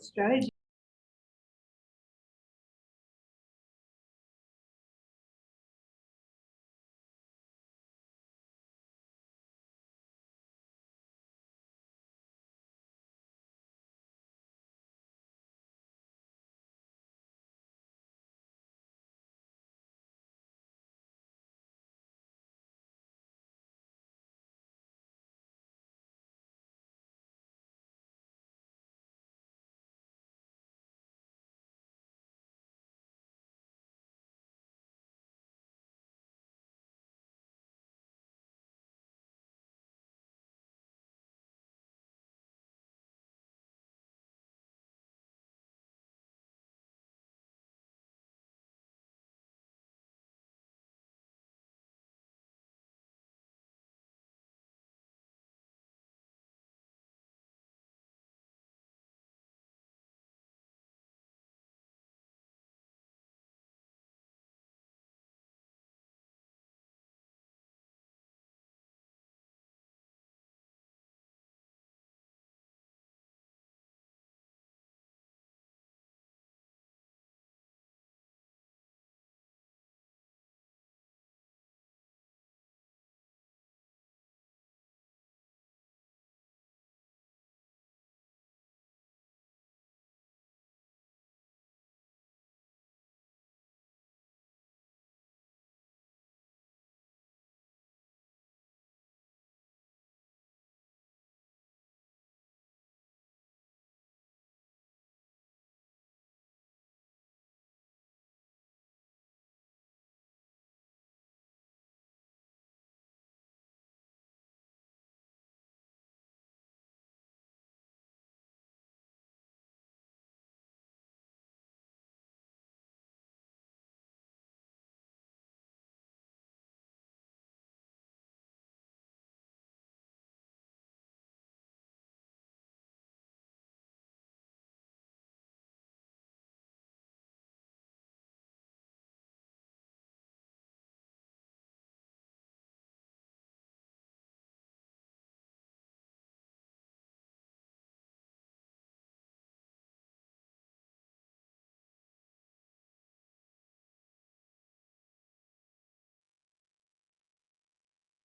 Strategy.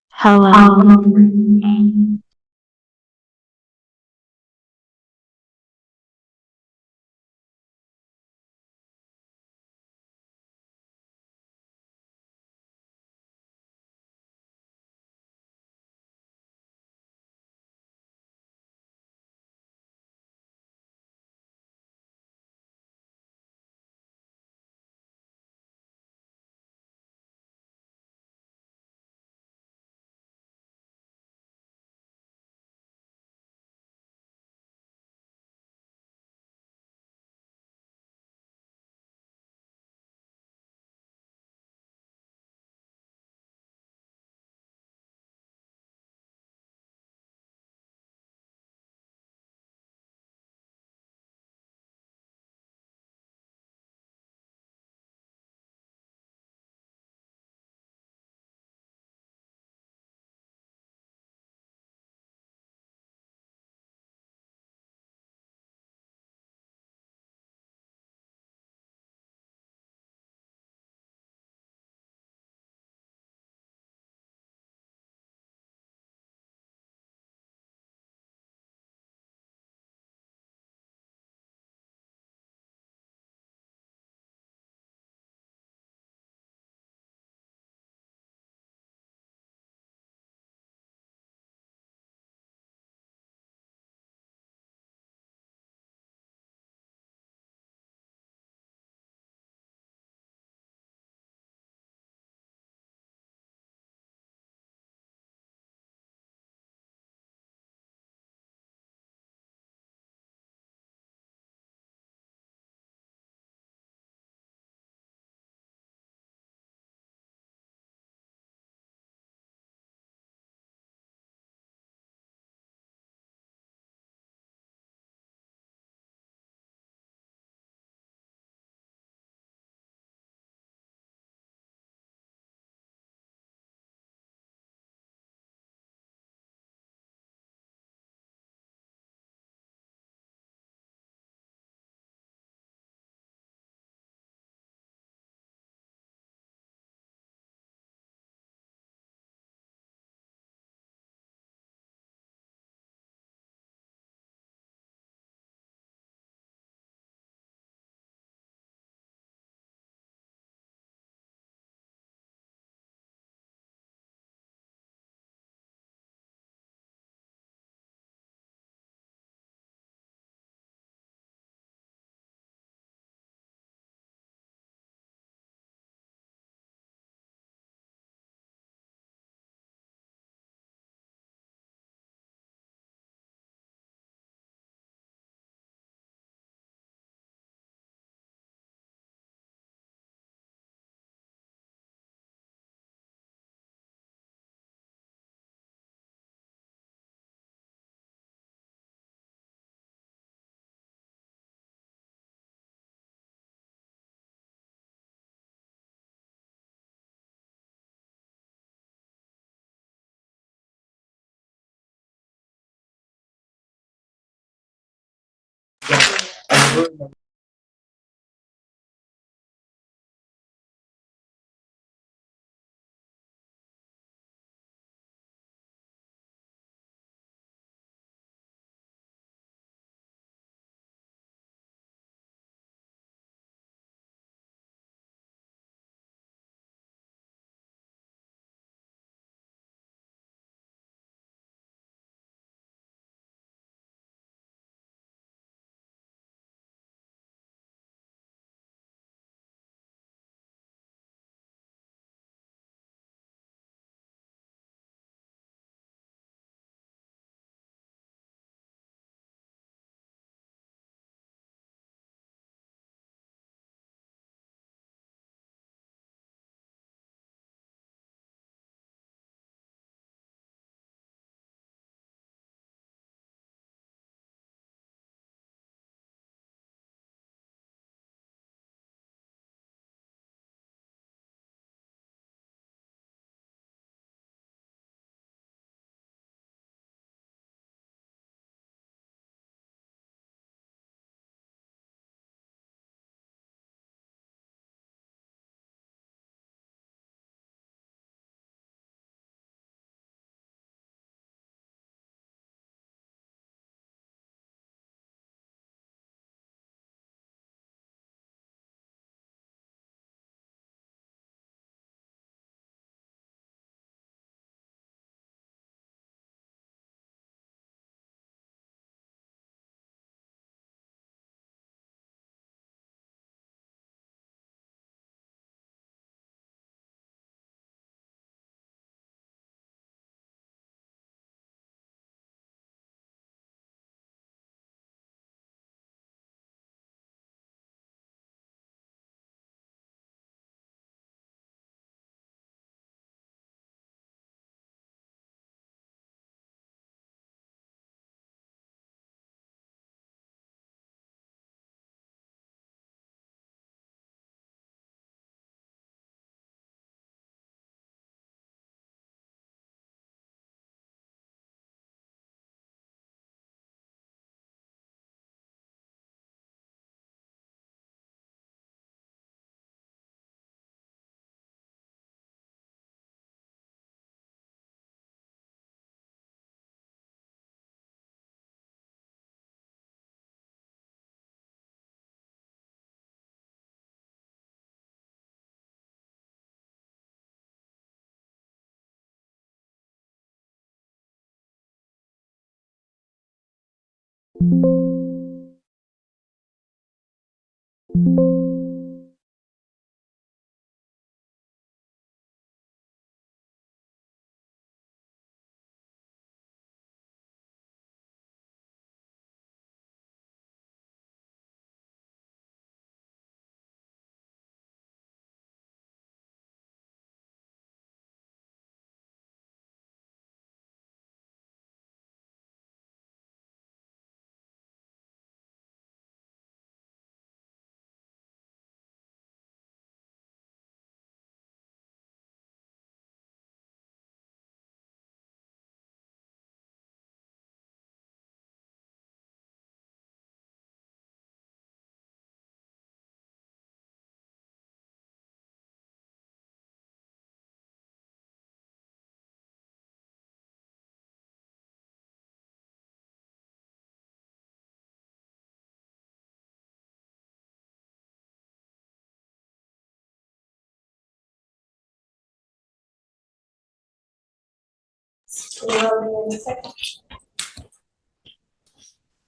Hello.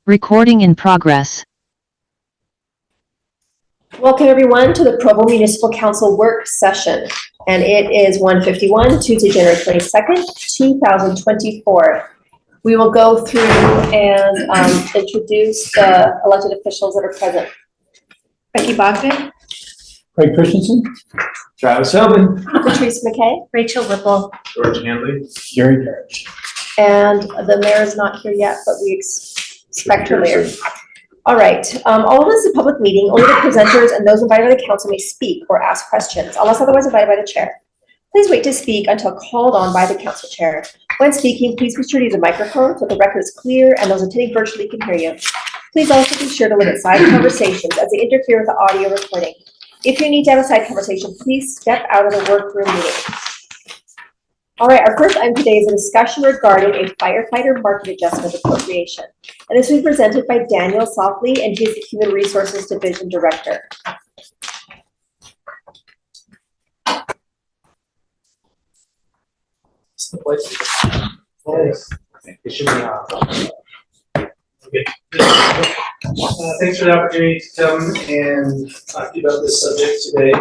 Recording in progress. Welcome everyone to the Provo Municipal Council work session, and it is 1:51, Tuesday, January 22nd, 2024. We will go through and introduce the elected officials that are present. Becky Bogdan, Craig Christensen, Travis Selvin, Patrice McKay, Rachel Whipple, George Handley, Gary Parrish. and the mayor is not here yet, but we expect her later. All right, all of this is a public meeting. Only the presenters and those invited by the council may speak or ask questions, unless otherwise invited by the chair. Please wait to speak until called on by the council chair. When speaking, please be sure to use a microphone so the record is clear and those attending virtually can hear you. Please also be sure to limit side conversations as they interfere with the audio recording. If you need to have a side conversation, please step out of the workroom meeting. All right, our first item today is a discussion regarding a firefighter market adjustment appropriation. And this will be presented by Daniel Softley, and he is the Human Resources Division Director. It should be on. Okay. Thanks for the opportunity to come and talk to you about this subject today.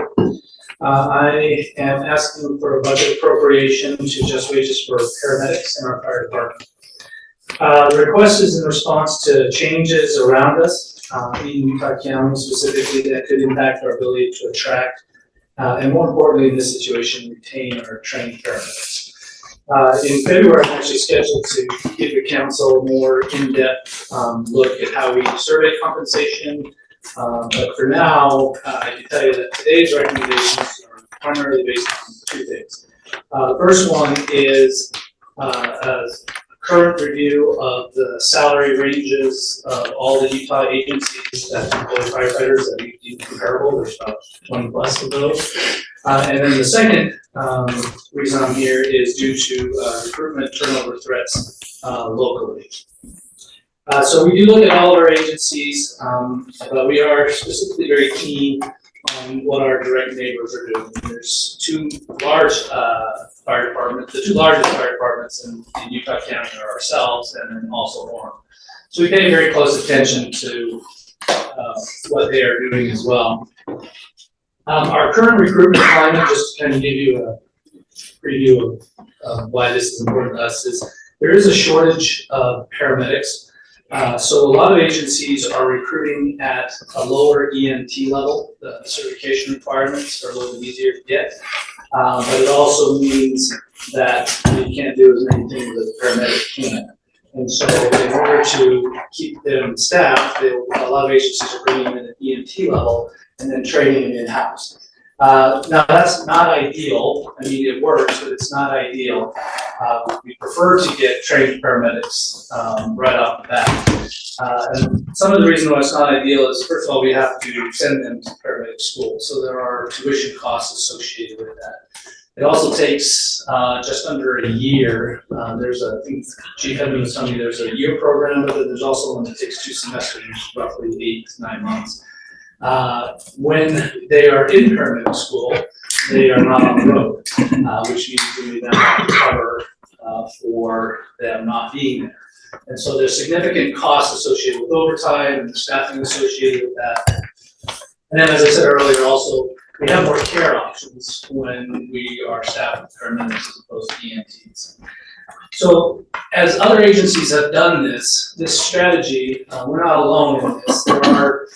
I am asking for a budget appropriation to adjust wages for paramedics in our fire department. The request is in response to changes around us in Utah County specifically that could impact our ability to attract and, more importantly in this situation, retain our trained paramedics. In February, I'm actually scheduled to give the council a more in-depth look at how we survey compensation. But for now, I can tell you that today's recommendations are primarily based on two things. The first one is a current review of the salary ranges of all the Utah agencies that employ firefighters that we deem comparable. There's about 20 plus of those. And then the second reason I'm here is due to recruitment turnover threats locally. So we do look at all of our agencies, but we are specifically very keen on what our direct neighbors are doing. There's two large fire departments, the two largest fire departments in Utah County are ourselves and then also Orem. So we pay very close attention to what they are doing as well. Our current recruitment climate, just to kind of give you a preview of why this is important to us, is there is a shortage of paramedics. So a lot of agencies are recruiting at a lower EMT level. The certification requirements are a little bit easier to get. But it also means that you can't do as many things as a paramedic can. And so in order to keep them staffed, a lot of agencies are bringing in at EMT level and then training them in-house. Now that's not ideal. I mean, it works, but it's not ideal. We prefer to get trained paramedics right off the bat. And some of the reason why it's not ideal is, first of all, we have to send them to paramedic school. So there are tuition costs associated with that. It also takes just under a year. There's I think Chief Edmund was telling me there's a year program, but there's also one that takes 2 semesters, roughly 8 to 9 months. When they are in paramedic school, they are not on the road, which means we then have to cover for them not being there. And so there's significant costs associated with overtime and the staffing associated with that. And then, as I said earlier, also, we have more care options when we are staffed with paramedics as opposed to EMTs. So as other agencies have done this strategy, we're not alone in this. There are,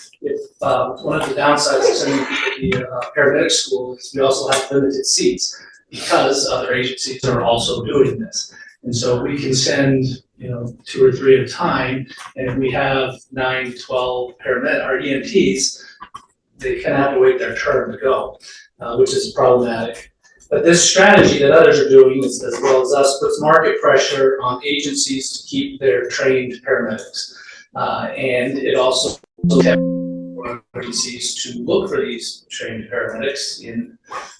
one of the downsides of sending people to paramedic school is we also have limited seats because other agencies are also doing this. And so we can send, 2 or 3 at a time, and if we have 9 to 12 paramedic or EMTs, they kind of have to wait their turn to go, which is problematic. But this strategy that others are doing, as well as us, puts market pressure on agencies to keep their trained paramedics. And it also for agencies to look for these trained paramedics in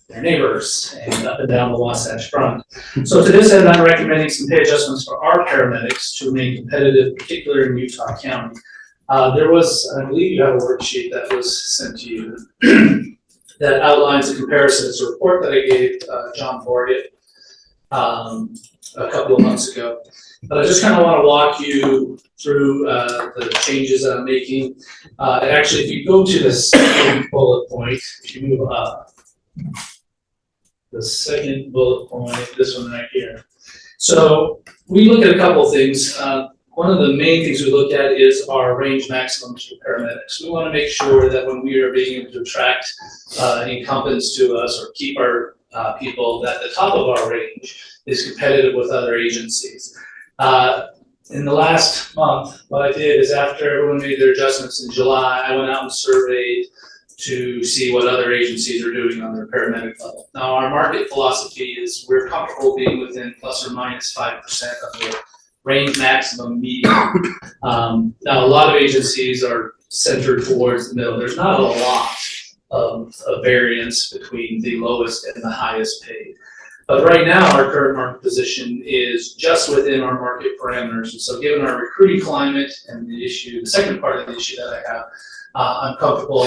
their neighbors and up and down the Wasatch Front. So to this end, I'm recommending some pay adjustments for our paramedics to remain competitive, particularly in Utah County. There was, I believe you have a worksheet that was sent to you that outlines a comparison. It's a report that I gave John Borgett a couple of months ago. But I just kind of want to walk you through the changes that I'm making. Actually, if you go to the second bullet point, if you move up, the second bullet point, this one right here. So we look at a couple of things. One of the main things we look at is our range maximums for paramedics. We want to make sure that when we are being able to attract incumbents to us or keep our people, that the top of our range is competitive with other agencies. In the last month, what I did is after everyone made their adjustments in July, I went out and surveyed to see what other agencies are doing on their paramedic level. Now, our market philosophy is we're comfortable being within plus or minus 5% of the range, maximum, median. Now, a lot of agencies are centered towards the middle. There's not a lot of variance between the lowest and the highest paid. But right now, our current market position is just within our market parameters. And so given our recruiting climate and the second part of the issue that I have, I'm comfortable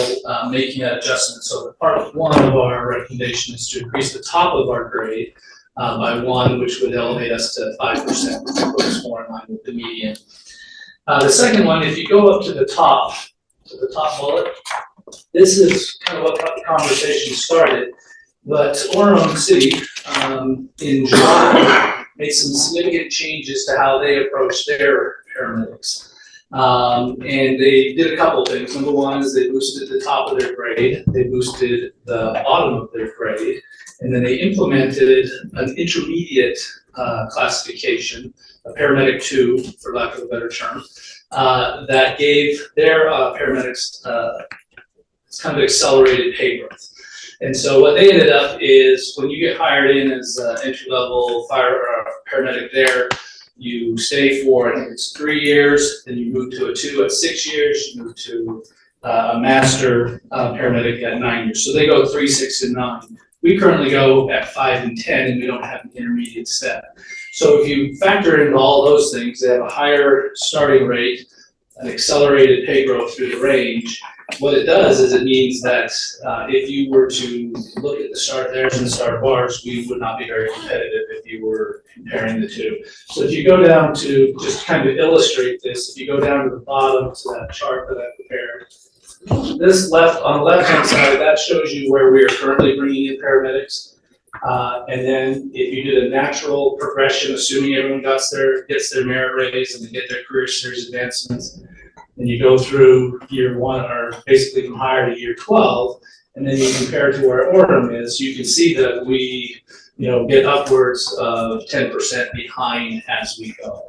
making that adjustment. So part one of our recommendation is to increase the top of our grade by 1, which would elevate us to 5%, which would put us more in line with the median. The second one, if you go up to the top bullet, this is kind of what got the conversation started. But Orem City, in July, made some significant changes to how they approach their paramedics. And they did a couple of things. Number one is they boosted the top of their grade, they boosted the bottom of their grade, and then they implemented an intermediate classification, a paramedic 2, for lack of a better term, that gave their paramedics kind of accelerated pay growth. And so what they ended up is when you get hired in as an entry-level paramedic there, you stay for, I think it's 3 years, then you move to a 2 at 6 years, you move to a master paramedic at 9 years. So they go 3, 6, and 9. We currently go at 5 and 10, and we don't have an intermediate step. So if you factor into all those things, they have a higher starting rate, an accelerated pay growth through the range. What it does is it means that if you were to look at the start theirs and the start of ours, we would not be very competitive if you were comparing the two. So if you go down to, just kind of illustrate this, if you go down to the bottom to that chart that I prepared, this on the left-hand side, that shows you where we are currently bringing in paramedics. And then if you did a natural progression, assuming everyone gets their merit raise and they get their career series advancements, and you go through year 1, or basically from higher to year 12, and then you compare to where Orem is, you can see that we, get upwards of 10% behind as we go.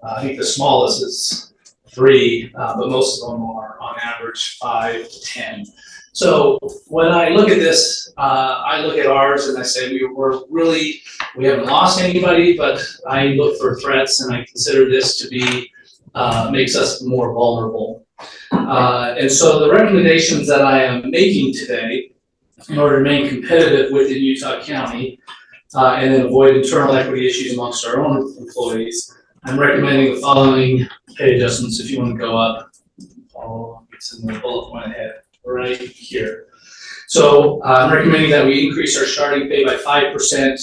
I think the smallest is 3, but most of them are on average 5 to 10. So when I look at this, I look at ours and I say we haven't lost anybody, but I look for threats and I consider this to be makes us more vulnerable. And so the recommendations that I am making today in order to remain competitive within Utah County and then avoid internal equity issues amongst our own employees, I'm recommending the following pay adjustments. If you want to go up, it's in the bullet point ahead, right here. So I'm recommending that we increase our starting pay by 5%.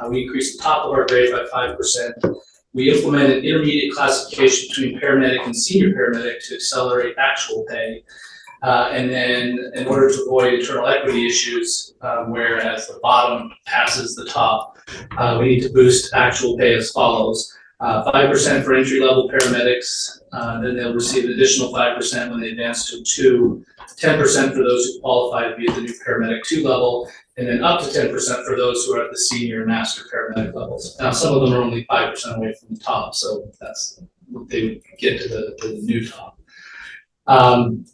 We increase the top of our grade by 5%. We implement an intermediate classification between paramedic and senior paramedic to accelerate actual pay. And then in order to avoid internal equity issues, whereas the bottom passes the top, we need to boost actual pay as follows. 5% for entry-level paramedics, then they'll receive an additional 5% when they advance to 2, 10% for those who qualify to be at the new paramedic 2 level, and then up to 10% for those who are at the senior and master paramedic levels. Now, some of them are only 5% away from the top, so they would get to the new top. And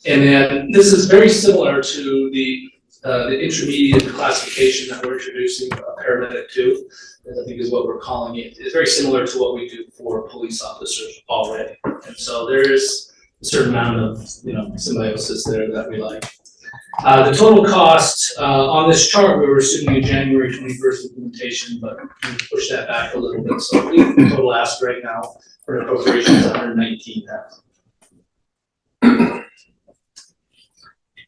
then this is very similar to the intermediate classification that we're introducing, paramedic 2, I think is what we're calling it. It's very similar to what we do for police officers already. And so there is a certain amount of symbiosis there that we like. The total cost on this chart, we were assuming a January 21st implementation, but we pushed that back a little bit. So the total ask right now for appropriation is $119,000.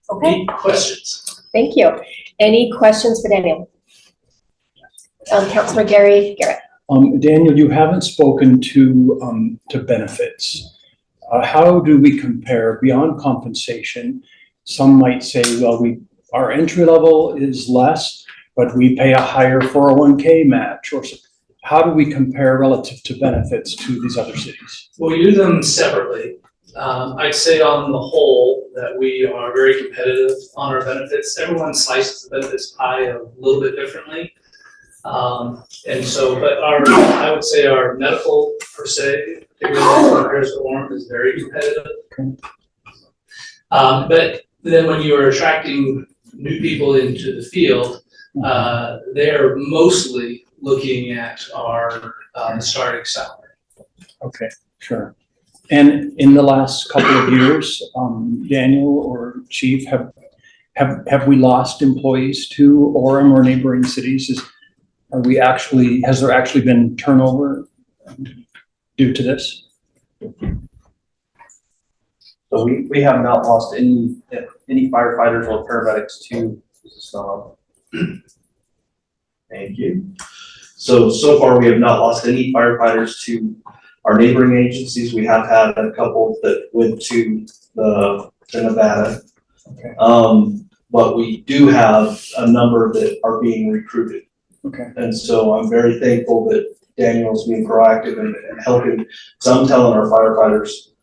Okay. Any questions? Thank you. Any questions for Daniel? Councilor Garrett. Daniel, you haven't spoken to benefits. How do we compare beyond compensation? Some might say, well, our entry level is less, but we pay a higher 401k match. Or how do we compare relative to benefits to these other cities? Well, we do them separately. I'd say on the whole that we are very competitive on our benefits. Everyone slices the benefits pie a little bit differently. And so, but I would say our medical per se, particularly in comparison to Orem, is very competitive. But then when you are attracting new people into the field, they're mostly looking at our starting salary. Okay, sure. And in the last couple of years, Daniel or Chief, have we lost employees to Orem or neighboring cities? Has there actually been turnover due to this? So we have not lost any firefighters or paramedics to Snob. Thank you. So far, we have not lost any firefighters to our neighboring agencies. We have had a couple that went to Nevada. Okay. But we do have a number that are being recruited. Okay. And so I'm very thankful that Daniel's being proactive and helping. So I'm telling our firefighters,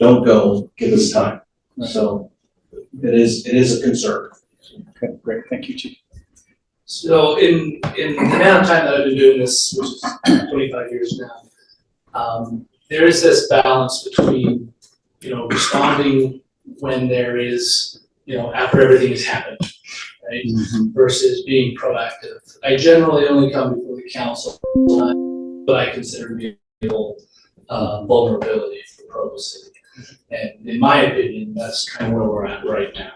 don't go, give us time. Right. So it is a concern. Okay, great. Thank you, Chief. So in the amount of time that I've been doing this, which is 25 years now, there is this balance between, responding when there is, after everything has happened, right? Mm-hmm. Versus being proactive. I generally only come before the council, but I consider to be a vulnerability for Provo City. And in my opinion, that's kind of where we're at right now.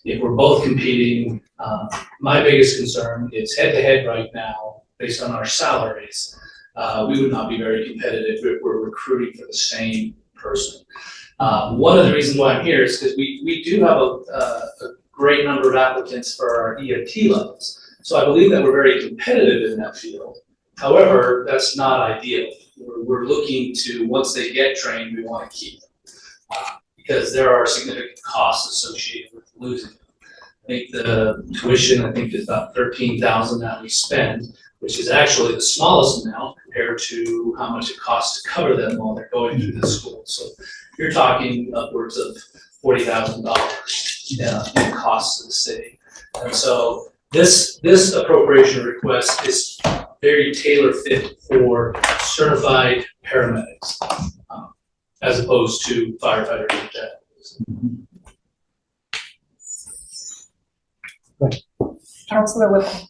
If we're both competing, my biggest concern is head-to-head right now, based on our salaries, we would not be very competitive if we're recruiting for the same person. One of the reasons why I'm here is because we do have a great number of applicants for our EMT levels. So I believe that we're very competitive in that field. However, that's not ideal. We're looking to, once they get trained, we want to keep them. Because there are significant costs associated with losing them. I think the tuition, is about $13,000 that we spend, which is actually the smallest amount compared to how much it costs to cover them while they're going through the school. So you're talking upwards of $40,000 in costs to the city. And so this appropriation request is very tailor fit for certified paramedics, as opposed to firefighters and jackals. Councilor Whipple.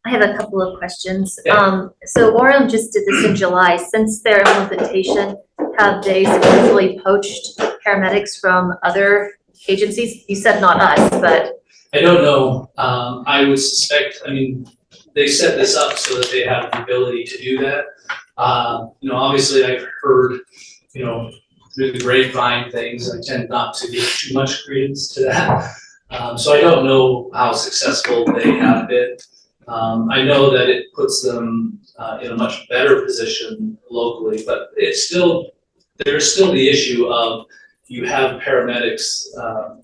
I have a couple of questions. Yeah. So Orem just did this in July. Since their implementation, have they successfully poached paramedics from other agencies? You said not us, but. I don't know. I would suspect, they set this up so that they have the ability to do that. Obviously I've heard, through the grapevine things. I tend not to give too much credence to that. So I don't know how successful they have been. I know that it puts them in a much better position locally, but there's still the issue of you have paramedics,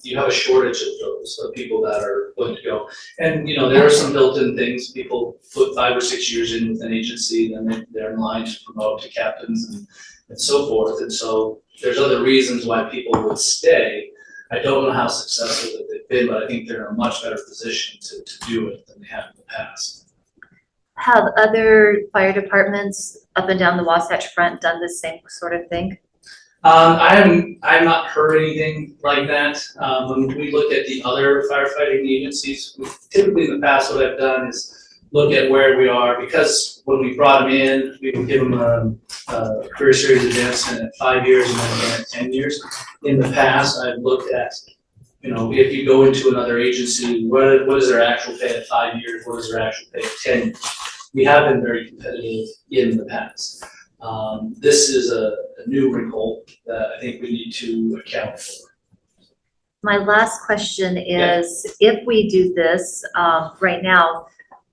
you have a shortage of those, of people that are going to go. And, there are some built-in things. People put 5 or 6 years in with an agency, then they're in line to promote to captains and so forth. And so there's other reasons why people would stay. I don't know how successful that they've been, but I think they're in a much better position to do it than they have in the past. Have other fire departments up and down the Wasatch Front done the same sort of thing? I've not heard anything like that. When we look at the other firefighting agencies, typically in the past what I've done is look at where we are, because when we brought them in, we would give them a career series advancement at 5 years and then again at 10 years. In the past, I've looked at, if you go into another agency, what is their actual pay at 5 years? What is their actual pay at 10 years? We have been very competitive in the past. This is a new wrinkle that I think we need to account for. My last question is, if we do this right now,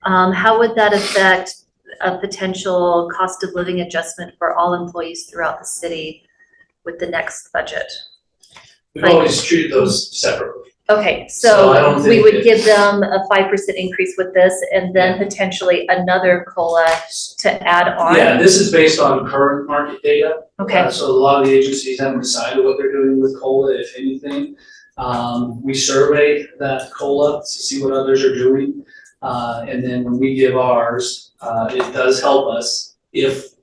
how would that affect a potential cost of living adjustment for all employees throughout the city with the next budget? We've always treated those separately. Okay, So I don't so we think would it- give them a 5% increase with this and then potentially another COLA to add on? Yeah, this is based on current market data. Okay, So a lot of the agencies haven't decided what they're doing with COLA, if anything. We survey that COLA to see what others are doing. And then when we give ours, it does help us if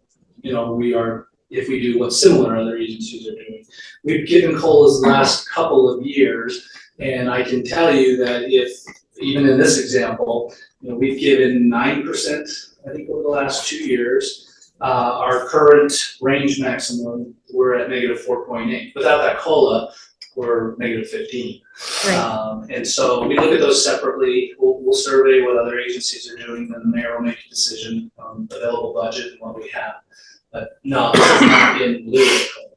we do what similar other agencies are doing. We've given COLAs the last couple of years, and I can tell you that if, even in this example, we've given 9%, I think, over the last 2 years. Our current range maximum, we're at -4.8. Without that COLA, we're -15. Right. And so we look at those separately. We'll survey what other agencies are doing, and the mayor will make a decision on available budget and what we have. But no, it's not in lieu of COLA.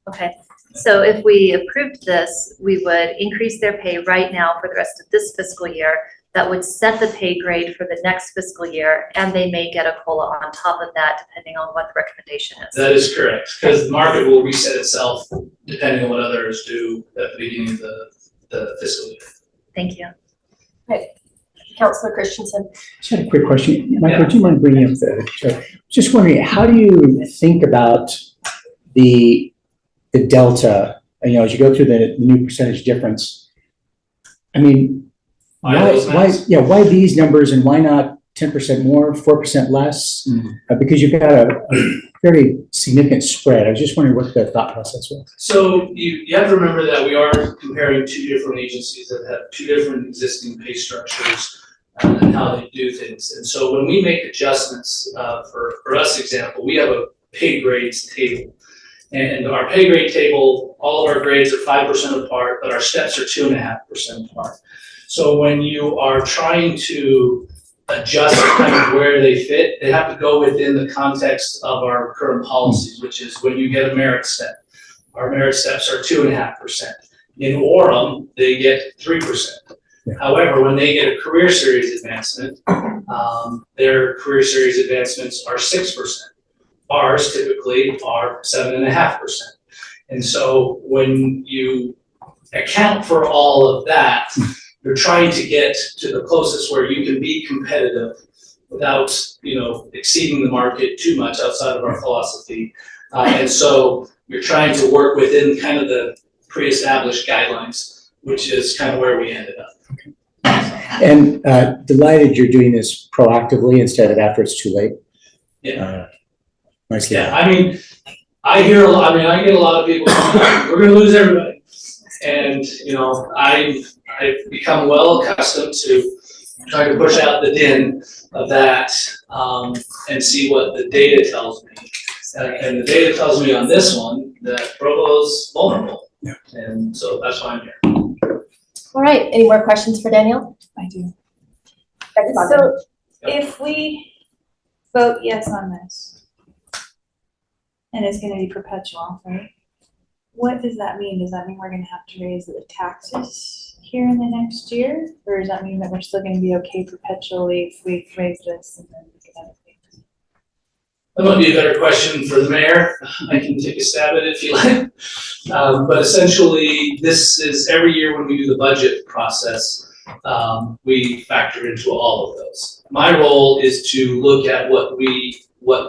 Okay, so if we approved this, we would increase their pay right now for the rest of this fiscal year. That would set the pay grade for the next fiscal year, and they may get a COLA on top of that, depending on what the recommendation is. That is correct, because the market will reset itself depending on what others do at the beginning of the fiscal year. Thank you. Councilor Christensen. Just had a quick question. Michael, do you mind bringing up just wondering, how do you think about the delta, you know, as you go through the new percentage difference? I mean, why these numbers and why not 10% more, 4% less? Because you've got a fairly significant spread. I was just wondering what the thought process was. So you have to remember that we are comparing two different agencies that have two different existing pay structures and how they do things. And so when we make adjustments, for us example, we have a pay grades table. And our pay grade table, all of our grades are 5% apart, but our steps are 2.5% apart. So when you are trying to adjust kind of where they fit, they have to go within the context of our current policies, which is when you get a merit step. Our merit steps are 2.5%. In Orem, they get 3%. Yeah. However, when they get a career series advancement, their career series advancements are 6%. Ours typically are 7.5%. And so when you account for all of that, you're trying to get to the closest where you can be competitive without, you know, exceeding the market too much outside of our philosophy. And so you're trying to work within kind of the pre-established guidelines, which is kind of where we ended up. And delighted you're doing this proactively instead of after it's too late. Yeah. Nicely Yeah, done. I mean, I get a lot of people saying, we're gonna lose everybody. And, you know, I've become well accustomed to trying to push out the din of that, and see what the data tells me. And the data tells me on this one that Provo's vulnerable. Yeah. And so that's why I'm here. All right, any more questions for Daniel? I do. Dr. Bogdan? So if we vote yes on this, and it's gonna be perpetual, right? What does that mean? Does that mean we're gonna have to raise the taxes here in the next year? Or does that mean that we're still gonna be okay perpetually if we raise this and then we get other things? That might be a better question for the mayor. I can take a stab at it if you like. But essentially, this is every year when we do the budget process, we factor into all of those. My role is to look at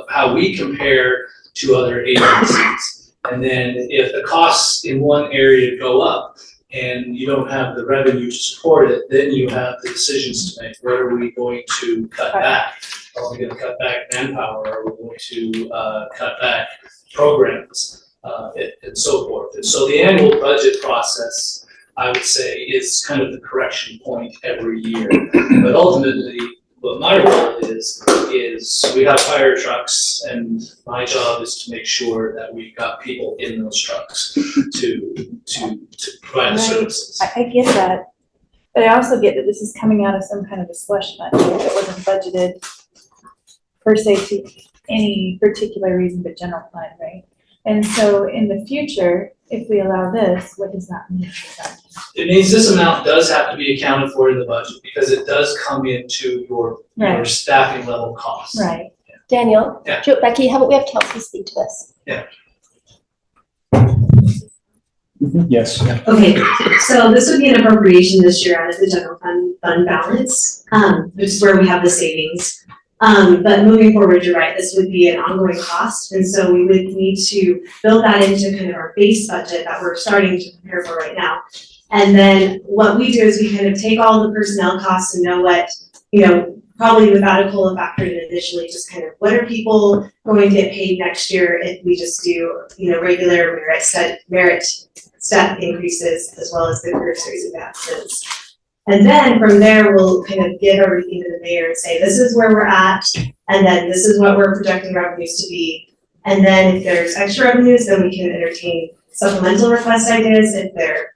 how we compare to other agencies. And then if the costs in one area go up and you don't have the revenue to support it, then you have the decisions to make. Where are we going to cut back? Are we gonna cut back manpower? Are we going to cut back programs, and so forth? And so the annual budget process, I would say, is kind of the correction point every year. But ultimately, what my role is we have fire trucks, and my job is to make sure that we've got people in those trucks to provide the services. I get that, but I also get that this is coming out of some kind of a slush fund that wasn't budgeted per se to any particular reason but general fund, right? And so in the future, if we allow this, what does that mean? It means this amount does have to be accounted for in the budget because it does come into your Right. staffing level costs. Right. Daniel? Yeah. Becky, how about we have Kelsey speak to this? Yes. Okay, so this would be an appropriation this year out of the general fund balance, which is where we have the savings. But moving forward, you're right, this would be an ongoing cost, and so we would need to build that into kind of our base budget that we're starting to prepare for right now. And then what we do is we kind of take all the personnel costs and know what, you know, probably without a COLA factored in initially, just kind of what are people going to get paid next year if we just do, you know, regular merit step increases as well as the career series advancements. And then from there, we'll kind of give everything to the mayor and say, this is where we're at. And then this is what we're projecting revenues to be. And then if there's extra revenues, then we can entertain supplemental request ideas. If there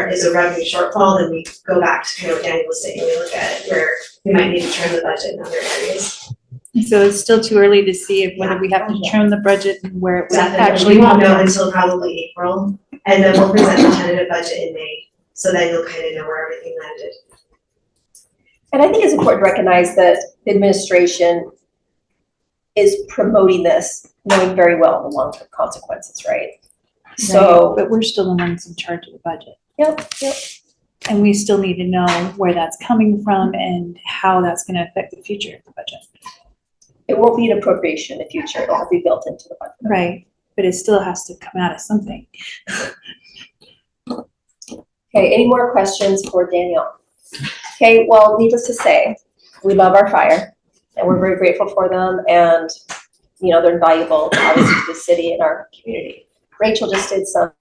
is a revenue shortfall, then we go back to what Daniel was saying, we look at it where we might need to trim the budget in other areas. So it's still too early to see if whether we have to trim the budget and where it would Exactly, actually. we won't know until probably April, and then we'll present the tentative budget in May, so then you'll kind of know where everything landed. And I think it's important to recognize that the administration is promoting this, knowing very well the long-term consequences, right? So, But we're still the ones in charge of the budget. yep. And we still need to know where that's coming from and how that's gonna affect the future of the budget. It won't be an appropriation in the future, it'll be built into the budget. Right, but it still has to come out of something. Okay, any more questions for Danielle? Okay, well, needless to say, we love our fire and we're very grateful for them and, you know, they're invaluable obviously to the city and our community. Rachel just did some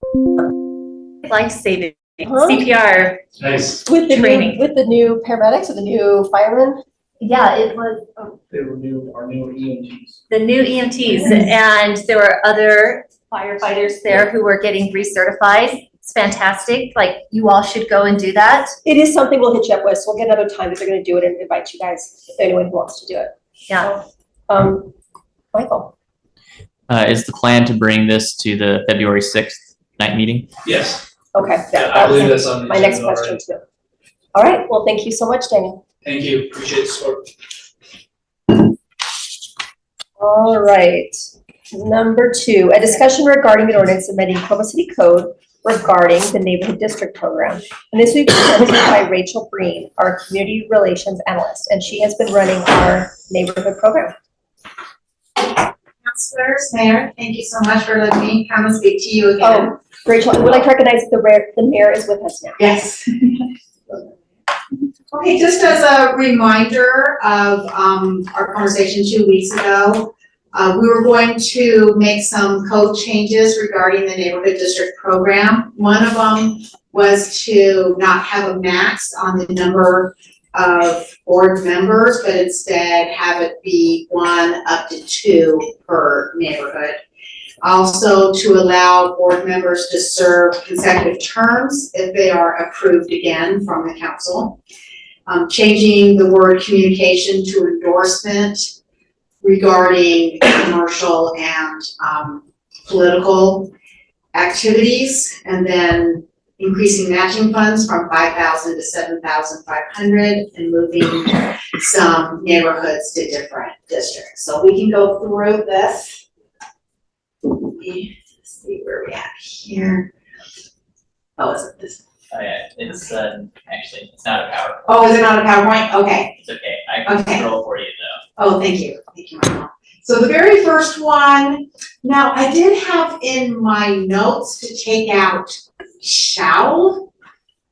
Life-saving Huh? CPR. Nice. with the Training. new, with the new paramedics or the new firemen. Yeah, it was They were our new EMTs. the new EMTs, and there were other firefighters there who were getting recertified. It's fantastic, like, you all should go and do that. It is something we'll hit you up with, so we'll get another time if they're gonna do it and invite you guys, if anyone who wants to do it. Yeah. Michael, Is the plan to bring this to the February 6th night meeting? Yes. okay, Yeah, I that believe was that's on the my next agenda question already. too. All right, well, thank you so much, Daniel. Thank you, appreciate the support. All right, number 2, a discussion regarding an ordinance amending Provo City Code regarding the neighborhood district program. And this will be presented by Rachel Breen, our community relations analyst, and she has been running our neighborhood program. Councilors, Mayor, thank you so much for letting me come and speak to you again. Oh, Rachel, I would like to recognize the mayor is with us now. Yes. Okay, just as a reminder of our conversation 2 weeks ago, we were going to make some code changes regarding the neighborhood district program. One of them was to not have a max on the number of board members, but instead have it be 1 up to 2 per neighborhood. Also to allow board members to serve consecutive terms if they are approved again from the council. Changing the word communication to endorsement regarding commercial and political activities, and then increasing matching funds from 5,000 to 7,500 and moving some neighborhoods to different districts. So we can go through this. Let's see where we at here. Oh, is it this? Oh yeah, it's actually, it's not a PowerPoint. Oh, is it not a PowerPoint? Okay. It's okay, I can Okay. scroll for you though. Oh, thank you, Michael. So the very first one, now I did have in my notes to take out shall,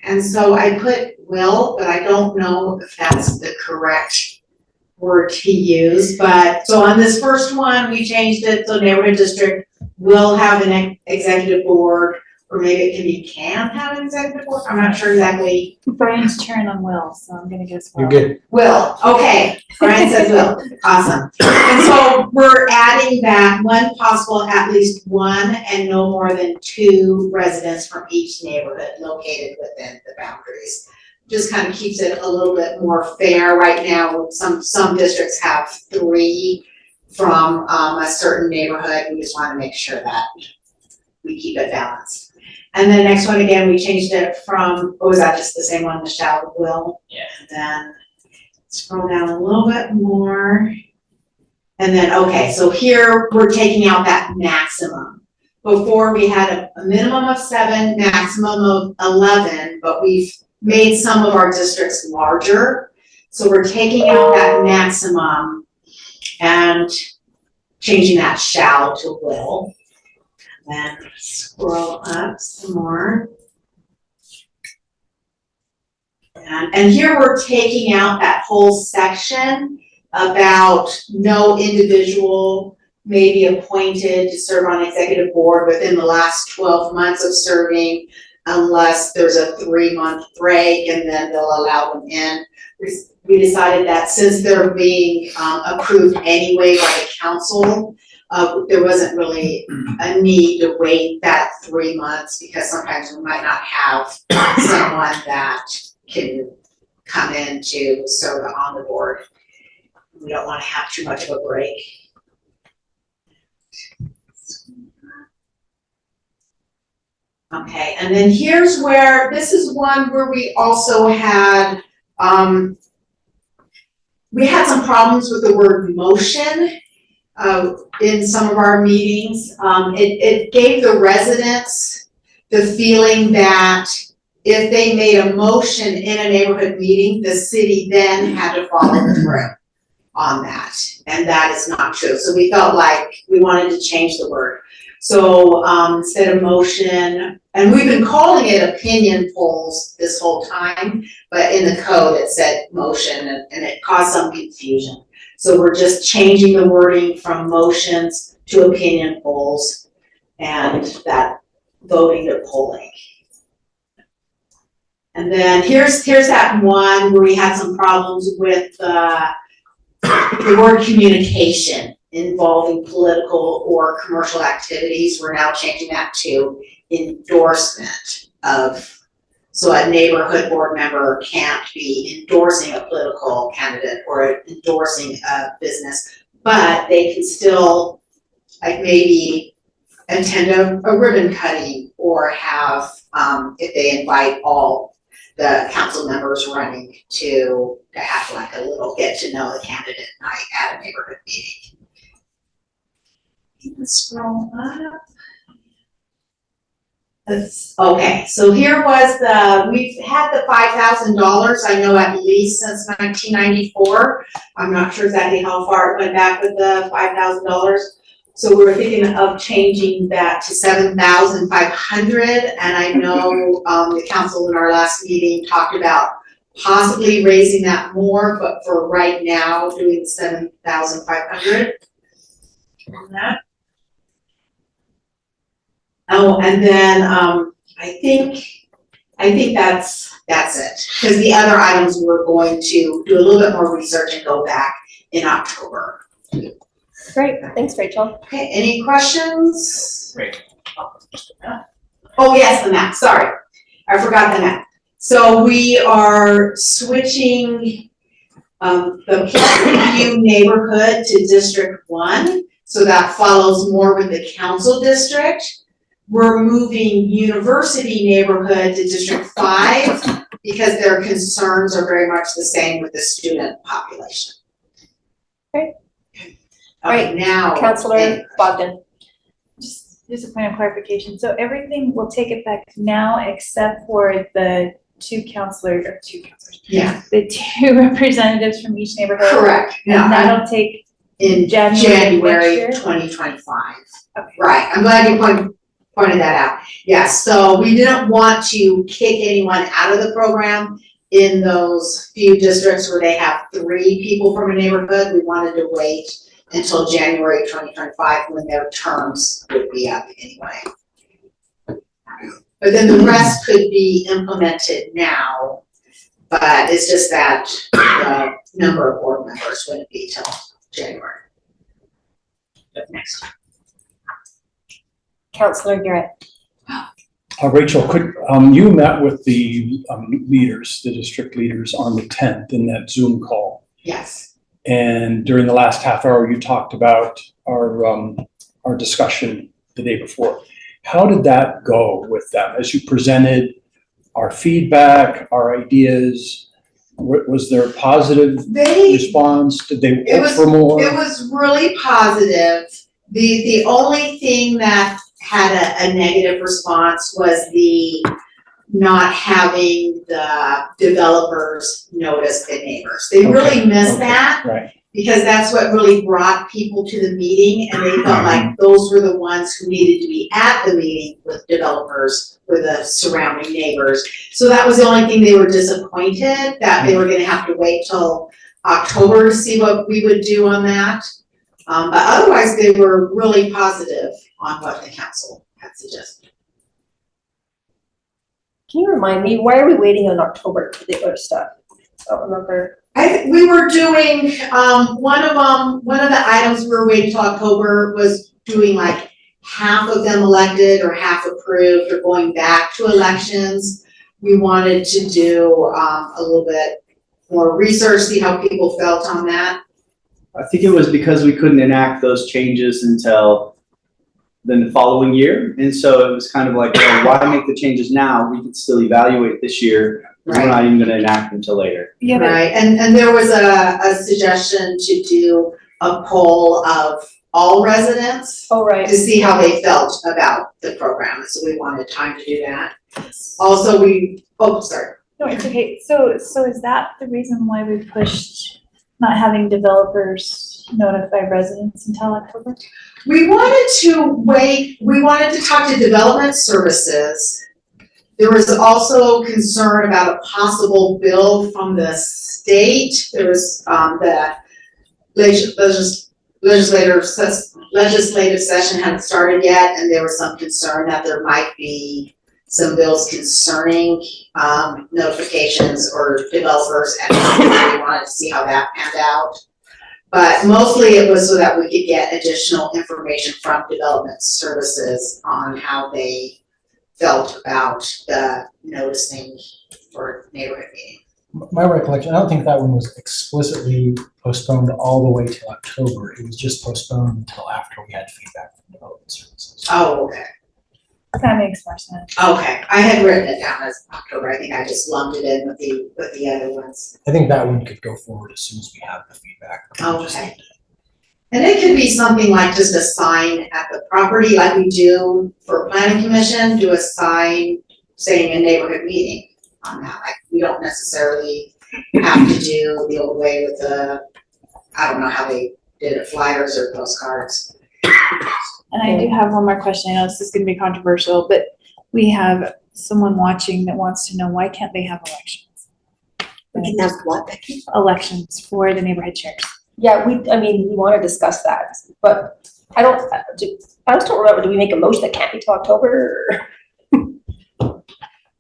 and so I put will, but I don't know if that's the correct word to use, but, so on this first one, we changed it, so neighborhood district will have an executive board, or maybe it can have an executive board, I'm not sure exactly. Brian's cheering on Will, so I'm gonna guess Will. You're good. Will, okay, Brian says will, awesome. And so we're adding that one possible, at least one, and no more than 2 residents from each neighborhood located within the boundaries. Just kind of keeps it a little bit more fair. Right now, some districts have 3 from a certain neighborhood. We just want to make sure that we keep it balanced. And then next one, again, we changed it from, what was that, just the same one, the shall to will? Yeah. And then scroll down a little bit more. And then, okay, so here we're taking out that maximum. Before we had a minimum of 7, maximum of 11, but we've made some of our districts larger. So we're taking out that maximum and changing that shall to will. And then scroll up some more. And here we're taking out that whole section about no individual may be appointed to serve on executive board within the last 12 months of serving, unless there's a 3-month break, and then they'll allow them in. we decided that since they're being approved anyway by the council, there wasn't really a need to wait that 3 months because sometimes we might not have someone that can come in to serve on the board. We don't want to have too much of a break. Okay, and then here's where, this is one where we also had, we had some problems with the word motion in some of our meetings. It gave the residents the feeling that if they made a motion in a neighborhood meeting, the city then had to follow through on that, and that is not true. So we felt like we wanted to change the word. So instead of motion, and we've been calling it opinion polls this whole time, but in the code it said motion and it caused some confusion. So we're just changing the wording from motions to opinion polls and that voting to polling. And then here's that one where we had some problems with the word communication involving political or commercial activities. We're now changing that to endorsement of, so a neighborhood board member can't be endorsing a political candidate or endorsing a business, but they can still like maybe attend a ribbon cutting or have, if they invite all the council members running to have like a little get to know the candidate night at a neighborhood meeting. Let's scroll up. Okay, so here was we've had the $5,000, I know at least since 1994. I'm not sure exactly how far it went back with the $5,000. So we were thinking of changing that to $7,500, and I know the council in our last meeting talked about possibly raising that more, but for right now, doing $7,500 on that. Oh, and then I think that's it, because the other items we're going to do a little bit more research and go back in October. Great, thanks, Rachel. Okay, any questions? Great. Oh, yes, the map, sorry. I forgot the map. So we are switching the Pleasant neighborhood to District 1. So that follows more with the council district. We're moving University neighborhood to District 5 because their concerns are very much the same with the student population. Great. Okay, now. Councilor Bogdan. Just a point of clarification. So everything will take effect now except for the two counselors. Yeah. The two representatives from each neighborhood. Correct. And that'll take In January 2025. Okay. Right, I'm glad you pointed that out. Yes, so we didn't want to kick anyone out of the program in those few districts where they have 3 people from a neighborhood. We wanted to wait until January 2025 when their terms would be up anyway. But then the rest could be implemented now, but it's just that the number of board members wouldn't be till January. Next. Councilor Garrett. Rachel, you met with the leaders, the district leaders on the 10th in that Zoom call. Yes. And during the last half hour, you talked about our discussion the day before. How did that go with them as you presented our feedback, our ideas? Was there a positive response? Did they look for more? It was really positive. The only thing that had a negative response was the not having the developers notice the neighbors. They really missed that. Right. Because that's what really brought people to the meeting, and they felt like those were the ones who needed to be at the meeting with developers or the surrounding neighbors. So that was the only thing they were disappointed, that they were gonna have to wait till October to see what we would do on that. But otherwise, they were really positive on what the council had suggested. Can you remind me, why are we waiting on October for the other stuff? don't remember. We were doing, one of the items we were waiting till October was doing like half of them elected or half approved or going back to elections. We wanted to do, a little bit more research, see how people felt on that. I think it was because we couldn't enact those changes until the following year. And so it was kind of like, well, why make the changes now? We can still evaluate this year. We're not even gonna enact them till later. Yeah, but Right, and there was a suggestion to do a poll of all residents Oh, right. to see how they felt about the program, so we wanted time to do that. Also, sorry. no, it's okay. So is that the reason why we pushed not having developers notify residents until October? We wanted to wait, we wanted to talk to development services. There was also concern about a possible bill from the state. There was, the legislative session hadn't started yet, and there was some concern that there might be some bills concerning, notifications or developers, and we wanted to see how that panned out. But mostly it was so that we could get additional information from development services on how they felt about the noticing for neighborhood meeting. My recollection, I don't think that one was explicitly postponed all the way till October. It was just postponed until after we had feedback from development services. Oh, okay. That makes more sense. Okay, I had written it down as October. I think I just lumped it in with the other ones. I think that one could go forward as soon as we have the feedback. Okay. And it could be something like just a sign at the property, like we do for planning commission, do a sign saying a neighborhood meeting on that. Like, we don't necessarily have to do the old way with I don't know how they did it, flyers or postcards. And I do have one more question. I know this is gonna be controversial, but we have someone watching that wants to know, why can't they have elections? We can have what, Becky? Elections for the neighborhood chairs. Yeah, we wanna discuss that, but I just don't remember, do we make a motion that can't be till October?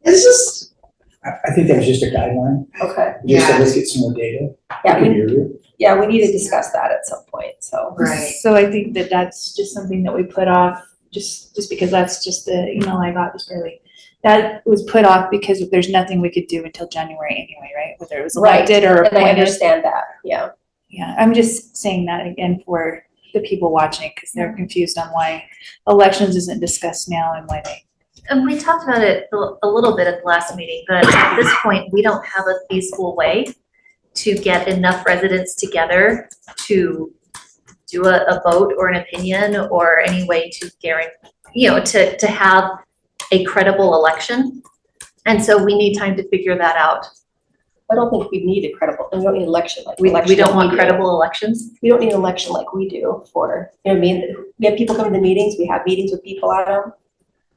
It's just, I think that was just a guideline. Okay, Just Yeah. said, let's get some more data. yeah, we need to discuss that at some point, so. right. So I think that that's just something that we put off, just because that's just the email I got just barely. That was put off because there's nothing we could do until January anyway, right? Whether it was Right, elected or And I appointed. understand that, yeah. Yeah, I'm just saying that again for the people watching, because they're confused on why elections isn't discussed now and why they. And we talked about it a little bit at the last meeting, but at this point, we don't have a feasible way to get enough residents together to do a vote or an opinion or any way to guarantee, to have a credible election. And so we need time to figure that out. I don't think we need a credible, we don't need election like. We election don't like want do. credible elections. We don't need an election like we do for, you know what I mean? We have people come to the meetings, we have meetings with people at them.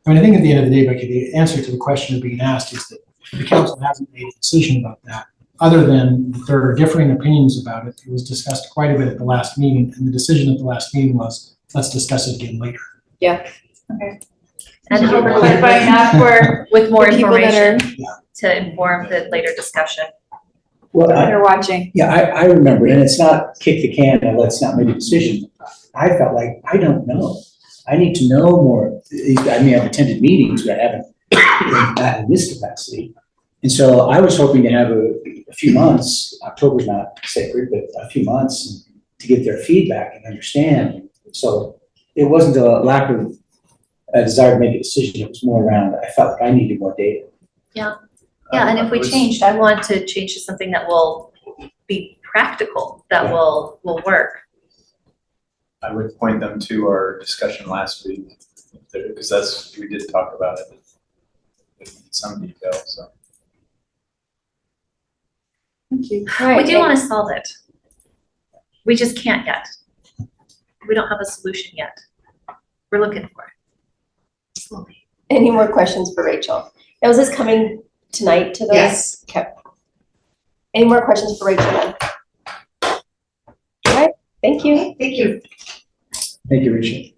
I mean, I think at the end of the day, Becky, the answer to the question being asked is that the council hasn't made a decision about that. Other than there are differing opinions about it. It was discussed quite a bit at the last meeting, and the decision at the last meeting was, let's discuss it again later. Yeah. Okay. And So hope you're Clarifying that for with more the people that information to inform the later discussion. Well, that are watching. yeah, I remember, and it's not kick the can and let's not make a decision. I felt like, I don't know. I need to know more. I mean, I've attended meetings, but I haven't in this capacity. And so I was hoping to have a few months, October's not sacred, but a few months to get their feedback and understand. So it wasn't a lack of a desire to make a decision. It was more around, I felt like I needed more data. Yeah, and if we changed, I want to change to something that will be practical, that will work. I would point them to our discussion last week, because we did talk about it in some detail, so. Thank you. We do want to solve it. We just can't yet. We don't have a solution yet. We're looking for it. Slowly. Any more questions for Rachel? Now, is this coming tonight to those? Yes. Okay. Any more questions for Rachel then? All right, thank you. Thank you. Thank you, Rachel.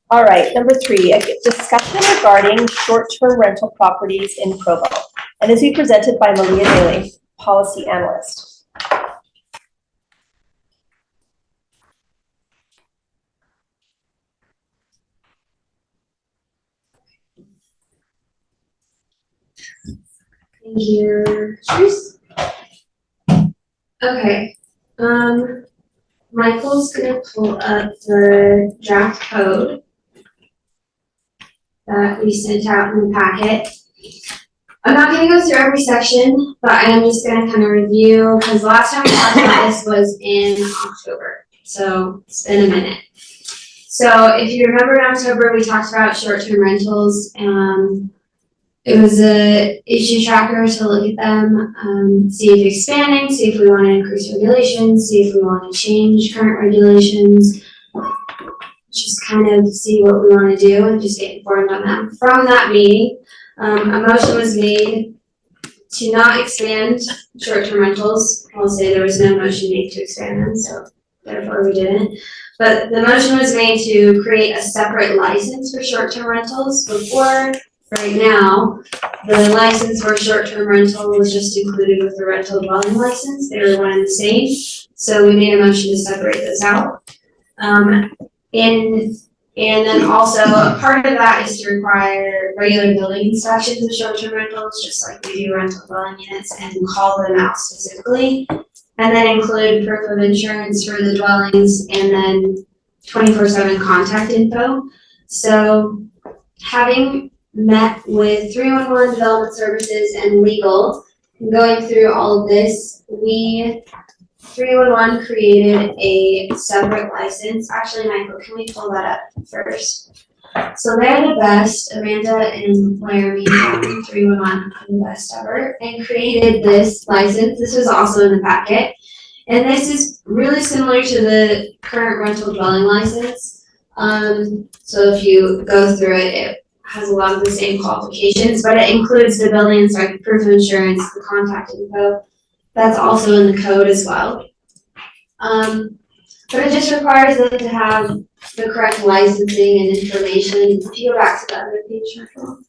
All right, number 3, a discussion regarding short-term rental properties in Provo. And this will be presented by Malia Daly, policy analyst. Thank you, Bruce. Okay, Michael's gonna pull up the draft code that we sent out in the packet. I'm not gonna go through every section, but I am just gonna kind of review, because last time we talked about this was in October, so it's been a minute. So if you remember in October, we talked about short-term rentals, it was a issue tracker to look at them, see if expanding, see if we want to increase regulations, see if we want to change current regulations, just kind of see what we want to do and just get informed on them. From that meeting, a motion was made to not expand short-term rentals. I'll say there was no motion made to expand them, so therefore we didn't. But the motion was made to create a separate license for short-term rentals. Before, right now, the license for short-term rental was just included with the rental dwelling license. They were one and the same. So we made a motion to separate those out. And then also, a part of that is to require regular building inspections of short-term rentals, just like we do rental dwelling units, and call them out specifically. And then include proof of insurance for the dwellings, and then 24/7 contact info. So having met with 311 Development Services and legal, and going through all of this, 311 created a separate license. Actually, Michael, can we pull that up first? So they're the best. Amanda and Laramie from 311 are the best ever, and created this license. This was also in the packet. And this is really similar to the current rental dwelling license. So if you go through it, it has a lot of the same qualifications, but it includes the building inspector, proof of insurance, the contact info. That's also in the code as well. But it just requires them to have the correct licensing and information. If you go back to the other page, Michael.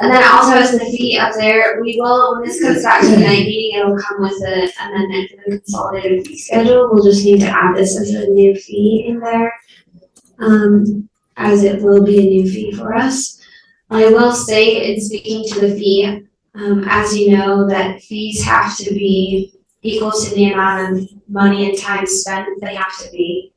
And then it also has the fee up there. We will, when this comes back to the night meeting, it'll come with an amendment to the consolidated fee schedule. We'll just need to add this as a new fee in there, as it will be a new fee for us. I will say, in speaking to the fee, as you know, that fees have to be equal to the amount of money and time spent. They have to be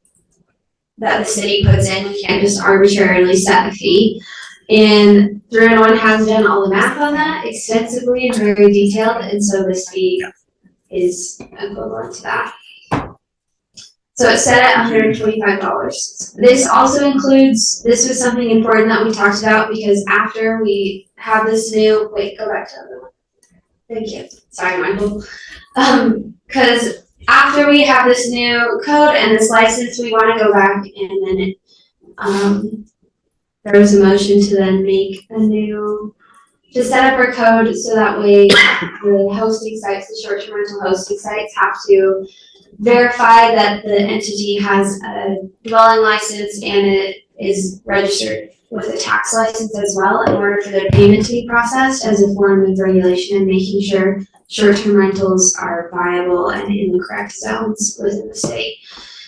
that the city puts in. We can't just arbitrarily set a fee. And 311 has done all the math on that extensively and very detailed, and so this fee is equivalent to that. So it's set at $125. This also includes, this was something important that we talked about, because after we have this new, wait, go back to the other one. Thank you. Sorry, Michael. Because after we have this new code and this license, we want to go back and then there was a motion to then make a new, to set up our code so that way the hosting sites, the short-term rental hosting sites, have to verify that the entity has a dwelling license and it is registered with a tax license as well, in order for their payment to be processed as a form of regulation and making sure short-term rentals are viable and in the correct zones within the state.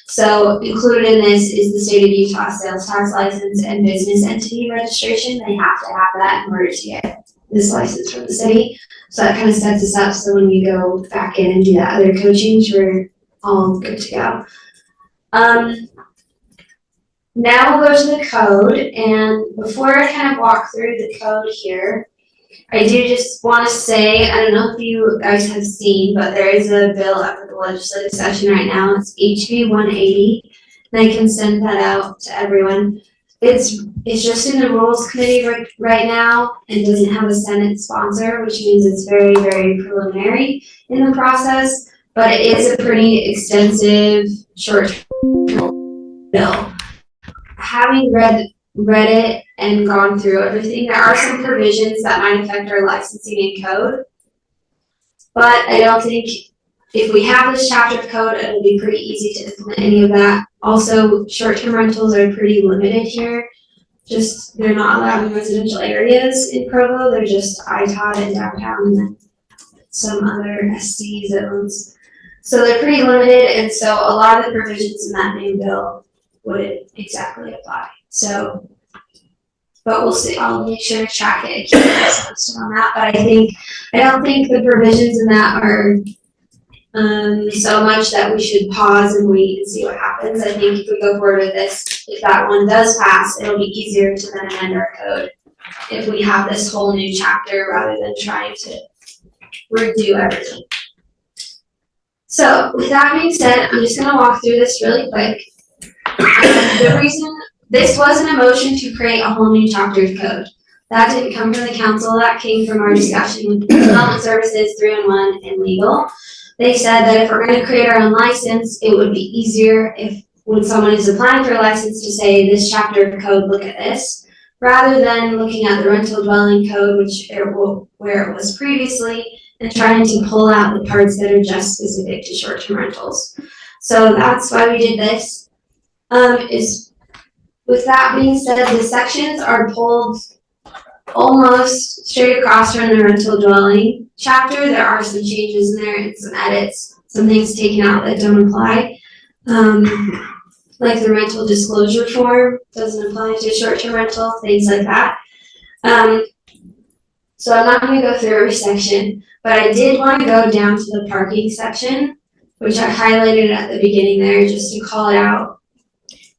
So included in this is the state of Utah sales tax license and business entity registration. They have to have that in order to get this license from the city. So that kind of sets us up so when we go back in and do that other code change, we're all good to go. Now we'll go to the code, and before I kind of walk through the code here, I do just want to say, I don't know if you guys have seen, but there is a bill up at the legislative session right now. It's HB 180, and I can send that out to everyone. It's just in the Rules Committee right now and doesn't have a Senate sponsor, which means it's very, very preliminary in the process, but it is a pretty extensive short bill. Having read it and gone through everything, there are some provisions that might affect our licensing and code, but I don't think if we have this chapter of code, it'll be pretty easy to implement any of that. Also, short-term rentals are pretty limited here. Just, they're not allowed in residential areas in Provo, they're just ITOD and downtown and then some other SC zones. So they're pretty limited, and so a lot of the provisions in that new bill wouldn't exactly apply. So, but we'll see, I'll make sure to track it and keep you posted on that, but I don't think the provisions in that are so much that we should pause and wait and see what happens. I think if we go forward with this, if that one does pass, it'll be easier to then amend our code if we have this whole new chapter rather than trying to redo everything. So with that being said, I'm just gonna walk through this really quick. The reason this wasn't a motion to create a whole new chapter of code. That didn't come from the council, that came from our discussion with Development Services, 3-in-1, and legal. They said that if we're gonna create our own license, it would be easier if when someone is applying for a license to say this chapter of code, look at this, rather than looking at the rental dwelling code, where it was previously, and trying to pull out the parts that are just specific to short-term rentals. So that's why we did this. With that being said, the sections are pulled almost straight across from the rental dwelling chapter. There are some changes in there and some edits, some things taken out that don't apply. Like the rental disclosure form doesn't apply to short-term rental, things like that. So I'm not gonna go through every section, but I did wanna go down to the parking section, which I highlighted at the beginning there just to call it out.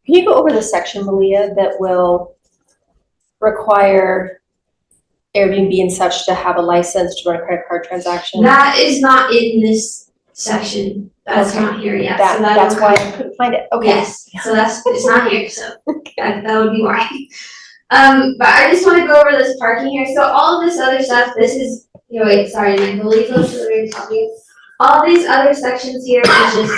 Can you go over the section, Malia, that will require Airbnb and such to have a license to run a credit card transaction? That is not in this section. That's not here yet. So That's why I couldn't find it. Okay. Yes, so it's not here, so that would be why. But I just wanna go over this parking here. So all of this other stuff, this is, sorry, Michael, leave those to the very top here. All these other sections here is just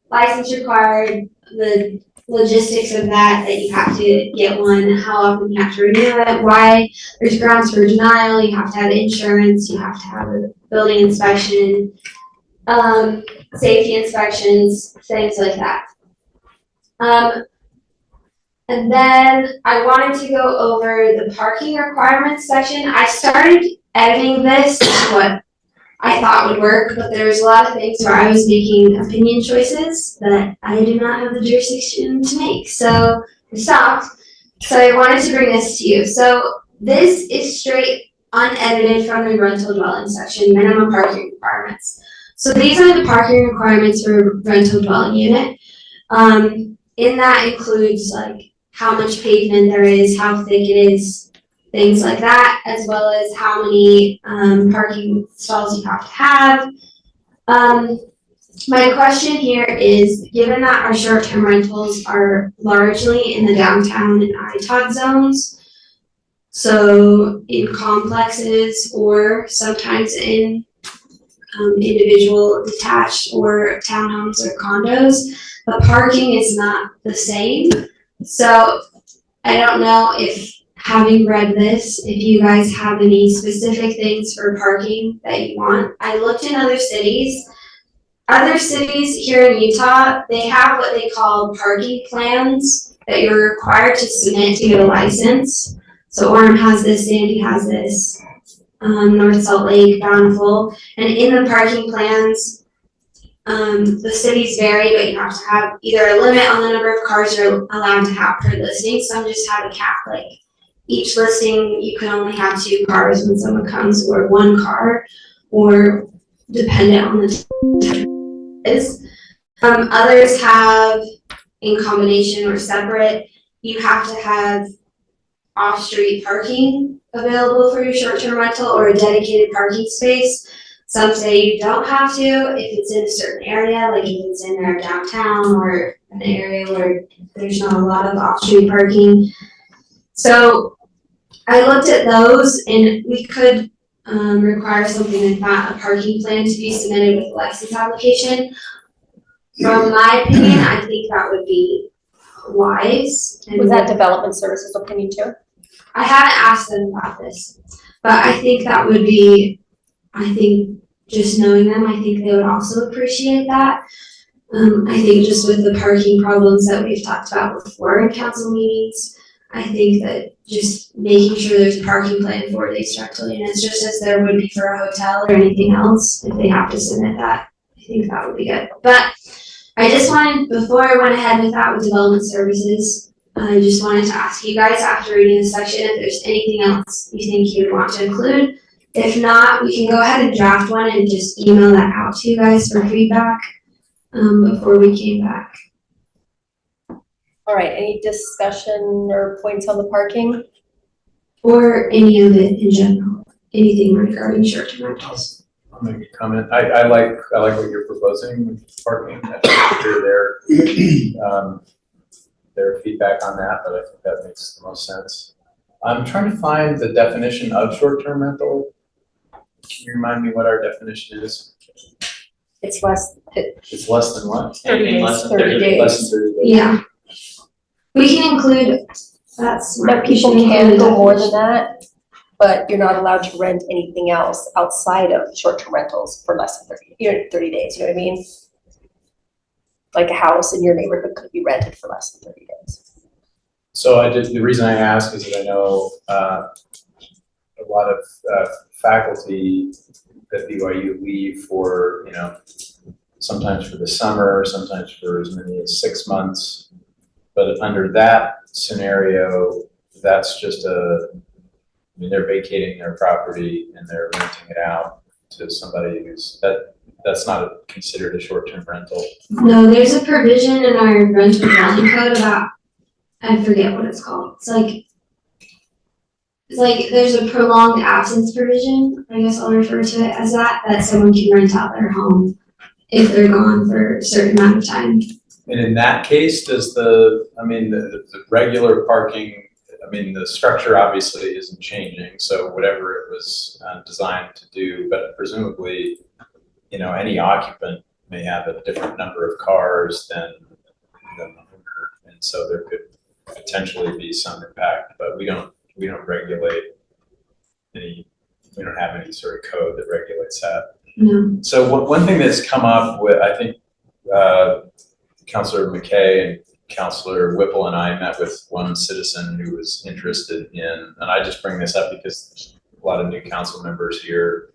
license required, the logistics of that you have to get one, how often you have to renew it, why there's grounds for denial, you have to have insurance, you have to have a building inspection, safety inspections, things like that. And then I wanted to go over the parking requirements section. I started editing this to what I thought would work, but there's a lot of things where I was making opinion choices that I do not have the jurisdiction to make. So I stopped. So I wanted to bring this to you. So this is straight unedited from the rental dwelling section, minimum parking requirements. So these are the parking requirements for rental dwelling unit. In that includes like how much pavement there is, how thick it is, things like that, as well as how many parking stalls you have to have. My question here is, given that our short-term rentals are largely in the downtown and ITOD zones, so in complexes or sometimes in individual detached or townhomes or condos, but parking is not the same. So I don't know if, having read this, if you guys have any specific things for parking that you want. I looked in other cities. Other cities here in Utah, they have what they call parking plans that you're required to submit to get a license. So Orem has this, Sandy has this, North Salt Lake, Bountiful, and in the parking plans, the cities vary, but you have to have either a limit on the number of cars you're allowed to have per listing. Some just have a cap, like each listing you can only have 2 cars when someone comes, or 1 car, or dependent on the is. Others have in combination or separate. You have to have off-street parking available for your short-term rental or a dedicated parking space. Some say you don't have to if it's in a certain area, like if it's in our downtown or an area where there's not a lot of off-street parking. So I looked at those, and we could require something like that, a parking plan to be submitted with a license application. From my opinion, I think that would be wise. Was that Development Services opinion too? I haven't asked them about this, but I think that would be, just knowing them, I think they would also appreciate that. I think just with the parking problems that we've talked about before in council meetings, I think that just making sure there's a parking plan for these rental units, just as there would be for a hotel or anything else, if they have to submit that, I think that would be good. But I just wanted, before I went ahead with that with development services, I just wanted to ask you guys after reading this section if there's anything else you think you'd want to include. If not, we can go ahead and draft one and just email that out to you guys for feedback before we came back. All right, any discussion or points on the parking? Or any of it in general, anything regarding short-term rentals. I'll make a comment. I like what you're proposing with parking. I think to hear their feedback on that, but I think that makes the most sense. I'm trying to find the definition of short-term rental. Can you remind me what our definition is? It's less, It's less than what? 30 Anything days, less than 30 days. Less than 30 days. Yeah. We can include, that's Now, smart. We people should can include go a more than definition. that, but you're not allowed to rent anything else outside of short-term rentals for less than 30 days, you know what I mean? Like a house in your neighborhood could be rented for less than 30 days. So the reason I ask is that I know a lot of faculty at BYU leave for, sometimes for the summer, sometimes for as many as 6 months. But under that scenario, that's just they're vacating their property and they're renting it out to somebody that's not considered a short-term rental. No, there's a provision in our rental dwelling code about, I forget what it's called. It's like there's a prolonged absence provision, I guess I'll refer to it as that someone can rent out their home if they're gone for a certain amount of time. And in that case, does the regular parking, the structure obviously isn't changing, so whatever it was designed to do, but presumably, any occupant may have a different number of cars than the owner, and so there could potentially be some impact, but we don't regulate we don't have any sort of code that regulates that. No. So one thing that's come up with, I think, Councilor McKay and Councilor Whipple and I met with one citizen who was interested in, and I just bring this up because there's a lot of new council members here.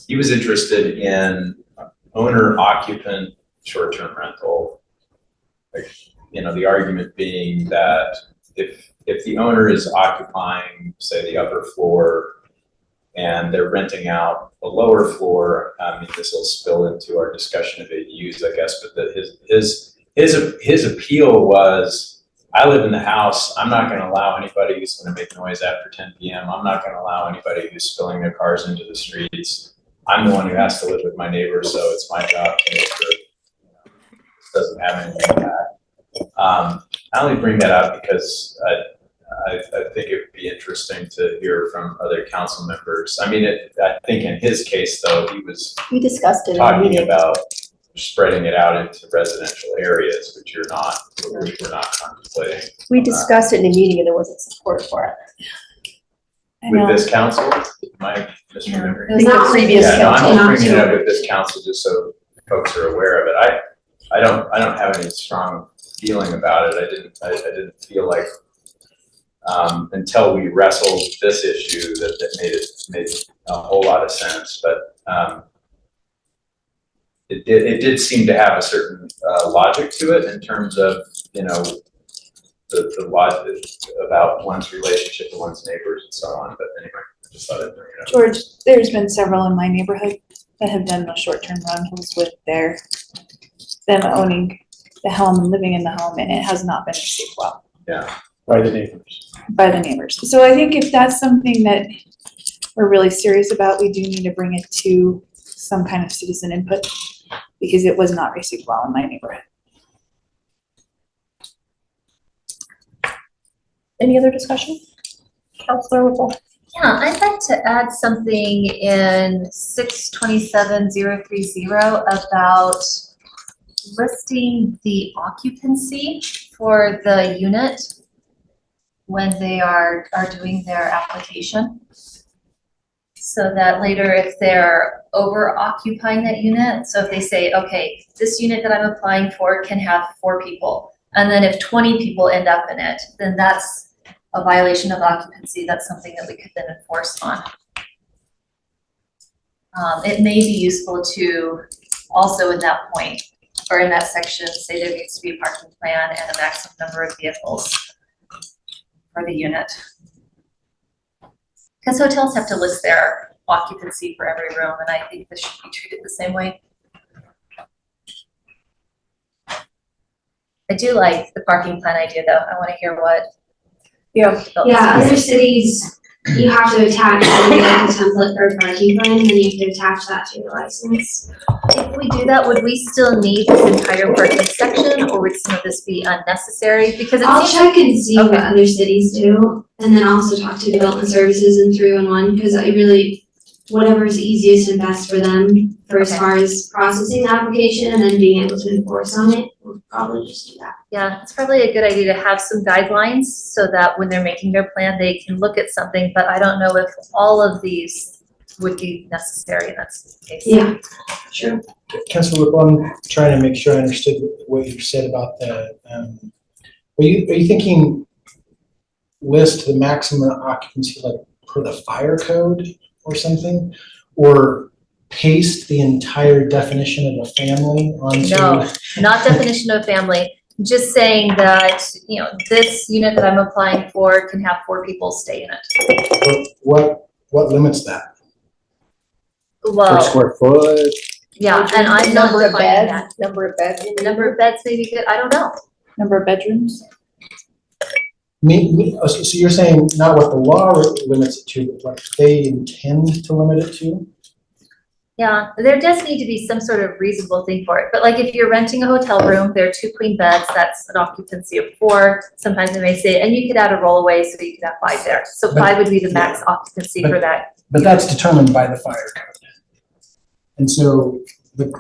He was interested in owner-occupant short-term rental. The argument being that if the owner is occupying, say, the upper floor and they're renting out the lower floor, this will spill into our discussion of ADUs, I guess, but that his appeal was, I live in the house, I'm not gonna allow anybody who's gonna make noise after 10 p.m. I'm not gonna allow anybody who's spilling their cars into the streets. I'm the one who has to live with my neighbor, so it's my job to make sure this doesn't have any impact. I only bring that up because I think it would be interesting to hear from other council members. I think in his case, though, We discussed it in the talking meeting. about spreading it out into residential areas, which we're not contemplating. We discussed it in a meeting and there wasn't support for it. I know. With this council, my misremembering. I think the previous Yeah, no, I'm council. just bringing it up with this council just so folks are aware of it. I don't have any strong feeling about it. I didn't feel like until we wrestled this issue that made a whole lot of sense. But it did seem to have a certain logic to it in terms of the logic about one's relationship to one's neighbors and so on. But anyway, I just thought I'd bring it up. George, there's been several in my neighborhood that have done the short-term rentals with them owning the home and living in the home, and it has not been received well. Yeah. By the neighbors. By the neighbors. So I think if that's something that we're really serious about, we do need to bring it to some kind of citizen input because it was not received well in my neighborhood. Any other discussion? Councilor Whipple? Yeah, I'd like to add something in 627-030 about listing the occupancy for the unit when they are doing their application. so that later if they're over occupying that unit, so if they say, okay, this unit that I'm applying for can have 4 people, and then if 20 people end up in it, then that's a violation of occupancy. That's something that we could then enforce on. It may be useful to also in that point, or in that section, say there needs to be a parking plan and a maximum number of vehicles for the unit. Because hotels have to list their occupancy for every room, and I think this should be treated the same way. I do like the parking plan idea, though. I want to hear what. Yeah. Other cities, you have to attach maybe like a template for a parking plan, and then you have to attach that to your license. If we do that, would we still need this entire parking section, or would some of this be unnecessary? Because it I'll seems check and see what Okay. other cities do, and then also talk to development services and 311, because I really, whatever is easiest and best for them for as Okay. far as processing the application and then being able to enforce on it, we'll probably just do that. Yeah, it's probably a good idea to have some guidelines so that when they're making their plan, they can look at something, but I don't know if all of these would be necessary in that case. Yeah, sure. Councilor Whipple, I'm trying to make sure I understood what you said about the, are you thinking list the maximum occupancy like per the fire code or something? Or paste the entire definition of a family onto? No, not definition of family, just saying that, you know, this unit that I'm applying for can have 4 people stay in it. What limits that? Per Well, square foot? yeah, and I'm not Number of defining beds, that. number of beds. Number of beds may be good, I don't know. Number of bedrooms? So you're saying not what the law limits it to, but what they intend to limit it to? Yeah, there does need to be some sort of reasonable thing for it, but like if you're renting a hotel room, there are 2 queen beds, that's an occupancy of 4. Sometimes they may say, and you could add a rollaway, so you could have 5 there. So But- 5 would be the max occupancy for that. But that's determined by the fire code. And so the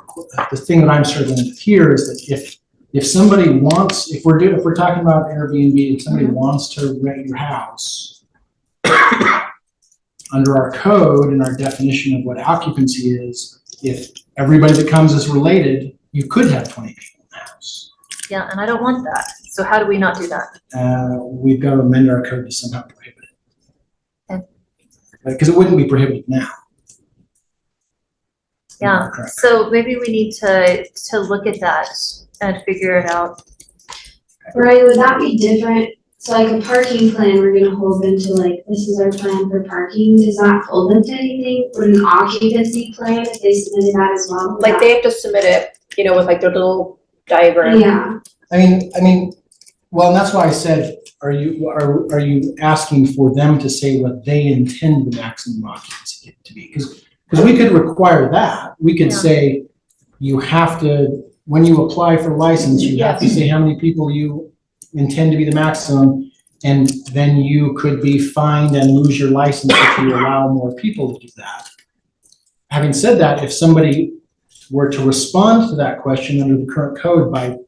thing that I'm struggling with here is that if somebody wants, if we're talking about Airbnb, if somebody wants to rent your house, under our code and our definition of what occupancy is, if everybody that comes is related, you could have 20 people in the house. Yeah, and I don't want that. So how do we not do that? We've got to amend our code to somehow prohibit it. Okay. Because it wouldn't be prohibited now. Yeah, so maybe we need to look at that and figure it out. Right, would that be different? So like a parking plan, we're gonna hold them to like, this is our plan for parking, does that hold them to anything? Would an occupancy plan, if they submitted that as well? Like they have to submit it, you know, with like their little diagram. Yeah, I mean, well, and that's why I said, are you asking for them to say what they intend the maximum occupancy to be? Because we could require that. We could Yeah. say, you have to, when you apply for license, you have to say how many people you intend to be the maximum, and then you could be fined and lose your license if you allow more people to do that. Having said that, if somebody were to respond to that question under the current code by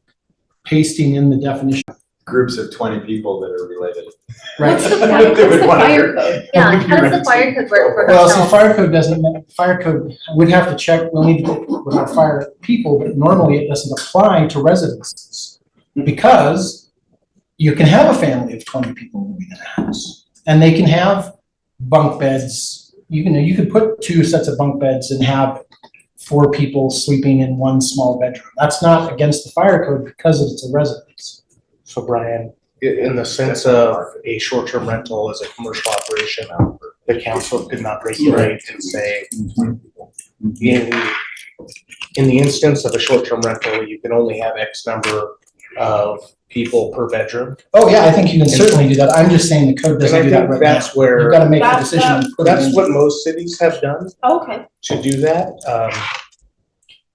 pasting in the definition. Groups of 20 people that are related. Right. What's the fire code? Yeah, how does the fire code work for Well, see, hotels? fire code, we'd have to check, we'll need to get with our fire people, but normally it doesn't apply to residences. Because you can have a family of 20 people living in a house, and they can have bunk beds. You could put 2 sets of bunk beds and have 4 people sleeping in one small bedroom. That's not against the fire code because it's a residence. So Brian, in the sense of a short-term rental as a commercial operation, the council could not regulate and say, in the instance of a short-term rental, you can only have X number of people per bedroom. Oh, yeah, I think you can certainly do that. I'm just saying the code And doesn't I do that think right now. that's where, You've got to make the That's decision. and put it that's in. what most cities have done Okay. to do that.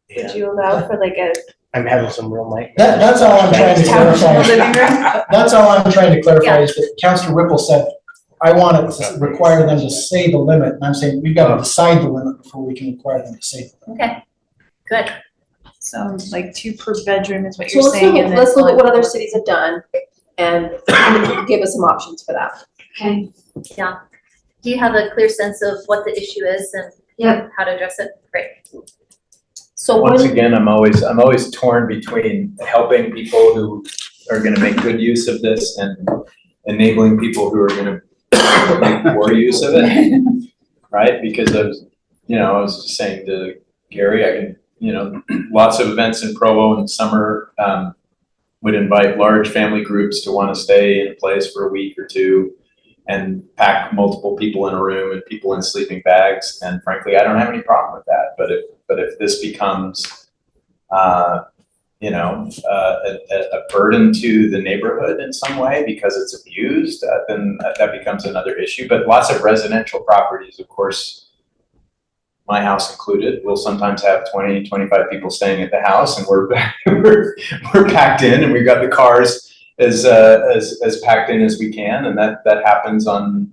Would Yeah, you allow for like a I'm having some real nightmares. That's all I'm trying to clarify. living room? That's all I'm trying to clarify is that Councilor Whipple said, I want it to require them to say the limit. And I'm saying, we've got to decide the limit before we can require them to say the limit. Okay, good. So like 2 per bedroom is what So you're let's saying. look, and let's then look at what one other per- cities have done and give us some options for that. okay. Yeah. Do you have a clear sense of what the issue is and how to address it? Great. So Once again, I'm always torn between helping people who are gonna make good use of this and enabling people who are gonna make poor use of it, right? Because I was just saying to Gary, I can, lots of events in Provo in the summer, would invite large family groups to wanna stay in a place for a week or two and pack multiple people in a room and people in sleeping bags. And frankly, I don't have any problem with that. But if this becomes, a burden to the neighborhood in some way because it's abused, then that becomes another issue. But lots of residential properties, of course, my house included, will sometimes have 20, 25 people staying at the house, and we're packed in, and we've got the cars as packed in as we can, and that happens on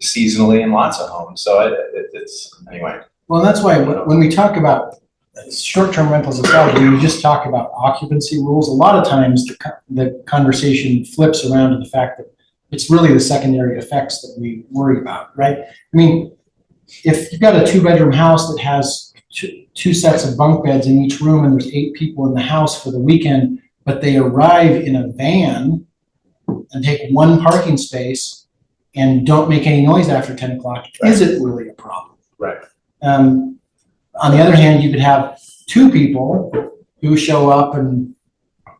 seasonally in lots of homes. So it's anyway. Well, that's why when we talk about short-term rentals aside, when we just talk about occupancy rules, a lot of times the conversation flips around to the fact that it's really the secondary effects that we worry about, right? I mean, if you've got a 2-bedroom house that has two sets of bunk beds in each room and there's 8 people in the house for the weekend, but they arrive in a van and take 1 parking space and don't make any noise after 10 o'clock, is it really a problem? Right. On the other hand, you could have 2 people who show up and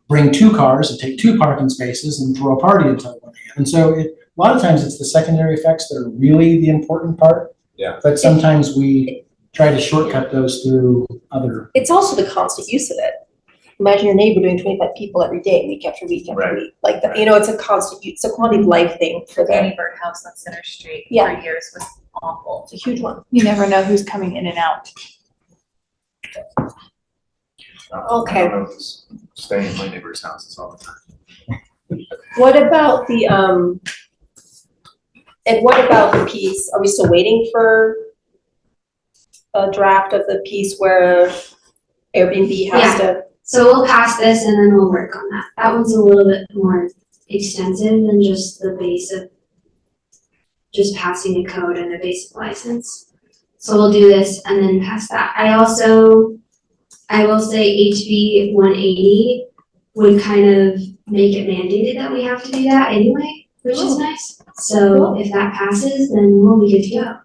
bring 2 cars and take 2 parking spaces and throw a party until 1 a.m. And so a lot of times it's the secondary effects that are really the important part. Yeah. But sometimes we try to shortcut those through other. it's also the constant use of it. Imagine your neighbor doing 25 people every day, week after week after week. Like, it's a constant use, it's a quality of life thing for them. Annie Bird House on Center Street Yeah. for years was awful. It's a huge one. You never know who's coming in and out. Okay. I don't know who's staying in my neighbor's houses all the time. What about the, and what about the piece, are we still waiting for a draft of the piece where Airbnb has to? So we'll pass this and then we'll work on that. That one's a little bit more extensive than just the base of just passing a code and a basic license. So we'll do this and then pass that. I will say HB 180 would kind of make it mandated that we have to do that anyway, which is nice. So if that passes, then we'll be good to go.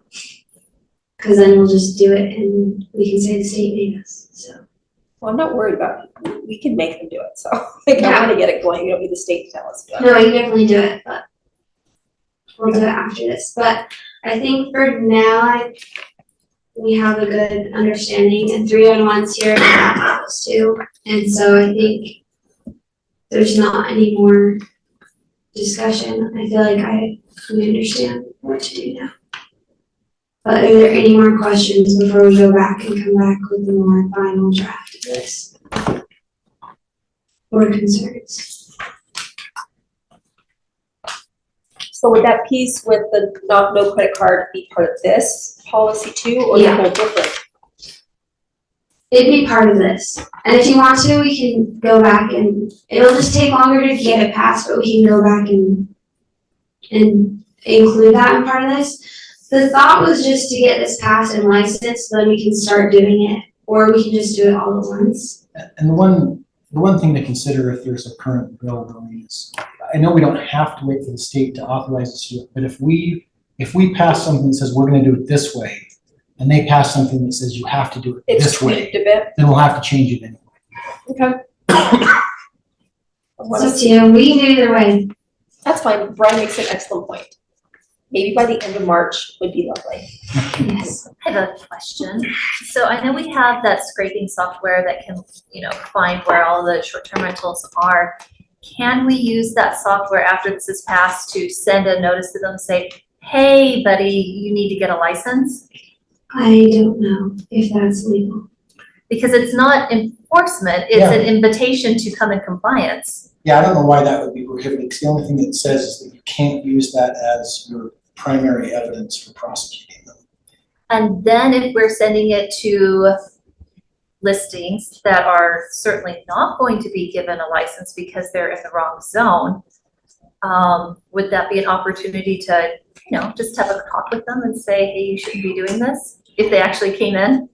Cause then we'll just do it and we can say the state made us, so. Well, I'm not worried about it. We can make them do it, so I want to get it going. You don't need the state to tell us to do it. No, you definitely do it, but we'll do it after this. But I think for now, we have a good understanding, and 301's here and that was too. And so I think there's not any more discussion. I feel like we understand what to do now. But are there any more questions before we go back and come back with a more final draft of this? Or concerns? So would that piece with the no credit card be part of this policy too, or is it whole different? It'd be part of this. And if you want to, we can go back and it'll just take longer to get it passed, but we can go back and include that in part of this. The thought was just to get this passed and licensed, so then we can start doing it, or we can just do it all at once. And the one thing to consider if there's a current bill going is, I know we don't have to wait for the state to authorize us to do it, but if we pass something that says we're gonna do it this way, and they pass something that says you have to do it this way, then we'll have to change it anyway. Okay. It's up to you. We can do it either way. That's fine. Brian makes an excellent point. Maybe by the end of March would be lovely. Yes, I have a question. So I know we have that scraping software that can, find where all the short-term rentals are. Can we use that software after this is passed to send a notice to them, say, hey, buddy, you need to get a license? I don't know if that's legal. Because it's not enforcement, it's an invitation to come in compliance. Yeah, I don't know why that would be prohibited, because the only thing it says is that you can't use that as your primary evidence for prosecuting them. And then if we're sending it to listings that are certainly not going to be given a license because they're in the wrong zone, would that be an opportunity to just have a talk with them and say, hey, you shouldn't be doing this, if they actually came in.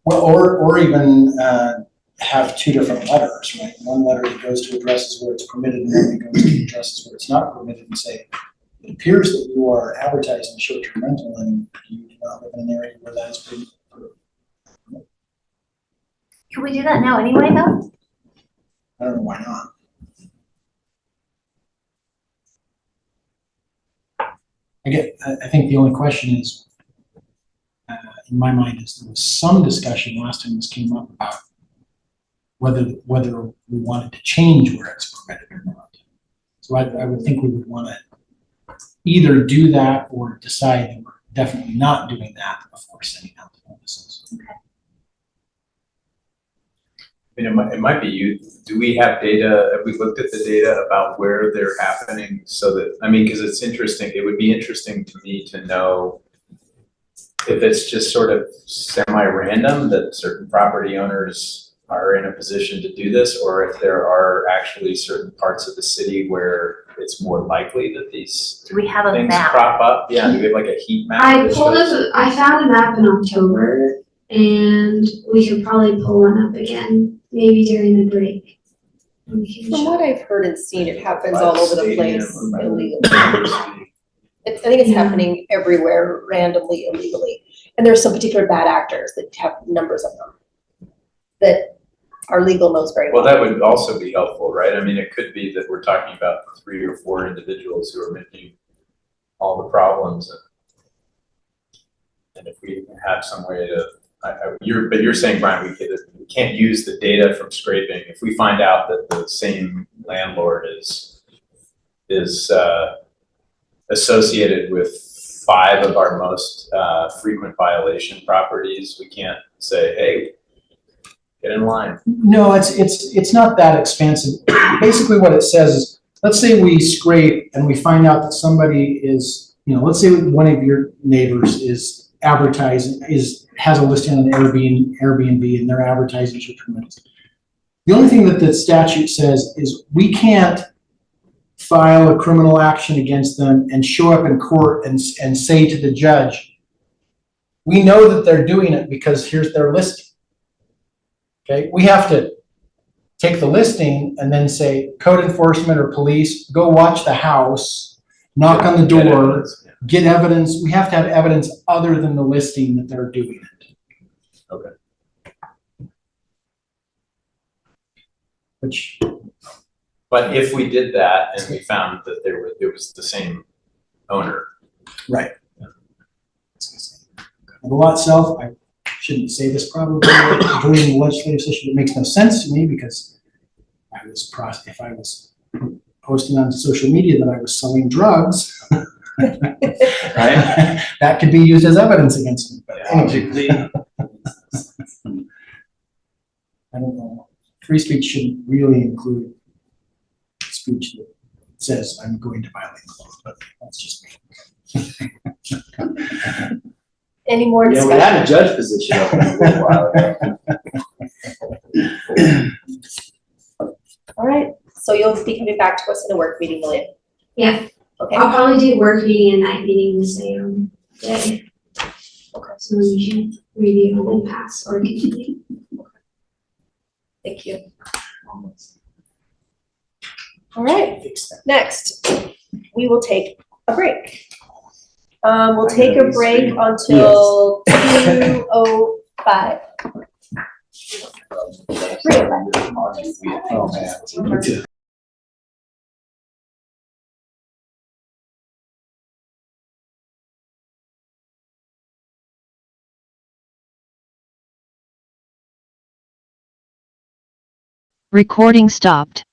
Well, or even, have two different letters, right? One letter that goes to addresses where it's permitted and one that goes to addresses where it's not permitted and say, it appears that you are advertising short-term rental and you do not live in an area where that is permitted. Can we do that now anyway, though? I don't know why not. Again, I think the only question is, in my mind, is there was some discussion last time this came up about whether we wanted to change where it's permitted or not. So I would think we would want to either do that or decide that we're definitely not doing that before sending out the notices. Okay. I mean, it might be do we have data, have we looked at the data about where they're happening so that, I mean, because it's interesting, it would be interesting to me to know if it's just sort of semi-random that certain property owners are in a position to do this, or if there are actually certain parts of the city where it's more likely that these Do we have a things map? crop up. Yeah, do we have like a heat map? I that pulled shows- up, I found a map in October, and we could probably pull one up again, maybe during the break. And we can From show- what I've heard and seen, it happens By all the over the stadium place or by the illegally. university. I think it's Yeah. happening everywhere randomly, illegally. And there's some particular bad actors that have numbers of them that our legal knows very well. Well, that would also be helpful, right? I mean, it could be that we're talking about 3 or 4 individuals who are making all the problems. And if we have some way to, but you're saying, Brian, we can't use the data from scraping. If we find out that the same landlord is associated with 5 of our most frequent violation properties, we can't say, hey, get in line. No, it's not that expansive. Basically what it says is, let's say we scrape and we find out that somebody is, let's say one of your neighbors is advertising, has a listing on Airbnb and they're advertising short-term rentals. The only thing that the statute says is we can't file a criminal action against them and show up in court and say to the judge, we know that they're doing it because here's their listing. Okay, we have to take the listing and then say, code enforcement or police, go watch the house, knock on the door, get evidence. We have to have evidence other than the listing that they're doing it. Okay. But if we did that and we found that it was the same owner. Right. The law itself, I shouldn't say this probably during the legislative session, it makes no sense to me because if I was posting on social media that I was selling drugs, right? That could be used as evidence against me. But anyway. I don't know. Free speech shouldn't really include speech that says I'm going to violate the law, but that's just me. Any more Yeah, discussion? we had a judge position up a little while ago. All right, so you'll be coming back to us in a work meeting, will you? Yeah, Okay. I'll probably do work meeting and night meeting the same day. Okay. So we can review and pass or continue. Thank you. All right, next, we will take a break. We'll take a break until 2:05. 3:05. Recording stopped.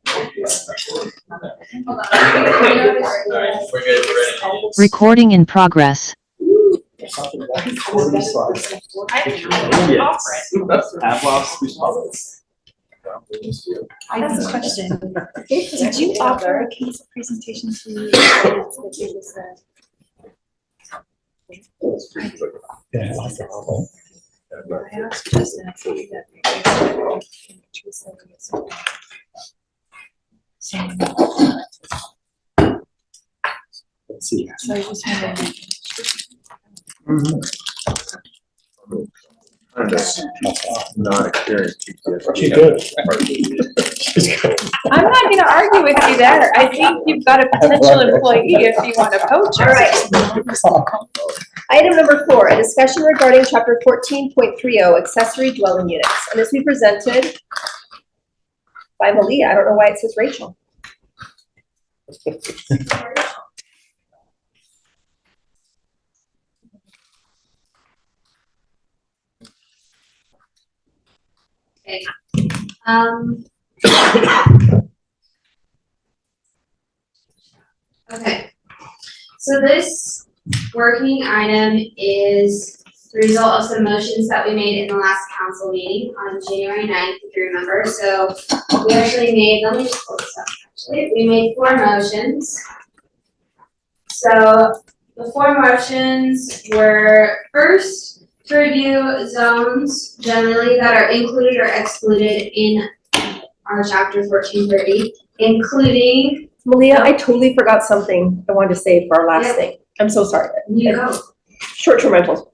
We're good, we're ready. Recording in progress. I have a question. Did you offer a case of presentation to the audience that you just said? Yeah. I asked Justin if he did that. Let's see. So I just wanted Not experienced. She's good. I'm not gonna argue with you there. I think you've got a potential employee if you want to poach her. All right. Item number 4, a discussion regarding chapter 14.30, accessory dwelling units. And this will be presented by Malia. I don't know why it says Rachel. Okay. Okay. So this working item is the result of some motions that we made in the last council meeting on January 9th, if you remember. So we actually made, let me just pull this up actually. We made 4 motions. So the 4 motions were first to review zones generally that are included or excluded in our chapter 1430, including. Malia, I totally forgot something I wanted to say for our last thing. I'm so sorry. You go. Short-term rentals.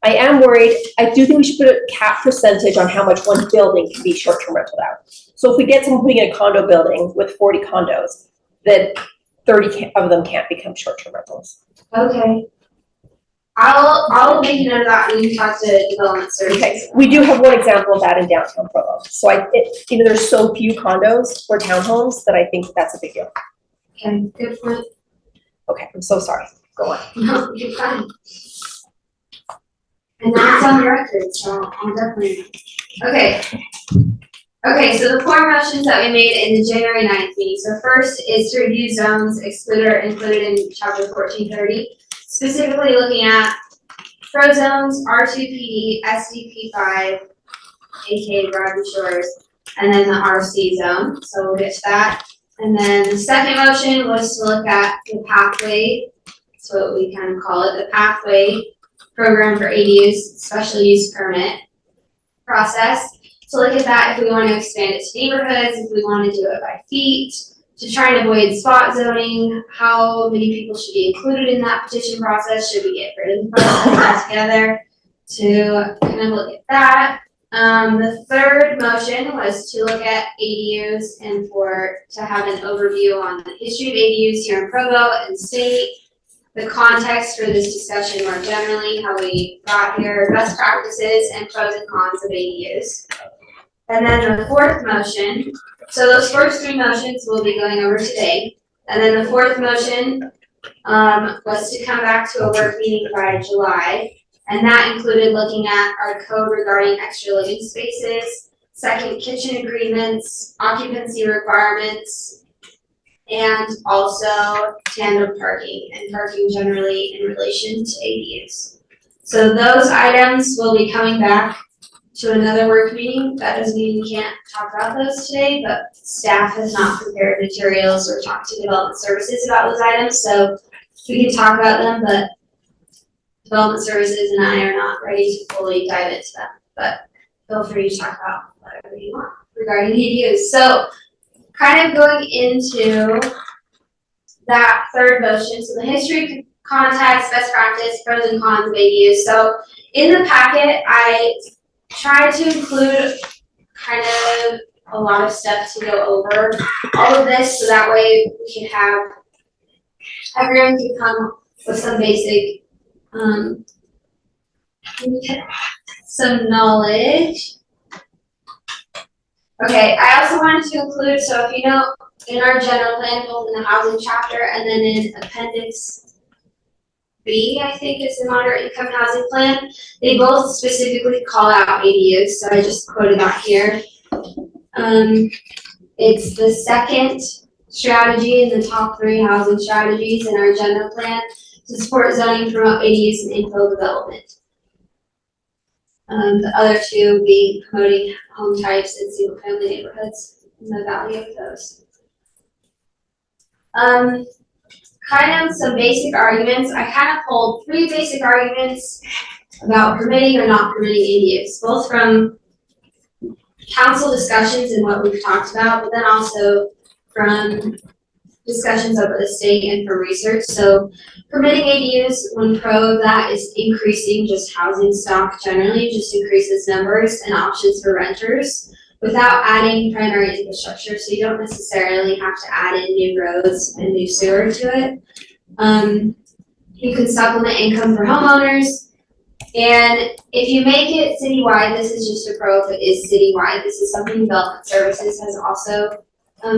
I am worried, I do think we should put a cap percentage on how much one building can be short-term rented out. So if we get someone putting in a condo building with 40 condos, then 30 of them can't become short-term rentals. Okay. I'll make a note of that when you talk to development services. Okay, we do have one example of that in downtown Provo. So there's so few condos or townhomes that I think that's a big deal. Okay, good point. Okay, I'm so sorry. Go on. No, you're fine. And that's on record, so I'll definitely. Okay. Okay, so the 4 motions that we made in the January 9th meeting. So first is to review zones excluded or included in chapter 1430. Specifically looking at pro zones, R2PD, SDP5, aka Broadview Shores, and then the RC zone. So we'll get to that. And then the second motion was to look at the pathway. That's what we kind of call it, the pathway program for ADUs, special use permit process. So look at that if we want to expand it to neighborhoods, if we want to do it by feet, to try and avoid spot zoning, how many people should be included in that petition process, should we get rid of the process altogether, to kind of look at that. The third motion was to look at ADUs and to have an overview on the history of ADUs here in Provo and state, the context for this discussion more generally, how we got here, best practices and pros and cons of ADUs. And then the fourth motion, so those first 3 motions we'll be going over today. And then the fourth motion was to come back to a work meeting by July. And that included looking at our code regarding extra living spaces, second kitchen agreements, occupancy requirements, and also tandem parking and parking generally in relation to ADUs. So those items will be coming back to another work meeting. That doesn't mean we can't talk about those today, but staff has not prepared materials or talked to development services about those items, so we can talk about them, but development services and I are not ready to fully dive into them, but feel free to talk about whatever you want regarding ADUs. So kind of going into that third motion, so the history, context, best practice, pros and cons of ADUs. So in the packet, I tried to include kind of a lot of stuff to go over all of this, so that way we can have, everyone can come with some basic, some knowledge. Okay, I also wanted to include, so if you know, in our general plan, both in the housing chapter and then in appendix B, I think it's the moderate income housing plan, they both specifically call out ADUs, so I just quoted that here. It's the second strategy in the top 3 housing strategies in our general plan to support zoning, promote ADUs and infill development. The other 2 being promoting home types in single family neighborhoods and the value of those. Kind of some basic arguments. I kind of pulled 3 basic arguments about permitting or not permitting ADUs, both from council discussions and what we've talked about, but then also from discussions over the state and from research. So permitting ADUs, one pro of that is increasing just housing stock generally, just increases numbers and options for renters without adding primary infrastructure. So you don't necessarily have to add in new roads and new sewer to it. You can supplement income for homeowners. And if you make it citywide, this is just a pro if it is citywide. This is something Development Services has also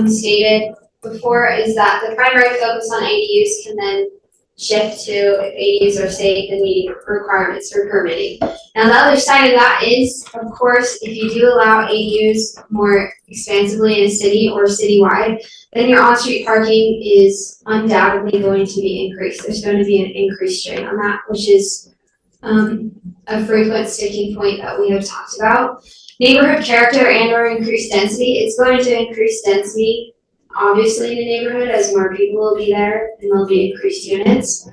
stated before, is that the primary focus on ADUs can then shift to if ADUs are safe and meeting requirements for permitting. Now the other side of that is, of course, if you do allow ADUs more expansively in a city or citywide, then your on-street parking is undoubtedly going to be increased. There's going to be an increased strain on that, which is a frequent sticking point that we have talked about. Neighborhood character and or increased density. It's going to increase density, obviously, in the neighborhood as more people will be there and there'll be increased units.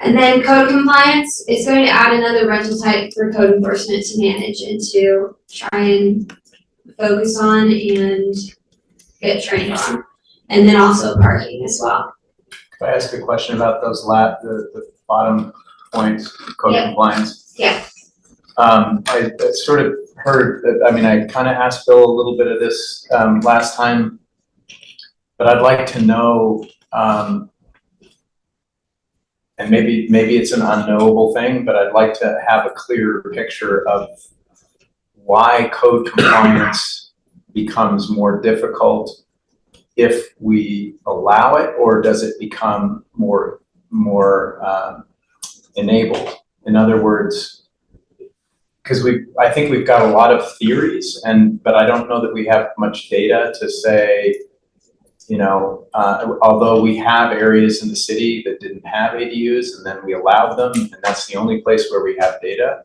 And then code compliance is going to add another rental type for code enforcement to manage and to try and focus on and get trained on. And then also parking as well. Can I ask a question about those the bottom points, code compliance? Yeah. I sort of heard that, I mean, I kind of asked Bill a little bit of this last time, but I'd like to know, and maybe it's an unknowable thing, but I'd like to have a clearer picture of why code compliance becomes more difficult if we allow it, or does it become more enabled? In other words, because I think we've got a lot of theories, but I don't know that we have much data to say, you know, although we have areas in the city that didn't have ADUs and then we allowed them, and that's the only place where we have data,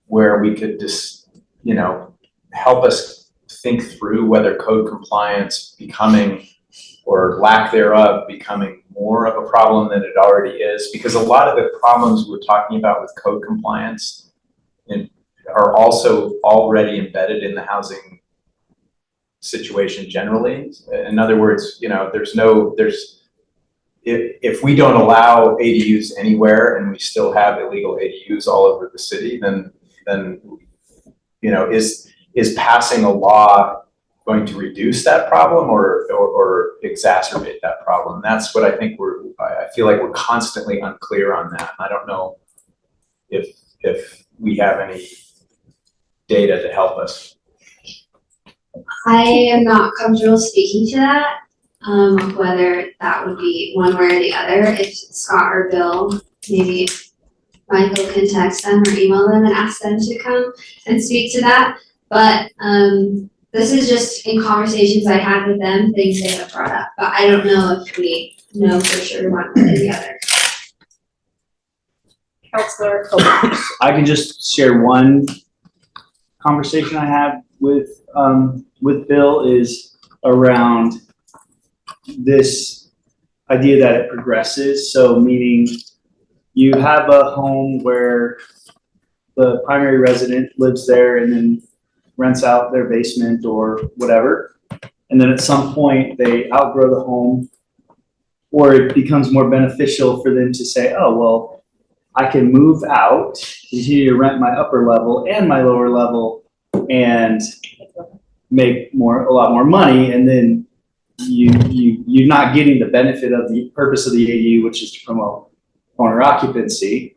where we could just, you know, help us think through whether code compliance becoming, or lack thereof, becoming more of a problem than it already is. Because a lot of the problems we're talking about with code compliance are also already embedded in the housing situation generally. In other words, you know, if we don't allow ADUs anywhere and we still have illegal ADUs all over the city, then you know, is passing a law going to reduce that problem or exacerbate that problem? That's what I think I feel like we're constantly unclear on that. I don't know if we have any data to help us. I am not comfortable speaking to that, whether that would be one way or the other. If Scott or Bill, maybe Michael can text them or email them and ask them to come and speak to that. But this is just in conversations I had with them, things they have brought up. But I don't know if we know for sure one way or the other. Councilor Copeland. I can just share one conversation I had with Bill is around this idea that it progresses. So meaning you have a home where the primary resident lives there and then rents out their basement or whatever. And then at some point they outgrow the home, or it becomes more beneficial for them to say, oh, well, I can move out, continue to rent my upper level and my lower level and make a lot more money. And then you're not getting the benefit of the purpose of the ADU, which is to promote owner occupancy.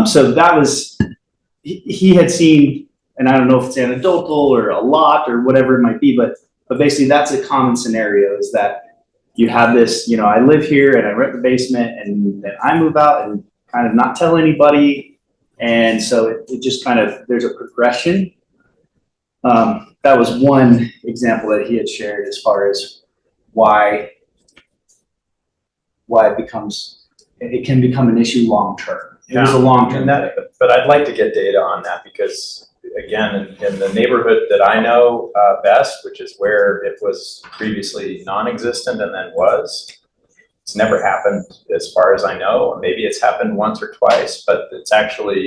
So that was, he had seen, and I don't know if it's anecdotal or a lot or whatever it might be, but basically that's a common scenario, is that you have this, you know, I live here and I rent the basement and then I move out and kind of not tell anybody. And so it just kind of, there's a progression. that was one example that he had shared as far as why it can become an issue long-term. It was a long-term. And that, but I'd like to get data on that because, again, in the neighborhood that I know best, which is where it was previously non-existent and then was, it's never happened as far as I know. Maybe it's happened once or twice, but it's actually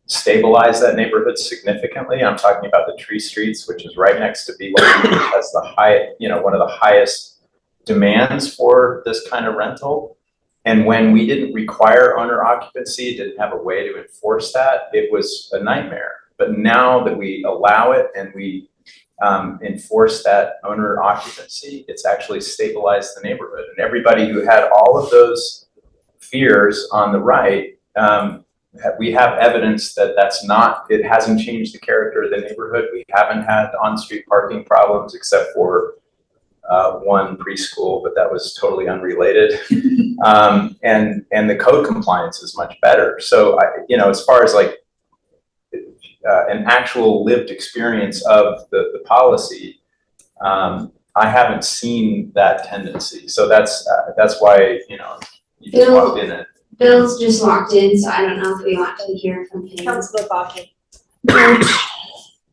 stabilized that neighborhood significantly. I'm talking about the Tree Streets, which is right next to B1, which has the one of the highest demands for this kind of rental. And when we didn't require owner occupancy, didn't have a way to enforce that, it was a nightmare. But now that we allow it and we enforce that owner occupancy, it's actually stabilized the neighborhood. And everybody who had all of those fears on the right, we have evidence that it hasn't changed the character of the neighborhood. We haven't had on-street parking problems except for one preschool, but that was totally unrelated. And the code compliance is much better. So, as far as like an actual lived experience of the policy, I haven't seen that tendency. So that's why, you just walked in it. Bill's just walked in, so I don't know if we want to hear from him. Councilor Bakken.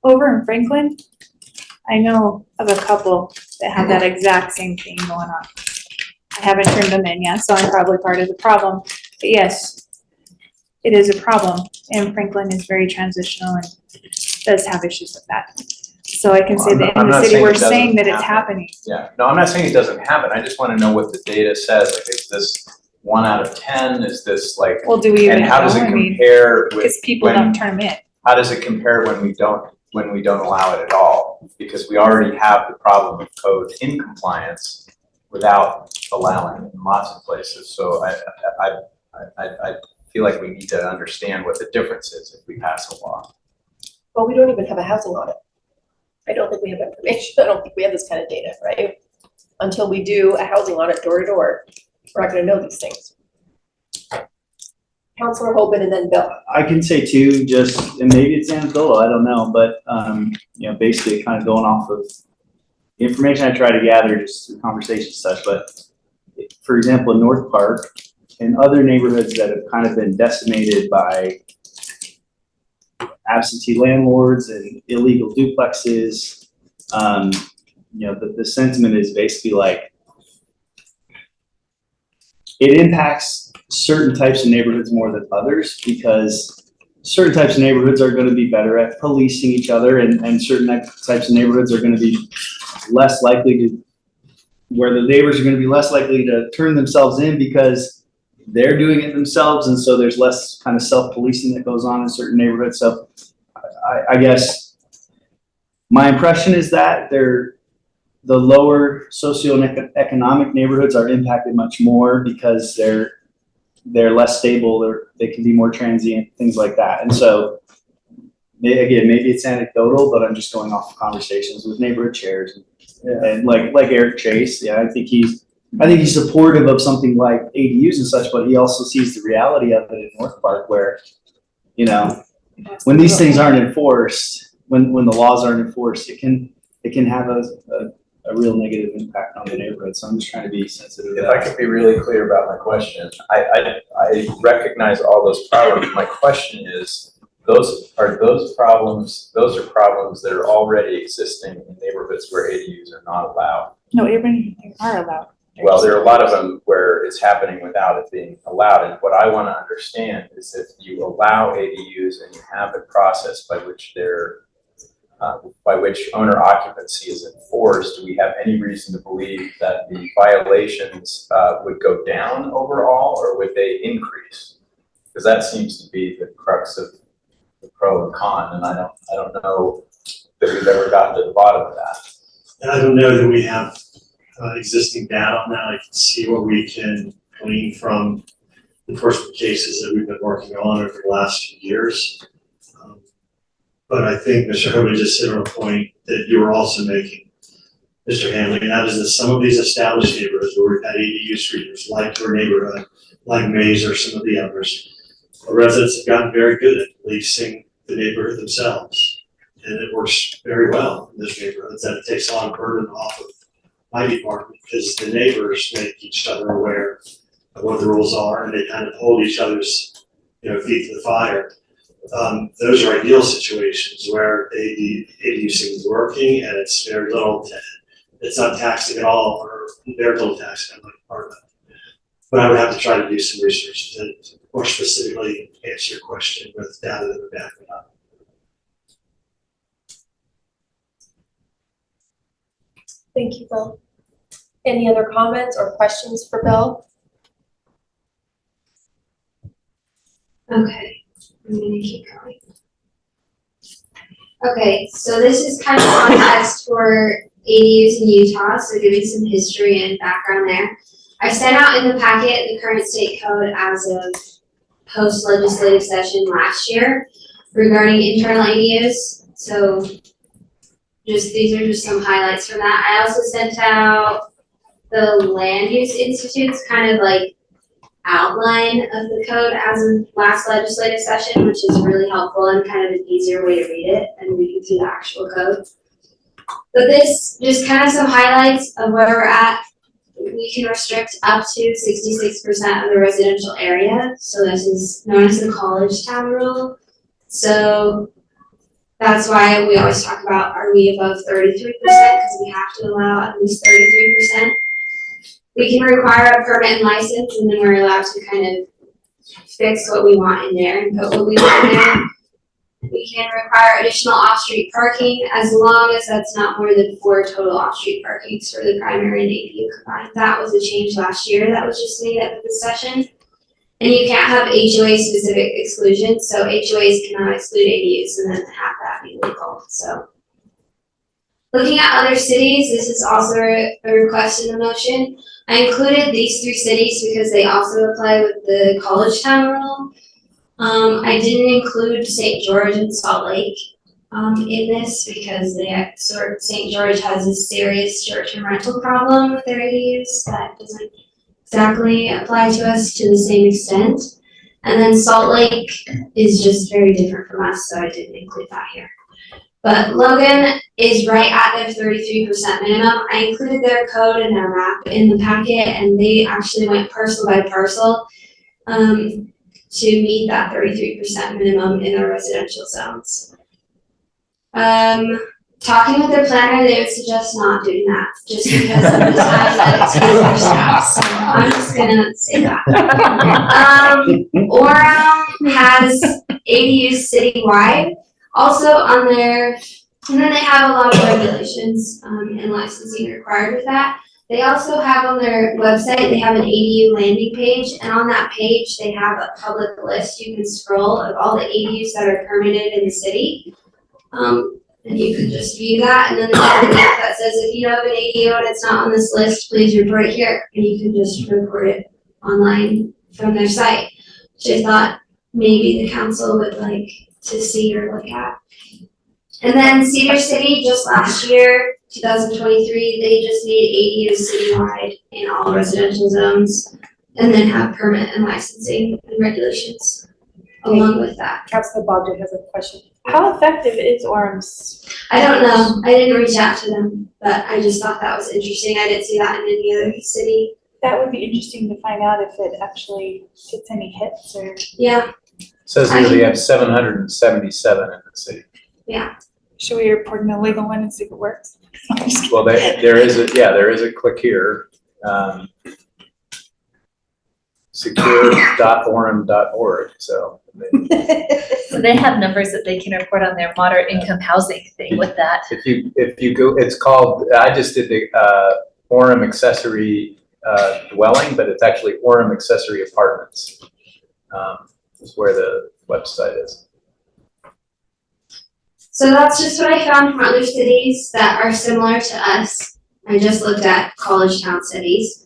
Over in Franklin, I know of a couple that have that exact same thing going on. I haven't turned them in yet, so I'm probably part of the problem. But yes, it is a problem, and Franklin is very transitional and does have issues with that. So I can say that in the city, we're saying that it's happening. Yeah, no, I'm not saying it doesn't happen. I just want to know what the data says. Like, is this 1 out of 10? Is this like, Well, do we even and how does know? it compare with Because people don't turn them in. How does it compare when we don't allow it at all? Because we already have the problem of code in compliance without allowing it in lots of places. So I feel like we need to understand what the difference is if we pass a law. Well, we don't even have a housing audit. I don't think we have information. I don't think we have this kind of data, right? Until we do a housing audit door to door, we're not gonna know these things. Councilor Hoban and then Bill. I can say too, and maybe it's anecdotal, I don't know, but, basically kind of going off of the information I try to gather just through conversations and such, but for example, in North Park and other neighborhoods that have kind of been decimated by absentee landlords and illegal duplexes, the sentiment is basically like, it impacts certain types of neighborhoods more than others because certain types of neighborhoods are going to be better at policing each other and certain types of neighborhoods are going to be less likely where the neighbors are going to be less likely to turn themselves in because they're doing it themselves. And so there's less kind of self-policing that goes on in certain neighborhoods. So I guess my impression is that the lower socioeconomic neighborhoods are impacted much more because they're less stable, they can be more transient, things like that. And so, again, maybe it's anecdotal, but I'm just going off of conversations with neighborhood chairs and like Eric Chase. Yeah, I think he's supportive of something like ADUs and such, but he also sees the reality of it in North Park where, when these things aren't enforced, when the laws aren't enforced, it can have a real negative impact on the neighborhood. So I'm just trying to be sensitive to If that. I could be really clear about my question, I recognize all those problems. My question is, those are problems that are already existing in neighborhoods where ADUs are not allowed. No, they are allowed. Well, there are a lot of them where it's happening without it being allowed. And what I want to understand is if you allow ADUs and you have a process by which owner occupancy is enforced, do we have any reason to believe that the violations would go down overall, or would they increase? Because that seems to be the crux of the pro and con, and I don't know that we've ever gotten to the bottom of that. And I don't know that we have existing data on that. I can see what we can glean from enforcement cases that we've been working on over the last few years. But I think Mr. Hoban just hit on a point that you were also making, Mr. Hanley, and that is that some of these established neighborhoods where we've had ADU streeters, like your neighborhood, like Mays or some of the others, the residents have gotten very good at policing the neighborhood themselves. And it works very well in this neighborhood, that it takes a lot of burden off of my department, because the neighbors make each other aware of what the rules are, and they kind of hold each other's, feet to the fire. Those are ideal situations where the ADUC is working and it's very little, it's not taxing at all, or very little taxing on my part of it. But I would have to try to do some research to more specifically answer your question with data that would back it up. Thank you, Bill. Any other comments or questions for Bill? Okay, I'm gonna keep going. Okay, so this is kind of context for ADUs in Utah, so giving some history and background there. I sent out in the packet the current state code as of post-legislative session last year regarding internal ADUs. So these are just some highlights from that. I also sent out the Land Use Institute's kind of like outline of the code as of last legislative session, which is really helpful and kind of an easier way to read it and read through the actual code. But this just kind of some highlights of where we're at. We can restrict up to 66% of the residential area. So this is known as the college town rule. So that's why we always talk about, are we above 33%? Because we have to allow at least 33%. We can require a permit and license, and then we're allowed to kind of fix what we want in there and put what we want in there. We can require additional off-street parking as long as that's not more than 4 total off-street parkings for the primary and ADU combined. That was a change last year that was just made up at this session. And you can't have HOA-specific exclusions, so HOAs cannot exclude ADUs and then have that be legal. So, looking at other cities, this is also a request in the motion. I included these 3 cities because they also apply with the college town rule. I didn't include St. George and Salt Lake in this because St. George has a serious short-term rental problem with their ADUs that doesn't exactly apply to us to the same extent. And then Salt Lake is just very different from us, so I didn't include that here. But Logan is right at their 33% minimum. I included their code and their map in the packet, and they actually went parcel by parcel to meet that 33% minimum in their residential zones. Talking with their planner, they would suggest not doing that, just because of the time that it takes for staff. So I'm just gonna say that. Orem has ADUs citywide, also on their, and then they have a lot of regulations and licensing required with that. They also have on their website, they have an ADU landing page, and on that page, they have a public list you can scroll of all the ADUs that are permitted in the city. And you can just view that, and then they have a link that says, if you have an ADU and it's not on this list, please report it here, and you can just report it online from their site, which I thought maybe the council would like to see or look at. And then Cedar City, just last year, 2023, they just made ADUs citywide in all residential zones, and then have permit and licensing and regulations along with that. Councilor Bodger has a question. How effective is Orem's? I don't know. I didn't reach out to them, but I just thought that was interesting. I didn't see that in any other city. That would be interesting to find out if it actually gets any hits or. Yeah. Says here they have 777 in the city. Yeah. Should we report an illegal one and see if it works? Well, there is a click here. Secure.orem.org, so. So they have numbers that they can report on their moderate income housing thing with that. If you go, it's called, I just did the Orem Accessory Dwelling, but it's actually Orem Accessory Apartments. Is where the website is. So that's just what I found from other cities that are similar to us. I just looked at college town cities.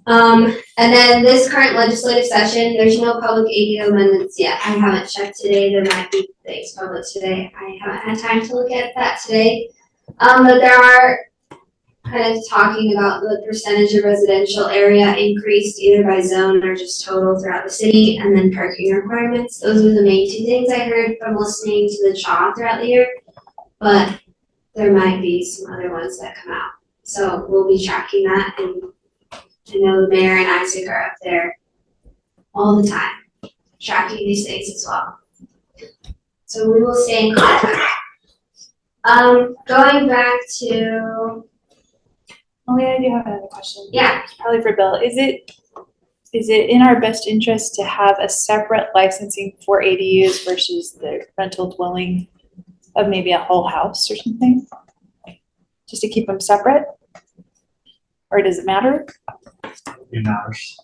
And then this current legislative session, there's no public ADU amendments yet. I haven't checked today. There might be things public today. I haven't had time to look at that today. But there are kind of talking about the percentage of residential area increased either by zone or just total throughout the city, and then parking requirements. Those were the main 2 things I heard from listening to the CHA throughout the year. but there might be some other ones that come out. So we'll be tracking that, and I know the mayor and Isaac are up there all the time, tracking these things as well. So we will stay in contact. Going back to, Oh, yeah, I do have another question. yeah, Probably for Bill. Is it in our best interest to have a separate licensing for ADUs versus the rental dwelling of maybe a whole house or something? Just to keep them separate? Or does it matter? It matters.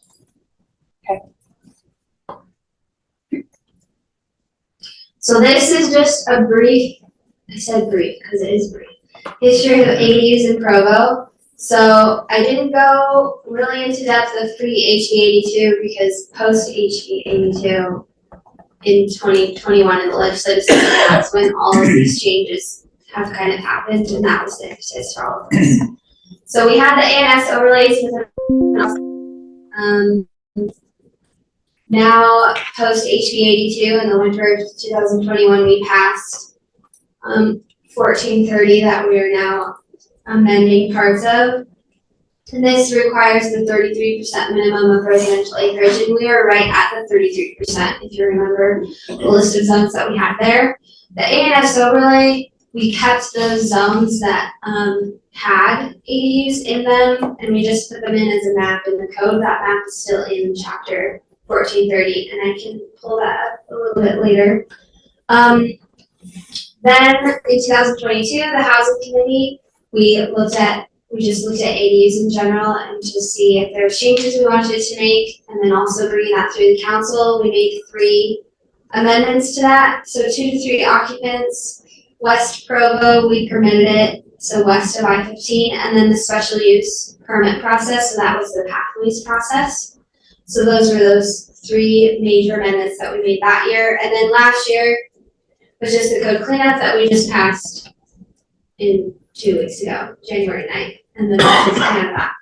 so this is just a brief, I said brief because it is brief, history of ADUs in Provo. So I didn't go really into depth of pre-HB 82 because post-HB 82 in 2021 in the legislative session, that's when all of these changes have kind of happened, and that was the impetus for all of this. So we had the ANS overlays with now post HB 82 in the winter of 2021, we passed 1430 that we are now amending parts of. And this requires the 33% minimum of residential acreage, and we are right at the 33%, if you remember the list of zones that we had there. The ANS overlay, we kept those zones that had ADUs in them, and we just put them in as a map in the code. That map is still in chapter 1430, and I can pull that up a little bit later. Then in 2022, the housing committee, we just looked at ADUs in general and to see if there were changes we wanted to make, and then also bringing that through the council. We made 3 amendments to that. So 2 to 3 occupants, West Provo, we permitted it, so west of I-15, and then the special use permit process, so that was the pathways process. So those were those 3 major amendments that we made that year. And then last year was just the code cleanup that we just passed in 2 weeks ago, January 9th, and then that's kind of that.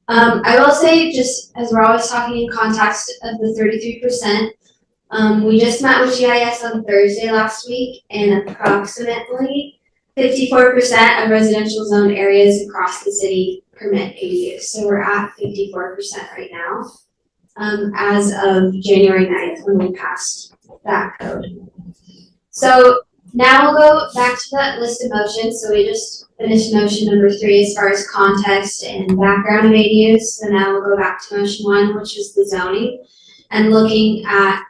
I will say, just as we're always talking in context of the 33%, we just met with GIS on Thursday last week, and approximately 54% of residential zone areas across the city permit ADUs. So we're at 54% right now, as of January 9th when we passed that code. So now we'll go back to that list of motions. So we just finished motion number 3 as far as context and background of ADUs. So now we'll go back to motion 1, which is the zoning, and looking at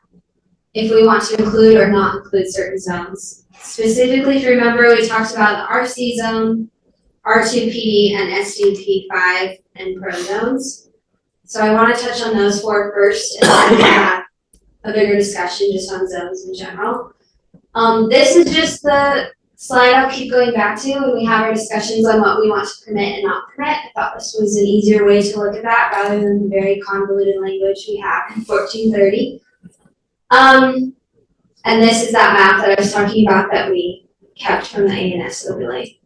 if we want to include or not include certain zones. Specifically, if you remember, we talked about the RC zone, R2PD, and SDP5 and pro zones. So I want to touch on those 4 first, and then have a bigger discussion just on zones in general. This is just the slide I'll keep going back to when we have our discussions on what we want to permit and not permit. I thought this was an easier way to look at that rather than the very convoluted language we have in 1430. And this is that map that I was talking about that we kept from the ANS overlay.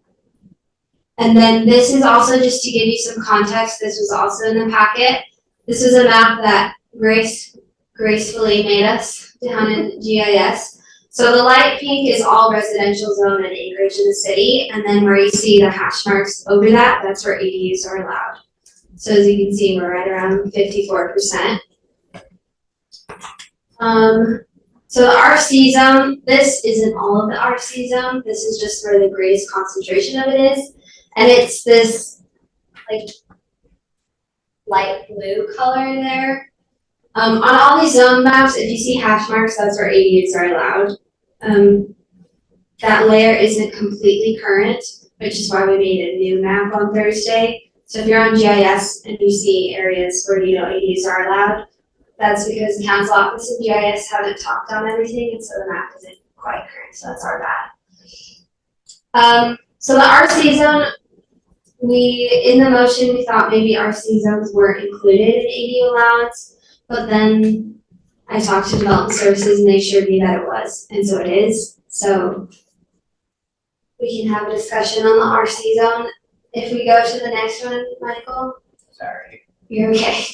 And then this is also just to give you some context. This was also in the packet. This is a map that Grace gracefully made us down in GIS. So the light pink is all residential zone and acreage in the city, and then where you see the hash marks over that, that's where ADUs are allowed. So as you can see, we're right around 54%. So the RC zone, this isn't all of the RC zone, this is just where the greatest concentration of it is, and it's this like light blue color in there. On all these zone maps, if you see hash marks, that's where ADUs are allowed. That layer isn't completely current, which is why we made a new map on Thursday. So if you're on GIS and you see areas where you know ADUs are allowed, that's because the council office and GIS haven't talked on everything, and so the map isn't quite current, so that's our bad. So the RC zone, in the motion, we thought maybe RC zones weren't included in ADU allowance. But then I talked to development services and they assured me that it was, and so it is. So we can have a discussion on the RC zone. If we go to the next one, Michael. Sorry. You're okay.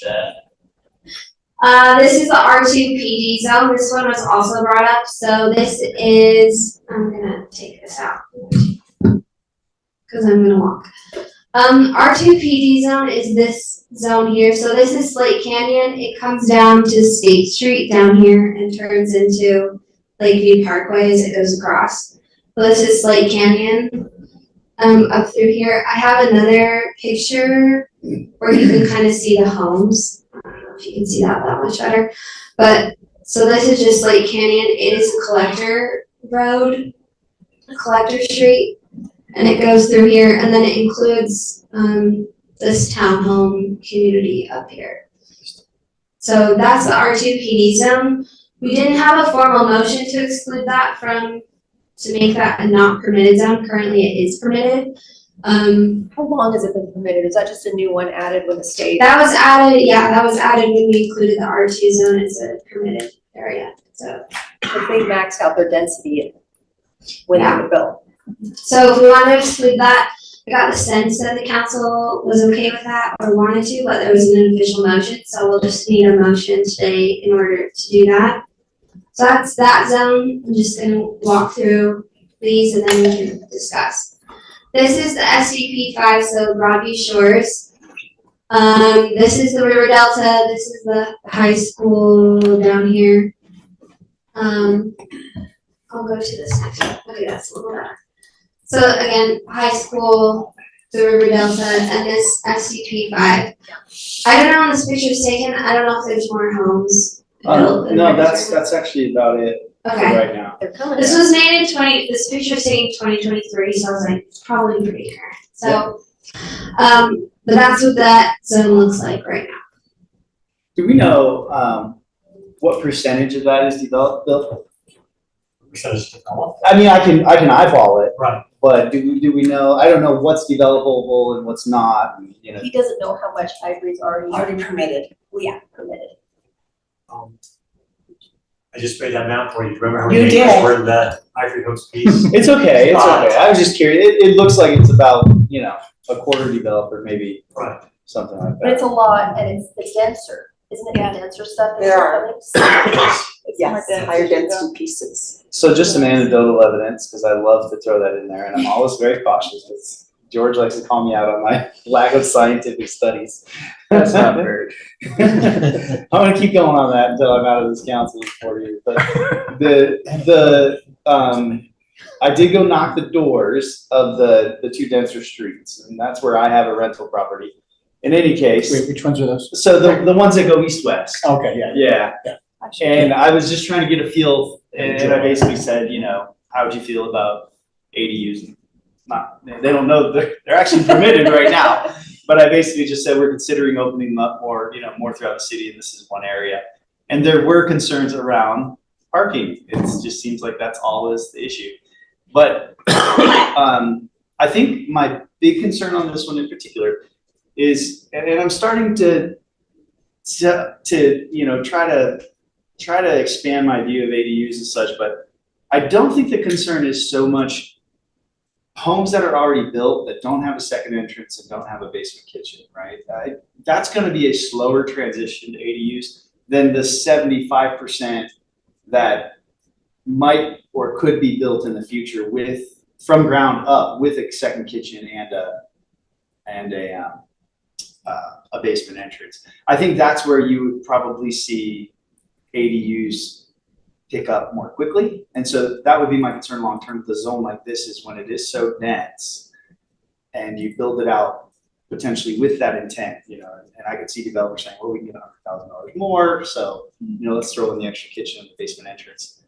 This is the R2 PD zone. This one was also brought up. So this is, I'm gonna take this out because I'm gonna walk. R2 PD zone is this zone here. So this is Slate Canyon. It comes down to State Street down here and turns into Lakeview Parkway as it goes across. So this is Slate Canyon. Up through here, I have another picture where you can kind of see the homes. I don't know if you can see that much better. But, so this is just Lake Canyon. It is a collector road, a collector street, and it goes through here, and then it includes, this townhome community up here. So that's the R2 PD zone. We didn't have a formal motion to exclude that to make that a not permitted zone. Currently it is permitted. How long has it been permitted? Is that just a new one added with the state? That was added, yeah, that was added when we included the R2 zone as a permitted area, so. But they maxed out their density when they were built. So if we want to exclude that, I got the sense that the council was okay with that or wanted to, but there was an official motion, so we'll just need a motion today in order to do that. So that's that zone. I'm just gonna walk through these and then we can discuss. This is the SVP 5, so Broadview Shores. This is the River Delta. This is the high school down here. I'll go to this next one. Okay, that's a little better. So again, high school, the River Delta, and this SVP 5. I don't know when this picture is taken. I don't know if there's more homes. No, that's actually about it for Okay. right now. They're coming. This was made in this picture is taken in 2023, so I was like, it's probably pretty current. So, but that's what that zone looks like right now. Do we know, what percentage of that is developed, Bill? Percentage developed. I mean, I can eyeball it. Right. But do we know, I don't know what's developable and what's not, and, you know. He doesn't know how much Ivory's already permitted. Well, yeah, permitted. I just made that map for you. Remember how You we did. were that Ivory Hooks piece? It's okay, it's okay. I was just curious. It looks like it's about, you know, a quarter developer, maybe. Right. Something like But that. it's a lot and it's denser. Isn't it the denser stuff? There are. It's Yes, more dense. higher density pieces. So just some anecdotal evidence, because I love to throw that in there, and I'm always very cautious. George likes to call me out on my lack of scientific studies. That's not fair. I'm gonna keep going on that until I'm out of this council in 4 years. But I did go knock the doors of the two denser streets, and that's where I have a rental property. In any case. Wait, which ones are those? So the ones that go east-west. Okay, yeah. Yeah. And I was just trying to get a feel, and I basically said, you know, how would you feel about ADUs? They don't know, they're actually permitted right now. But I basically just said, we're considering opening them up more, you know, more throughout the city, and this is one area. And there were concerns around parking. It just seems like that's always the issue. But I think my big concern on this one in particular is, and I'm starting to you know, try to expand my view of ADUs and such, but I don't think the concern is so much homes that are already built that don't have a second entrance and don't have a basement kitchen, right? That's going to be a slower transition to ADUs than the 75% that might or could be built in the future from ground up with a second kitchen and a basement entrance. I think that's where you would probably see ADUs pick up more quickly. And so that would be my concern long-term with a zone like this, is when it is so dense and you build it out potentially with that intent, you know, and I could see developers saying, well, we can get $100,000 more. So, you know, let's throw in the extra kitchen and the basement entrance.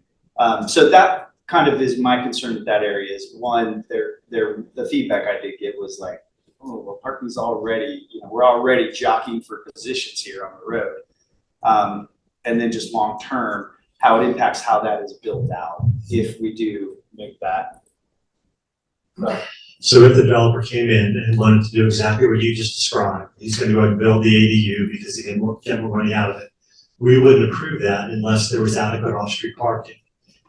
So that kind of is my concern with that area is, one, the feedback I did get was like, oh, well, parking's already, you know, we're already jockeying for positions here on the road. And then just long term, how it impacts how that is built out if we do make that. So if the developer came in and wanted to do exactly what you just described, he's gonna go and build the ADU because he can get more money out of it. We wouldn't approve that unless there was adequate off-street parking.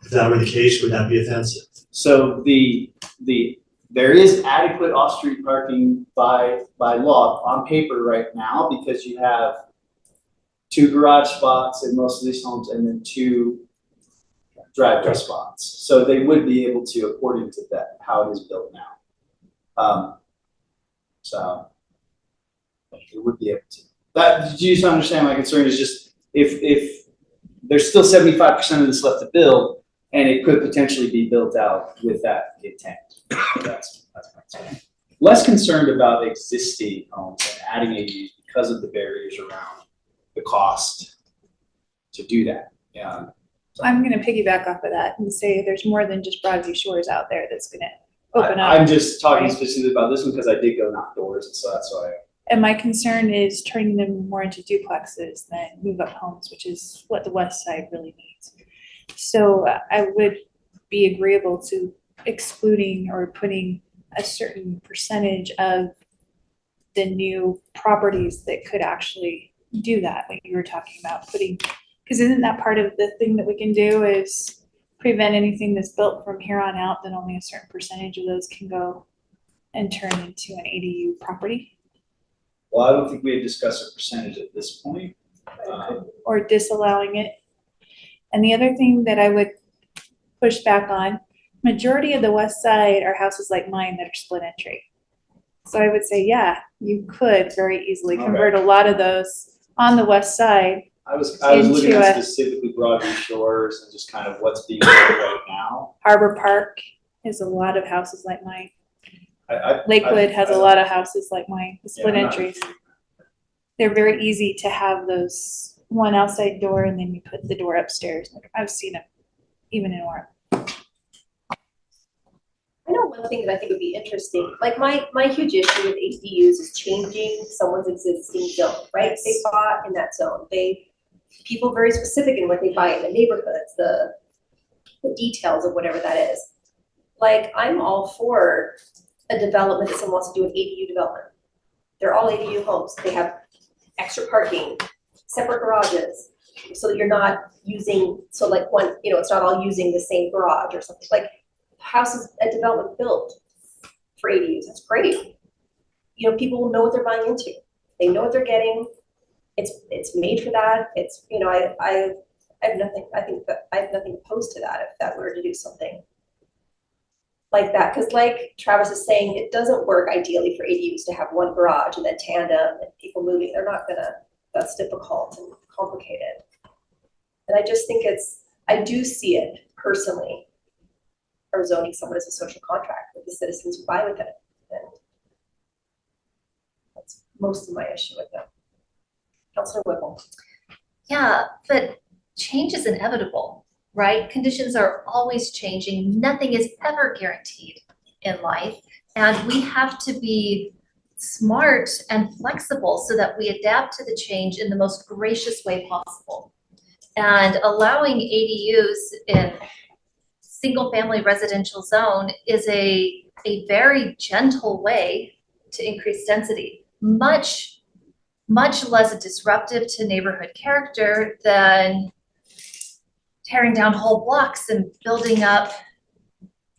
If that were the case, would that be offensive? So there is adequate off-street parking by law on paper right now, because you have 2 garage spots in most of these homes and then 2 driveway spots. So they would be able to, according to that, how it is built now. So it would be able to. That, did you just understand my concern is just if there's still 75% of this left to build and it could potentially be built out with that intent. That's my concern. Less concerned about existing homes and adding ADUs because of the barriers around the cost to do that. Yeah. I'm gonna piggyback off of that and say there's more than just Broadview Shores out there that's gonna open up. I'm just talking right? specifically about this one because I did go knock doors, and so that's why. And my concern is turning them more into duplexes than move-up homes, which is what the west side really needs. So I would be agreeable to excluding or putting a certain percentage of the new properties that could actually do that, like you were talking about putting, because isn't that part of the thing that we can do is prevent anything that's built from here on out, then only a certain percentage of those can go and turn into an ADU property? Well, I don't think we had discussed a percentage at this point. Or disallowing it. And the other thing that I would push back on, majority of the west side are houses like mine that are split entry. So I would say, yeah, you could very easily convert a lot of those on the west side. I was looking at specifically Broadview Shores and just kind of what's being built right now. Harbor Park is a lot of houses like mine. Lakewood has a lot of houses like mine, the split entries. They're very easy to have those one outside door and then you put the door upstairs. I've seen them even in Warren. I know one thing that I think would be interesting, like my huge issue with ADUs is changing someone's existing zone, right? They bought in that zone. People very specific in what they buy in the neighborhoods, the details of whatever that is. Like, I'm all for a development that someone wants to do an ADU development. They're all ADU homes. They have extra parking, separate garages, so that you're not using, so like one, it's not all using the same garage or something. Like, houses, a development built for ADUs, that's great. People will know what they're buying into. They know what they're getting. It's made for that. It's, I have nothing, I think that I have nothing opposed to that if that were to do something like that. Because like Travis is saying, it doesn't work ideally for ADUs to have one garage and then tandem and people moving. They're not gonna, that's difficult and complicated. And I just think I do see it personally, or zoning someone as a social contract with the citizens who buy with it. And that's most of my issue with them. Councilor Whipple. Yeah, but change is inevitable, right? Conditions are always changing. Nothing is ever guaranteed in life. And we have to be smart and flexible so that we adapt to the change in the most gracious way possible. And allowing ADUs in single-family residential zone is a very gentle way to increase density, much less disruptive to neighborhood character than tearing down whole blocks and building up,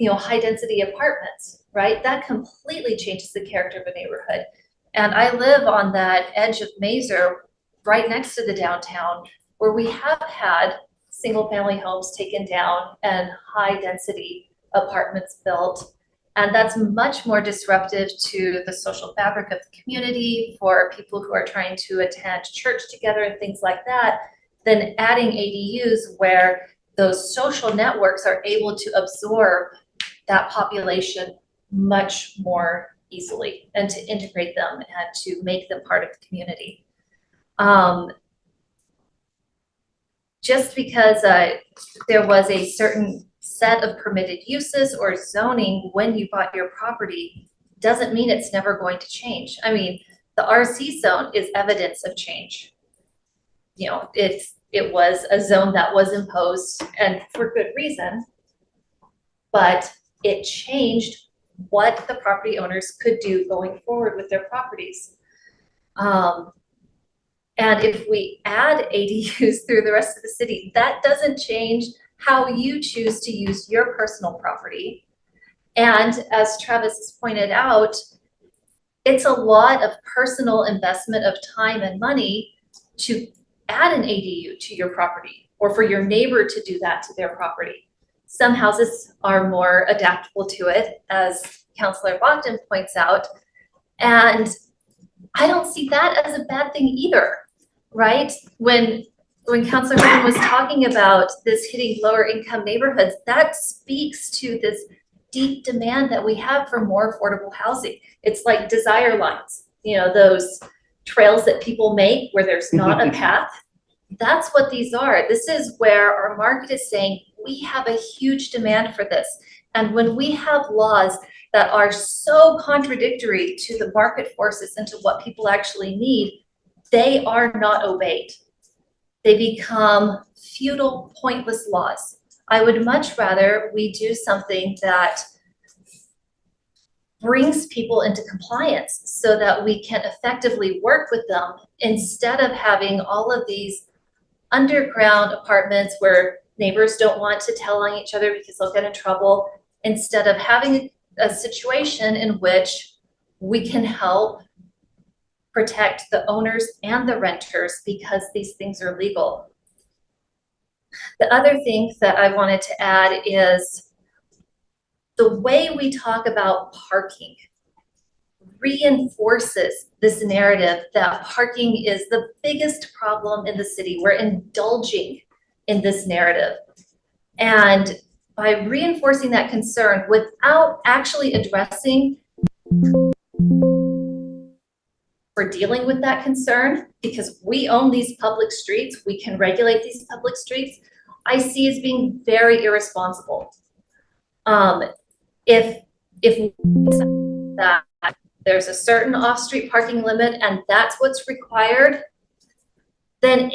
high-density apartments, right? That completely changes the character of a neighborhood. And I live on that edge of Mazer, right next to the downtown, where we have had single-family homes taken down and high-density apartments built. And that's much more disruptive to the social fabric of the community for people who are trying to attend church together and things like that, than adding ADUs where those social networks are able to absorb that population much more easily and to integrate them and to make them part of the community. Just because there was a certain set of permitted uses or zoning when you bought your property doesn't mean it's never going to change. I mean, the RC zone is evidence of change. It was a zone that was imposed and for good reason, but it changed what the property owners could do going forward with their properties. And if we add ADUs through the rest of the city, that doesn't change how you choose to use your personal property. And as Travis has pointed out, it's a lot of personal investment of time and money to add an ADU to your property or for your neighbor to do that to their property. Some houses are more adaptable to it, as Councilor Bogdan points out. And I don't see that as a bad thing either, right? When Councilor Bogdan was talking about this hitting lower income neighborhoods, that speaks to this deep demand that we have for more affordable housing. It's like desire lines, you know, those trails that people make where there's not a path. That's what these are. This is where our market is saying we have a huge demand for this. And when we have laws that are so contradictory to the market forces and to what people actually need, they are not obeyed. They become futile, pointless laws. I would much rather we do something that brings people into compliance so that we can effectively work with them instead of having all of these underground apartments where neighbors don't want to tell on each other because they'll get in trouble, instead of having a situation in which we can help protect the owners and the renters because these things are legal. The other thing that I wanted to add is the way we talk about parking reinforces this narrative that parking is the biggest problem in the city. We're indulging in this narrative. And by reinforcing that concern without actually addressing for dealing with that concern, because we own these public streets, we can regulate these public streets, I see as being very irresponsible. If that there's a certain off-street parking limit and that's what's required, then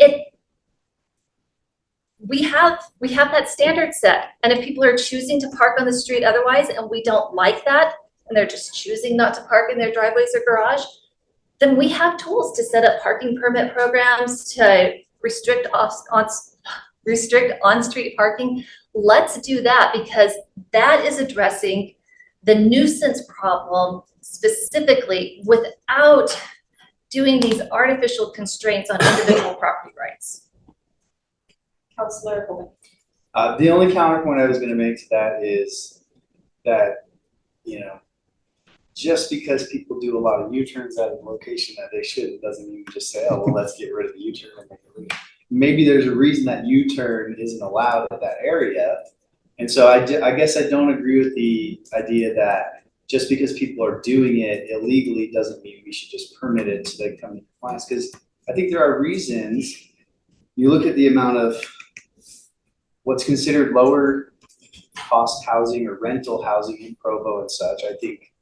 we have that standard set. And if people are choosing to park on the street otherwise and we don't like that, and they're just choosing not to park in their driveways or garage, then we have tools to set up parking permit programs to restrict on-street parking. Let's do that, because that is addressing the nuisance problem specifically without doing these artificial constraints on individual property rights. Councilor Holman. The only counterpoint I was gonna make to that is that, you know, just because people do a lot of U-turns at a location that they shouldn't, doesn't mean just say, oh, well, let's get rid of the U-turn and make it legal. Maybe there's a reason that U-turn isn't allowed at that area. And so I guess I don't agree with the idea that just because people are doing it illegally doesn't mean we should just permit it so they come into compliance. Because I think there are reasons. You look at the amount of what's considered lower cost housing or rental housing in Provo and such. I think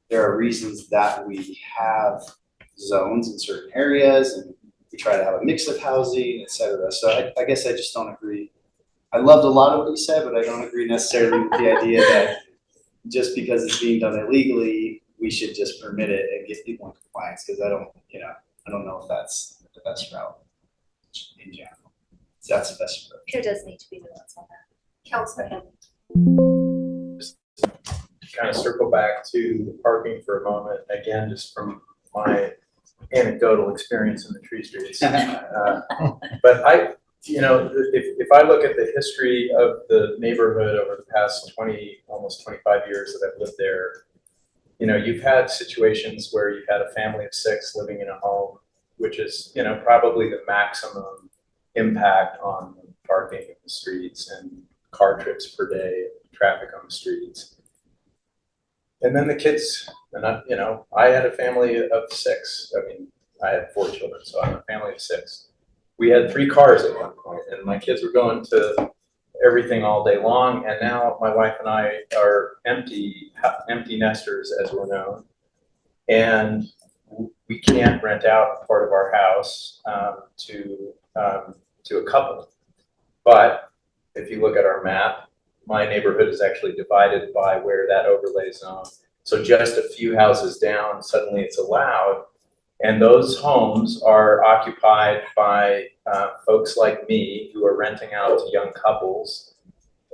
there are reasons that we have zones in certain areas and we try to have a mix of housing, et cetera. So I guess I just don't agree. I loved a lot of what you said, but I don't agree necessarily with the idea that just because it's being done illegally, we should just permit it and get people in compliance, because I don't know if that's the best route in general. So that's the best approach. There does need to be nuance on that. Councilor Henry. Kind of circle back to the parking for a moment, again, just from my anecdotal experience in the tree streets. But if I look at the history of the neighborhood over the past almost 25 years that I've lived there, you know, you've had situations where you've had a family of 6 living in a home, which is, you know, probably the maximum impact on parking in the streets and car trips per day, traffic on the streets. And then the kids, and I had a family of 6. I mean, I had 4 children, so I'm a family of 6. We had 3 cars at one point, and my kids were going to everything all day long. And now my wife and I are empty nesters, as we're known, and we can't rent out part of our house to a couple. But if you look at our map, my neighborhood is actually divided by where that overlay zone. So just a few houses down, suddenly it's allowed. And those homes are occupied by folks like me who are renting out to young couples.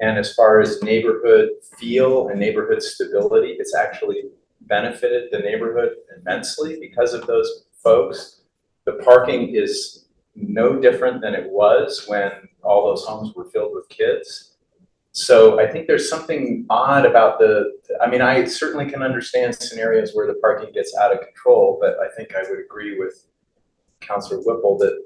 And as far as neighborhood feel and neighborhood stability, it's actually benefited the neighborhood immensely because of those folks. The parking is no different than it was when all those homes were filled with kids. So I think there's something odd about I mean, I certainly can understand scenarios where the parking gets out of control, but I think I would agree with Councilor Whipple that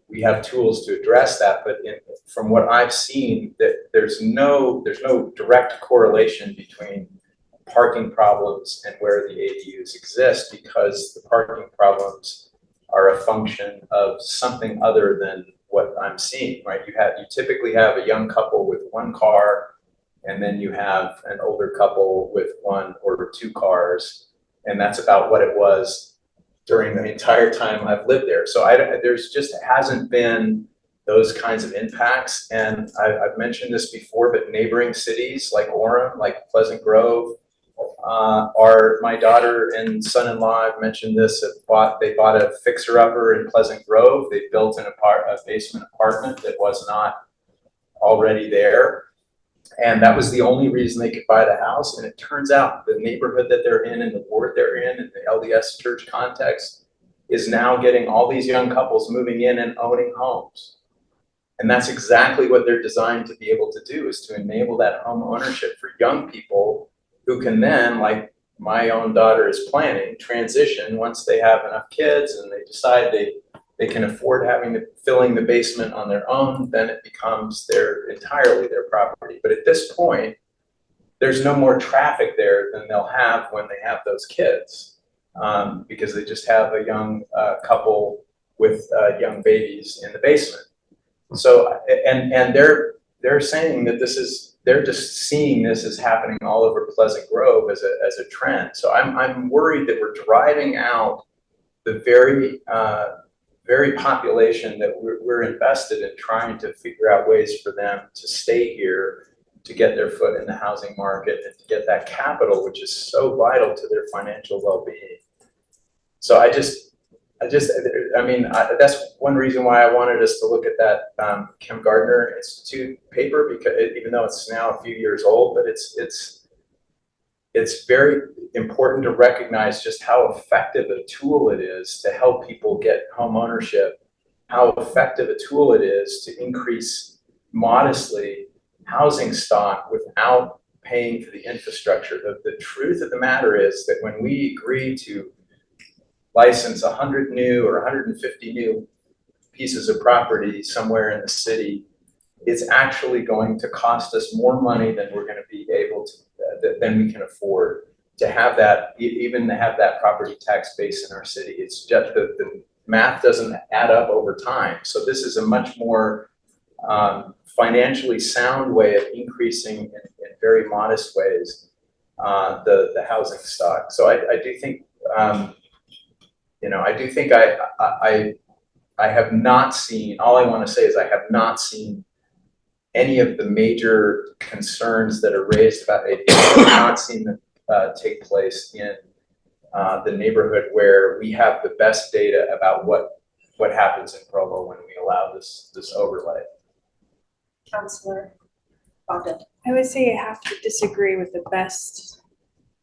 we have tools to address that. But from what I've seen, that there's no direct correlation between parking problems and where the ADUs exist, because the parking problems are a function of something other than what I'm seeing, right? You typically have a young couple with one car, and then you have an older couple with one or two cars, and that's about what it was during the entire time I've lived there. So there's just hasn't been those kinds of impacts. And I've mentioned this before, but neighboring cities like Orem, like Pleasant Grove, my daughter and son-in-law, I've mentioned this, they bought a fixer-upper in Pleasant Grove. They built a basement apartment that was not already there. And that was the only reason they could buy the house. And it turns out the neighborhood that they're in and the ward they're in the LDS church context is now getting all these young couples moving in and owning homes. And that's exactly what they're designed to be able to do, is to enable that home ownership for young people who can then, like my own daughter is planning, transition once they have enough kids and they decide they can afford filling the basement on their own, then it becomes entirely their property. But at this point, there's no more traffic there than they'll have when they have those kids, because they just have a young couple with young babies in the basement. So, and they're saying that they're just seeing this as happening all over Pleasant Grove as a trend. So I'm worried that we're driving out the very population that we're invested in trying to figure out ways for them to stay here, to get their foot in the housing market, and to get that capital, which is so vital to their financial well-being. So that's one reason why I wanted us to look at that Kim Gardner Institute paper, because even though it's now a few years old, but it's very important to recognize just how effective a tool it is to help people get home ownership, how effective a tool it is to increase modestly housing stock without paying for the infrastructure. The truth of the matter is that when we agree to license 100 new or 150 new pieces of property somewhere in the city, it's actually going to cost us more money than we're going to be able to, than we can afford to have that, even to have that property tax base in our city. It's just the math doesn't add up over time. So this is a much more financially sound way of increasing in very modest ways the housing stock. So I do think, I have not seen, all I want to say is I have not seen any of the major concerns that are raised about ADUs. I have not seen them take place in the neighborhood where we have the best data about what happens in Provo when we allow this overlay. Councilor Bogdan. I would say I have to disagree with the best,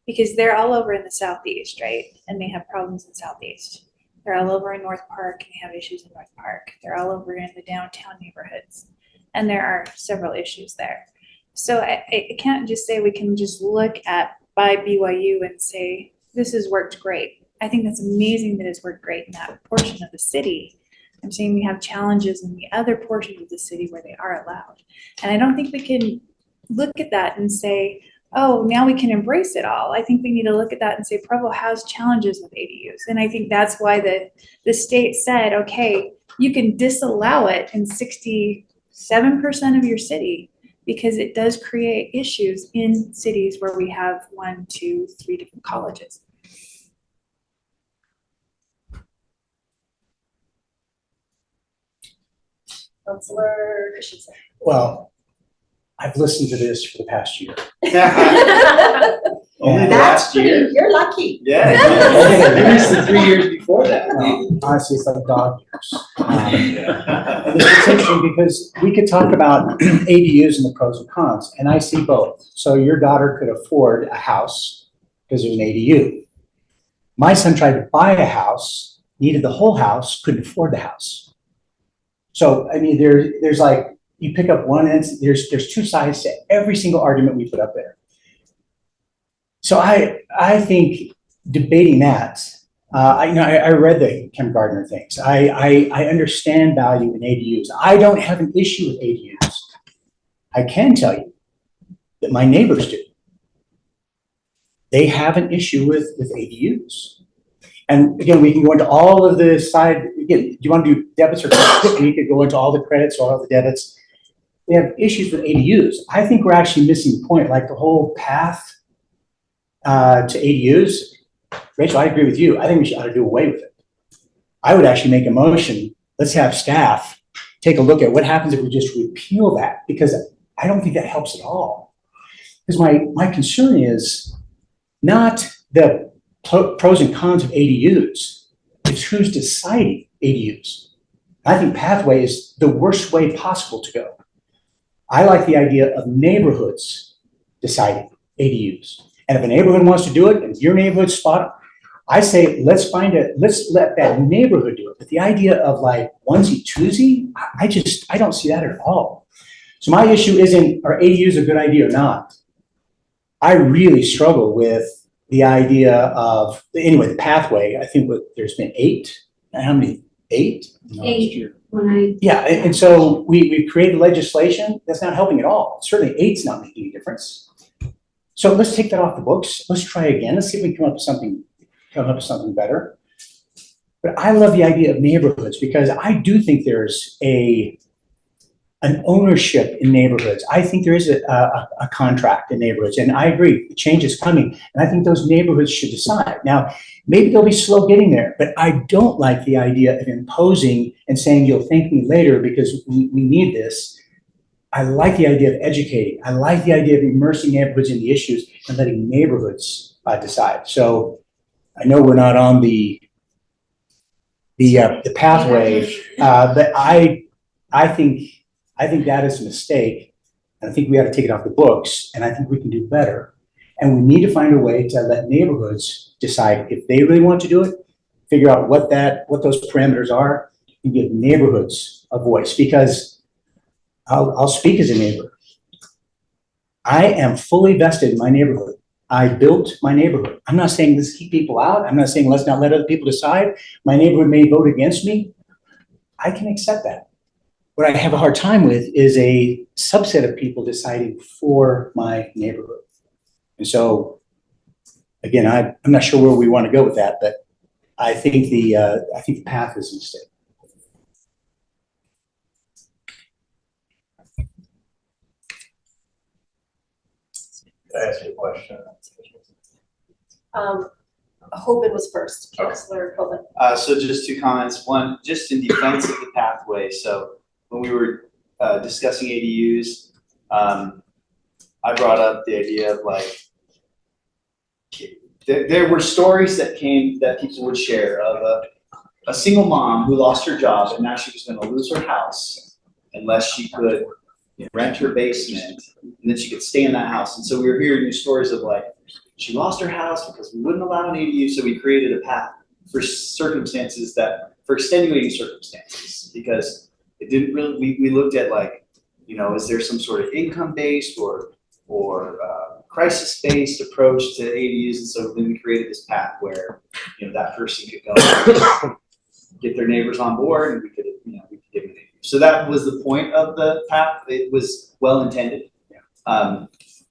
because they're all over in the southeast, right? And they have problems in southeast. They're all over in North Park and they have issues in North Park. They're all over in the downtown neighborhoods, and there are several issues there. So I can't just say we can just look at by BYU and say, this has worked great. I think that's amazing that it's worked great in that portion of the city. I'm saying we have challenges in the other portions of the city where they are allowed. And I don't think we can look at that and say, oh, now we can embrace it all. I think we need to look at that and say Provo has challenges with ADUs. And I think that's why the state said, okay, you can disallow it in 67% of your city, because it does create issues in cities where we have 1, 2, 3 different colleges. Councilor Christensen. Well, I've listened to this for the past year. Only That's last year? You're lucky. Yeah. Maybe it's the 3 years before that. Honestly, it's like dog years. And it's interesting because we could talk about ADUs and the pros and cons, and I see both. So your daughter could afford a house because there's an ADU. My son tried to buy a house, needed the whole house, couldn't afford the house. So, I mean, there's like, you pick up one end, there's two sides to every single argument we put up there. So I think debating that, I read the Kim Gardner things. I understand value in ADUs. I don't have an issue with ADUs. I can tell you that my neighbors do. They have an issue with ADUs. And again, we can go into all of the side, again, do you want to do debits or credits? We could go into all the credits or all the debits. They have issues with ADUs. I think we're actually missing the point, like the whole path to ADUs. Rachel, I agree with you. I think we ought to do away with it. I would actually make a motion, let's have staff take a look at what happens if we just repeal that, because I don't think that helps at all. Because my concern is not the pros and cons of ADUs, it's who's deciding ADUs. I think pathway is the worst way possible to go. I like the idea of neighborhoods deciding ADUs. And if a neighborhood wants to do it, and your neighborhood's spot, I say, let's let that neighborhood do it. But the idea of like onesie twosie, I don't see that at all. So my issue isn't, are ADUs a good idea or not? I really struggle with the idea of, anyway, the pathway. I think there's been 8. How many? 8? Eight. Yeah, and so we've created legislation that's not helping at all. Certainly 8's not making any difference. So let's take that off the books. Let's try again. Let's see if we can come up with something better. But I love the idea of neighborhoods because I do think there's an ownership in neighborhoods. I think there is a contract in neighborhoods, and I agree, the change is coming, and I think those neighborhoods should decide. Now, maybe they'll be slow getting there, but I don't like the idea of imposing and saying you'll thank me later because we need this. I like the idea of educating. I like the idea of immersing neighborhoods in the issues and letting neighborhoods decide. So I know we're not on the pathway, but I think that is a mistake, and I think we ought to take it off the books, and I think we can do better. And we need to find a way to let neighborhoods decide if they really want to do it, figure out what those parameters are, and give neighborhoods a voice. Because I'll speak as a neighbor. I am fully vested in my neighborhood. I built my neighborhood. I'm not saying let's keep people out. I'm not saying let's not let other people decide. My neighborhood may vote against me. I can accept that. What I have a hard time with is a subset of people deciding for my neighborhood. And so, again, I'm not sure where we want to go with that, but I think the path is a mistake. Can I ask you a question? Hoban was first, Councilor Hoban. So just 2 comments. One, just in defense of the pathway. So when we were discussing ADUs, I brought up the idea of like, there were stories that people would share of a single mom who lost her job and now she was going to lose her house unless she could rent her basement and then she could stay in that house. And so we were hearing these stories of like, she lost her house because we wouldn't allow an ADU, so we created a path for circumstances for extenuating circumstances, because it didn't really, we looked at like, is there some sort of income-based or crisis-based approach to ADUs, and so then we created this path where, that person could go get their neighbors on board and we could give them an ADU. So that was the point of the path. It was well-intended.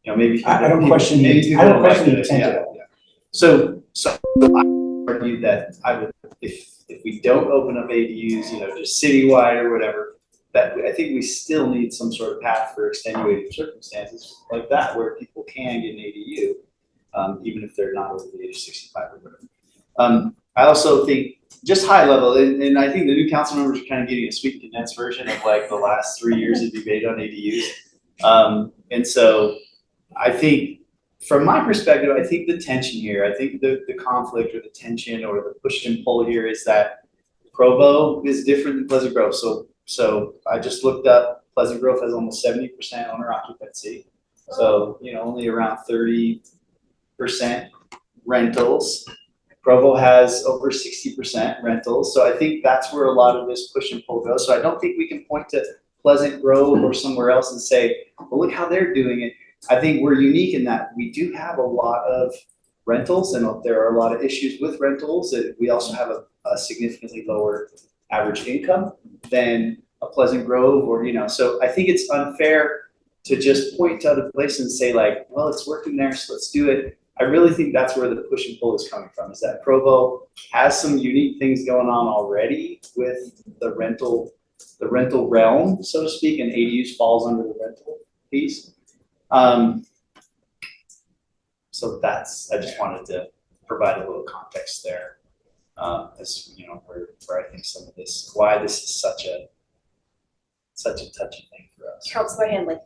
Maybe I don't question the intent of it. So I argued that if we don't open up ADUs, just citywide or whatever, that I think we still need some sort of path for extenuating circumstances like that, where people can get an ADU, even if they're not over the age of 65 or whatever. I also think just high level, and I think the new council members are kind of getting a sweet condensed version of like the last 3 years of debate on ADUs. And so I think, from my perspective, I think the tension here, I think the conflict or the tension or the push and pull here is that Provo is different than Pleasant Grove. So I just looked up, Pleasant Grove has almost 70% owner occupancy. So, only around 30% rentals. Provo has over 60% rentals, so I think that's where a lot of this push and pull goes. So I don't think we can point to Pleasant Grove or somewhere else and say, well, look how they're doing it. I think we're unique in that we do have a lot of rentals, and there are a lot of issues with rentals. We also have a significantly lower average income than a Pleasant Grove or, so I think it's unfair to just point to other places and say like, well, it's working there, so let's do it. I really think that's where the push and pull is coming from, is that Provo has some unique things going on already with the rental realm, so to speak, and ADUs falls under the rental piece. So I just wanted to provide a little context there, as where I think some of this, why this is such a touchy thing for us. Councilor Hanley.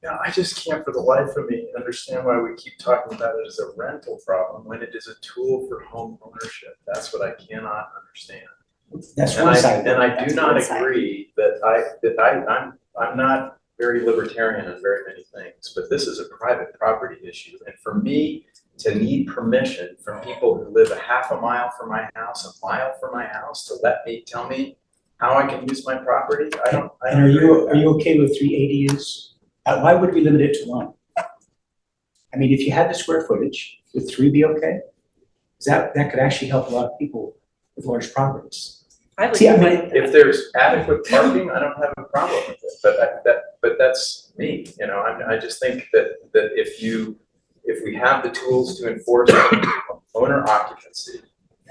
Yeah, I just can't for the life of me understand why we keep talking about it as a rental problem when it is a tool for home ownership. That's what I cannot understand. That's one side. And I do not agree that I'm not very libertarian on very many things, but this is a private property issue. And for me to need permission from people who live a half a mile from my house, a mile from my house, to tell me how I can use my property, I don't. And are you okay with 3 ADUs? Why would we limit it to 1? I mean, if you had the square footage, would 3 be okay? That could actually help a lot of people with large properties. If there's adequate parking, I don't have a problem with it, but that's me, I just think that if we have the tools to enforce owner occupancy,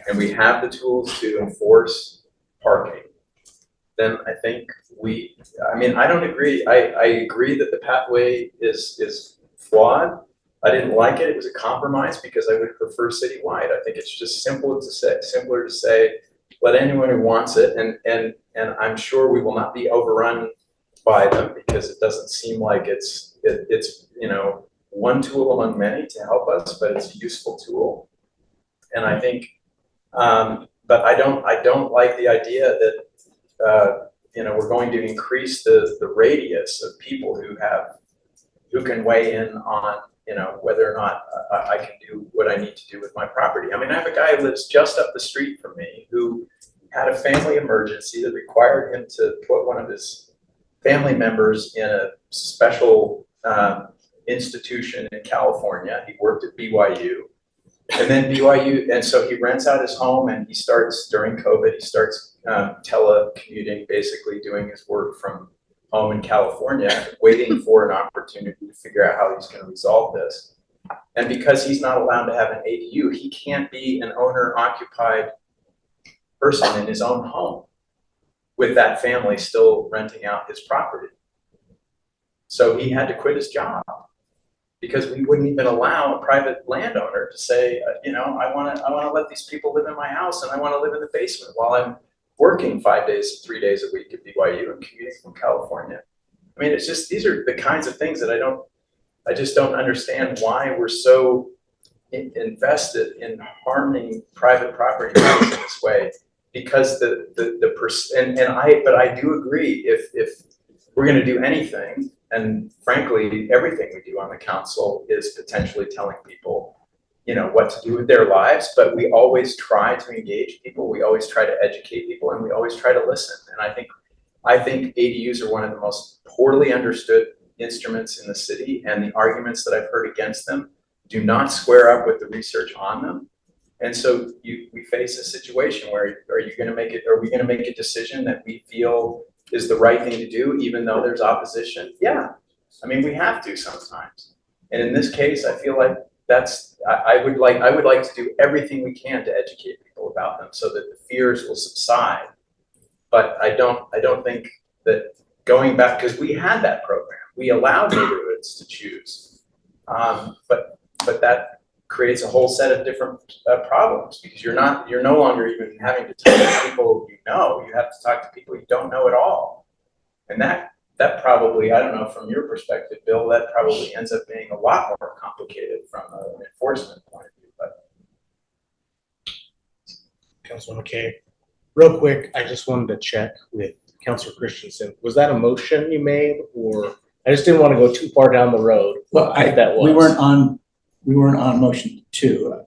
and we have the tools to enforce parking, then I think I don't agree. I agree that the pathway is flawed. I didn't like it. It was a compromise because I would prefer citywide. I think it's just simpler to say, let anyone who wants it, and I'm sure we will not be overrun by them because it doesn't seem like it's one tool among many to help us, but it's a useful tool. And I think, but I don't like the idea that we're going to increase the radius of people who can weigh in on whether or not I can do what I need to do with my property. I mean, I have a guy who lives just up the street from me who had a family emergency that required him to put one of his family members in a special institution in California. He worked at BYU. And then and so he rents out his home, and he starts, during COVID, telecommuting, basically doing his work from home in California, waiting for an opportunity to figure out how he's going to resolve this. And because he's not allowed to have an ADU, he can't be an owner-occupied person in his own home with that family still renting out his property. So he had to quit his job because we wouldn't even allow a private landowner to say, I want to let these people live in my house, and I want to live in the basement while I'm working 3 days a week at BYU and commuting from California. I mean, it's just, these are the kinds of things that I just don't understand why we're so invested in harming private property rights in this way. Because but I do agree, if we're going to do anything, and frankly, everything we do on the council is potentially telling people, what to do with their lives, but we always try to engage people, we always try to educate people, and we always try to listen. And I think ADUs are one of the most poorly understood instruments in the city, and the arguments that I've heard against them do not square up with the research on them. And so we face a situation where are we going to make a decision that we feel is the right thing to do, even though there's opposition? Yeah, I mean, we have to sometimes. And in this case, I feel like I would like to do everything we can to educate people about them so that the fears will subside. But I don't think that going back, because we had that program, we allowed neighborhoods to choose, but that creates a whole set of different problems, because you're no longer even having to talk to people you have to talk to people you don't know at all. And that probably, I don't know, from your perspective, Bill, that probably ends up being a lot more complicated from an enforcement point of view. But Councilman McKay, real quick, I just wanted to check with Councilor Christensen. Was that a motion you made, or I just didn't want to go too far down the road? Well, that was. We weren't on motion 2.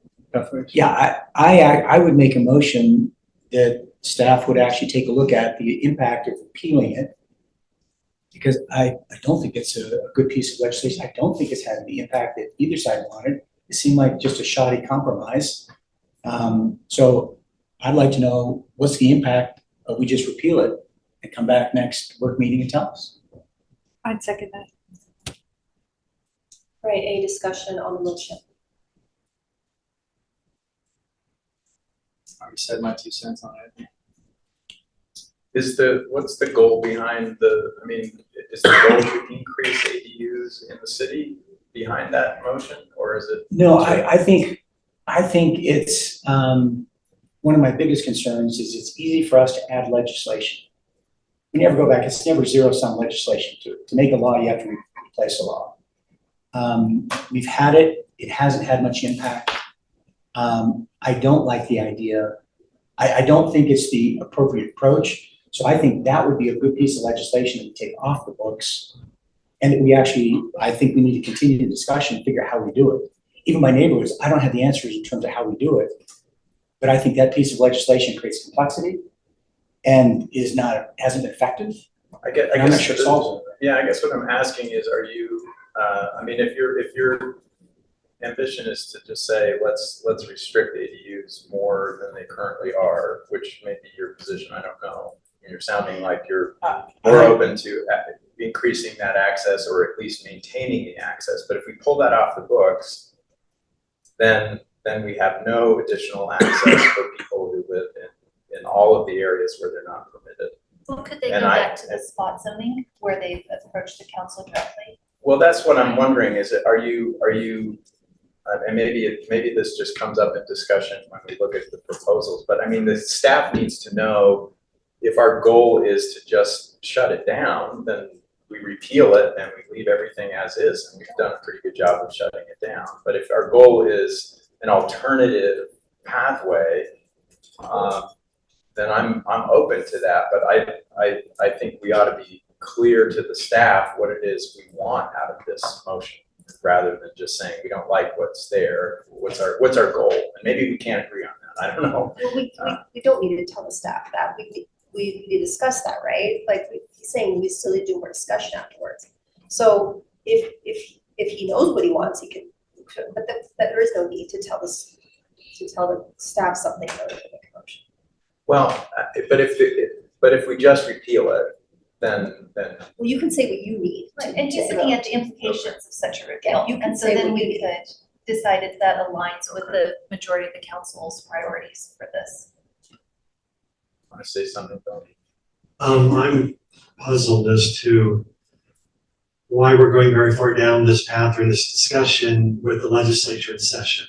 Yeah, I would make a motion that staff would actually take a look at the impact of repealing it. Because I don't think it's a good piece of legislation. I don't think it's had the impact that either side wanted. It seemed like just a shoddy compromise. So I'd like to know what's the impact of we just repeal it and come back next work meeting and tell us. I'd second that. Right, any discussion on the motion? I already said my 2 cents on it. What's the goal behind is the goal to increase ADUs in the city behind that motion, or is it? No, I think it's, one of my biggest concerns is it's easy for us to add legislation. We never go back, it's never zero-sum legislation. To make a law, you have to replace a law. We've had it hasn't had much impact. I don't like the idea. I don't think it's the appropriate approach. So I think that would be a good piece of legislation that we take off the books. And that we actually, I think we need to continue the discussion and figure out how we do it. Even my neighborhoods, I don't have the answers in terms of how we do it. But I think that piece of legislation creates complexity and hasn't been effective. I'm not sure it solves it. Yeah, I guess what I'm asking is, are you, if your ambition is to just say, let's restrict ADUs more than they currently are, which may be your position, I don't know. You're sounding like you're more open to increasing that access or at least maintaining the access. But if we pull that off the books, then we have no additional access for people who live in all of the areas where they're not permitted. Well, could they go back to the spot zoning where they've approached the council directly? Well, that's what I'm wondering, are you, and maybe this just comes up in discussion when we look at the proposals, but the staff needs to know if our goal is to just shut it down, then we repeal it and we leave everything as is, and we've done a pretty good job of shutting it down. But if our goal is an alternative pathway, then I'm open to that. But I think we ought to be clear to the staff what it is we want out of this motion, rather than just saying we don't like what's there. What's our goal? And maybe we can't agree on that. I don't know. Well, we don't need to tell the staff that. We need to discuss that, right? Like he's saying, we still need to do more discussion afterwards. So if he knows what he wants, he can. But there is no need to tell the staff something other than the motion. Well, but if we just repeal it, then. Well, you can say what you need. Right, and just looking at the implications of such a repeal, you can and so say then what we you could decide if that aligns with the majority of the council's priorities for this. Want to say something, Tony? I'm puzzled as to why we're going very far down this path or in this discussion with the legislature in session.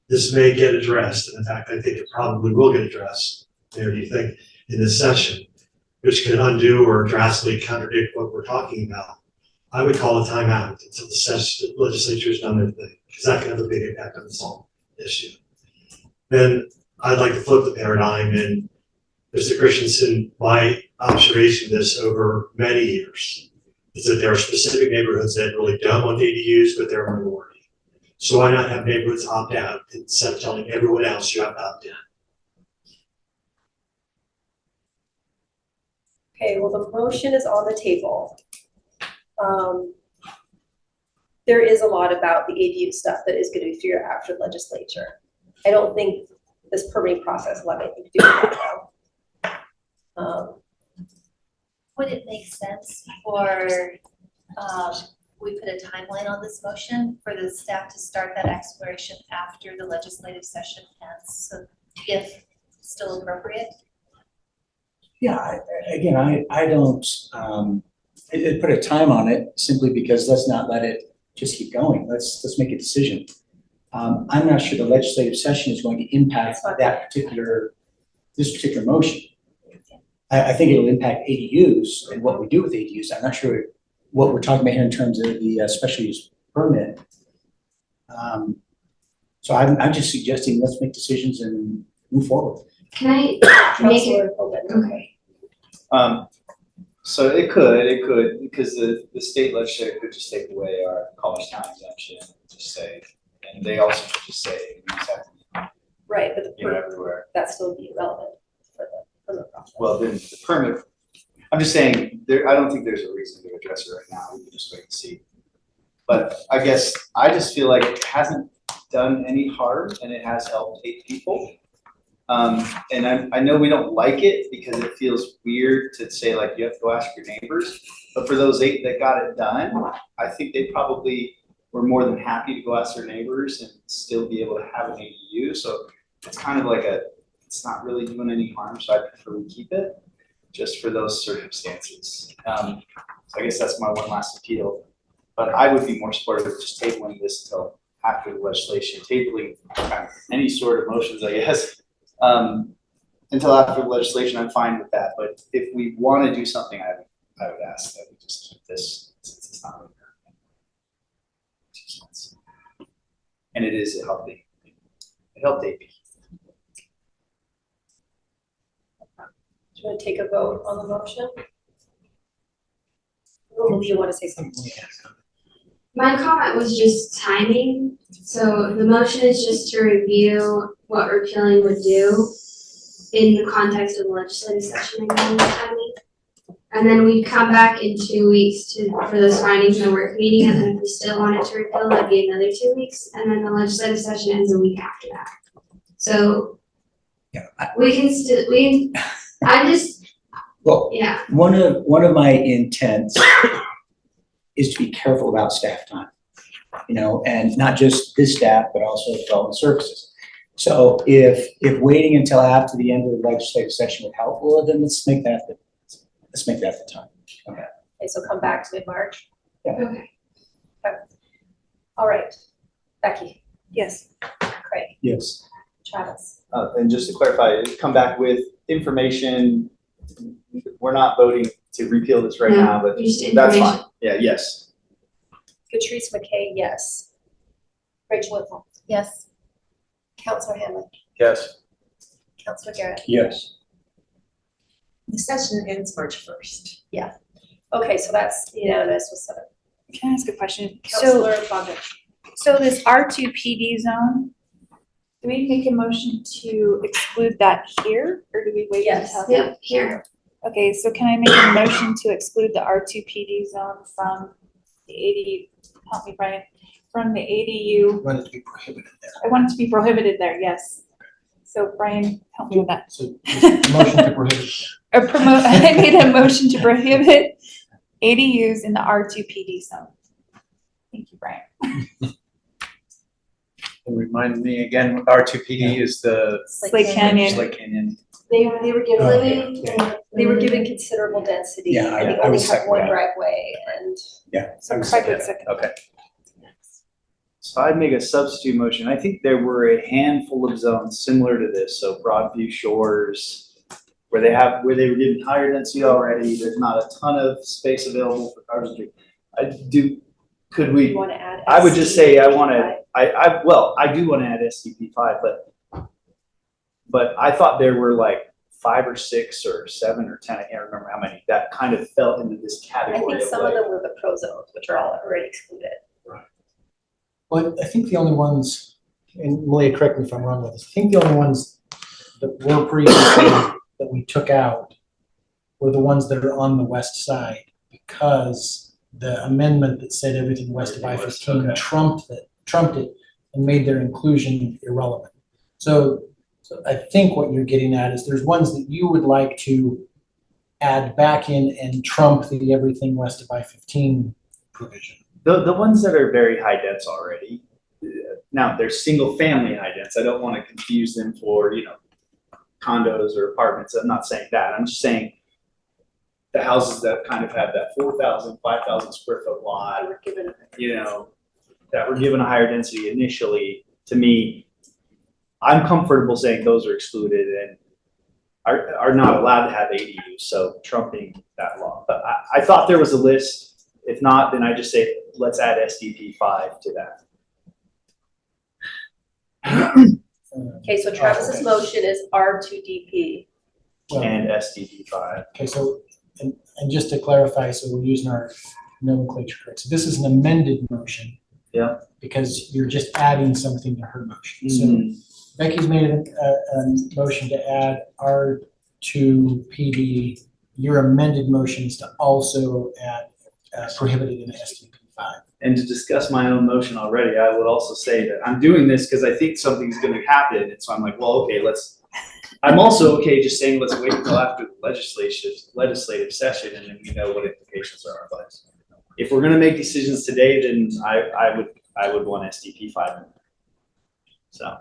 This may get addressed, and in fact, I think it probably will get addressed, Mayor, do you think, in this session, which can undo or drastically contradict what we're talking about. I would call a timeout until the legislature has done their thing, because that can have a big impact on this whole issue. Then I'd like to flip the paradigm, and Mr. Christensen, my observation of this over many years is that there are specific neighborhoods that really don't want ADUs, but they're a minority. So why not have neighborhoods opt out instead of telling everyone else you have to opt in? Okay, well, the motion is on the table. There is a lot about the ADU stuff that is going to be figured out after the legislature. I don't think this permitting process will have anything to do with that though. Would it make sense for, we put a timeline on this motion for the staff to start that exploration after the legislative session ends, so if still appropriate? Yeah, I don't, put a time on it simply because let's not let it just keep going. Let's make a decision. I'm not sure the legislative session is going to impact this particular motion. I think it'll impact ADUs and what we do with ADUs. I'm not sure what we're talking about here in terms of the special use permit. So I'm just suggesting let's make decisions and move forward. Can I make it? Okay. So it could, because the state legislature could just take away our college town exemption, just say, and they also could just say, we just have to meet Right, but everywhere. that still be relevant for the permit process. Well, then the permit, I'm just saying, I don't think there's a reason to address it right now, we can just wait and see. But I guess, I just feel like it hasn't done any harm and it has helped 8 people. And I know we don't like it because it feels weird to say like, you have to go ask your neighbors. But for those 8 that got it done, I think they probably were more than happy to go ask their neighbors and still be able to have an ADU. So it's kind of like it's not really doing any harm, so I prefer we keep it just for those circumstances. So I guess that's my one last appeal. But I would be more supportive of just tabling this until after the legislation, tabling kind of any sort of motions, I guess. Until after the legislation, I'm fine with that. But if we want to do something, I would ask that we just keep this since it's not really hurting. And it is a healthy. It helped AP. Do you want to take a vote on the motion? Or do you want to say something? My comment was just timing. So the motion is just to review what repealing would do in the context of the legislative session again, timing. And then we come back in 2 weeks for those findings in the work meeting, and then if we still wanted to repeal, that'd be another 2 weeks, and then the legislative session ends a week after that. So Well, yeah. one of my intents is to be careful about staff time, and not just this staff, but also development services. So if waiting until after the end of the legislative session would help, well, then let's make that the time. Okay. Okay, so come back to mid-March. Yeah. Okay. All right. Becky, Yes. Craig, Yes. Travis. And just to clarify, come back with information. We're not voting to repeal this right No, now, but just that's information. fine. Yeah, yes. Patrice McKay, yes. Rachel Whitmore. Yes. Counselor Hammond. Yes. Counselor Garrett. Yes. The session ends March 1st. Okay, so that's unanimous with 7. Can I ask a question? Counselor Bogdan. So this R2 PD zone, do we make a motion to exclude that here, or do we wait Yes. until? Yep, here. Okay, so can I make a motion to exclude the R2 PD zone from the help me, Brian, from the ADU? Want it to be prohibited there. I want it to be prohibited there, yes. So Brian, help me with that. So just motion to prohibit. Or promote, I made a motion to prohibit ADUs in the R2 PD zone. Thank you, Brian. And remind me again, R2PD is the Slate Canyon. Slate Canyon. They were given They were given considerable density, Yeah, and they I only would have second one that. driveway, and Yeah. So Craig would second. Okay. So I'd make a substitute motion. I think there were a handful of zones similar to this, so Broadview Shores, where they were given higher density already, there's not a ton of space available for cars. Could we? you want to add. I would just say I want SDP5. to, I do want to add SDP5, but I thought there were like 5 or 6 or 7 or 10, I can't remember how many, that kind of fell into this I category think of some of like, them were the pro zones, which are all already excluded. Well, I think the only ones, and Malia, correct me if I'm wrong with this, I think the only ones that were previously that we took out were the ones that are on the west side, because the amendment that said everything west of I-15 trumped it and made their inclusion irrelevant. So I think what you're getting at is there's ones that you would like to add back in and trump the everything west of I-15 provision. the ones that are very high dense already. Now, they're single family high dense. I don't want to confuse them for, condos or apartments. I'm not saying that. I'm just saying the houses that kind of have that 4,000, 5,000 square foot lot, that were given a higher density initially, to me, I'm comfortable saying those are excluded and are not allowed to have ADUs, so trumping that law. But I thought there was a list. If not, then I just say, let's add SDP 5 to that. Okay, so Travis's motion is R2DP. And SDP 5. Okay, so, and just to clarify, so we're using our nomenclature correct. So this is an amended motion. Yeah. Because you're just adding something to her motion. Mhm. So Becky's made a motion to add R2PD. Your amended motion is to also add prohibited in STP 5. And to discuss my own motion already, I would also say that I'm doing this because I think something's gonna happen, and so I'm like, well, okay, I'm also okay just saying, let's wait until after the legislative session, and then we know what implications are, but if we're gonna make decisions today, then I would want STP 5 in there. So.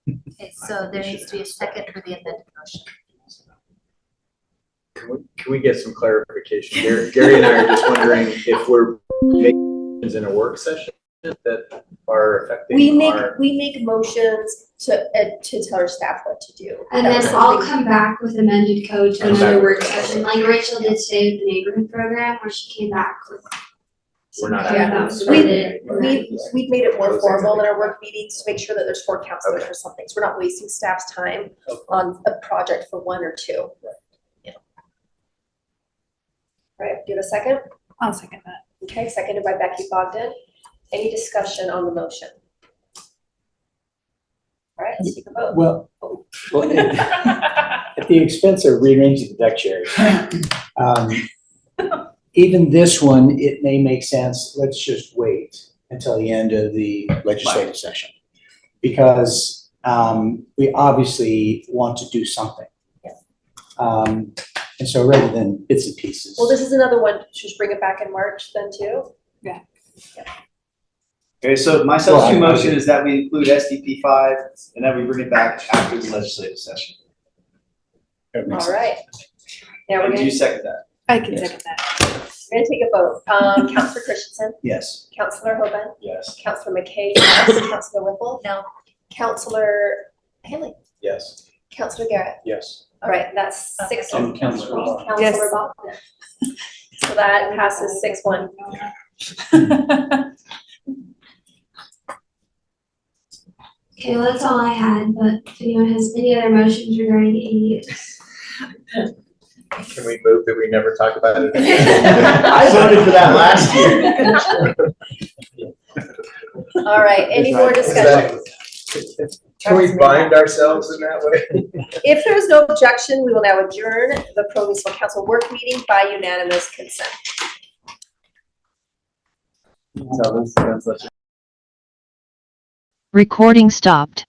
Okay, so there needs to be a second for the amended motion. Can we get some clarification? Gary and I are just wondering if we're making decisions in a work session that are affecting We make motions to tell our staff what to do. And That then was I'll something- come back with amended code to Come back another with work it. session, like Rachel did today with the neighborhood program, where she came back with. We're not. Yeah. Submitted, and then- We've made it more formal in our work meetings to make sure that there's 4 counselors for something, so we're not wasting staff's time on a project for 1 or 2. Yeah. All right, do you have a second? I'll second that. Okay, seconded by Becky Bogdan. Any discussion on the motion? All right, let's take a vote. Well, at the expense of rearranging the deck chairs, even this one, it may make sense, let's just wait until the end of the legislative session. Because we obviously want to do something. And so rather than bits and pieces. Well, this is another one, should we bring it back in March then too? Yeah. Okay, so my substitute Well, I- motion is that we include STP 5 and that we bring it back after the legislative session. That makes All right. Now we're And do gonna, you second that? I can Yes. second that. we're gonna take a vote. Counselor Christensen, Yes. Counselor Hoban, Yes. Counselor McKay, yes, Counselor Whipple, No, Counselor Hanley, Yes. Counselor Garrett. Yes. All right, that's 6. And Counselor Bogdan. Counselor Bogdan. So that passes 6-1. Okay, well, that's all I had, but if anyone has any other motions regarding ADUs. Can we move that we never talk about it? I voted for that last year. All right, any more discussion? Can we bind ourselves in that way? If there is no objection, we will now adjourn the Provo Municipal Council work meeting by unanimous consent. Recording stopped.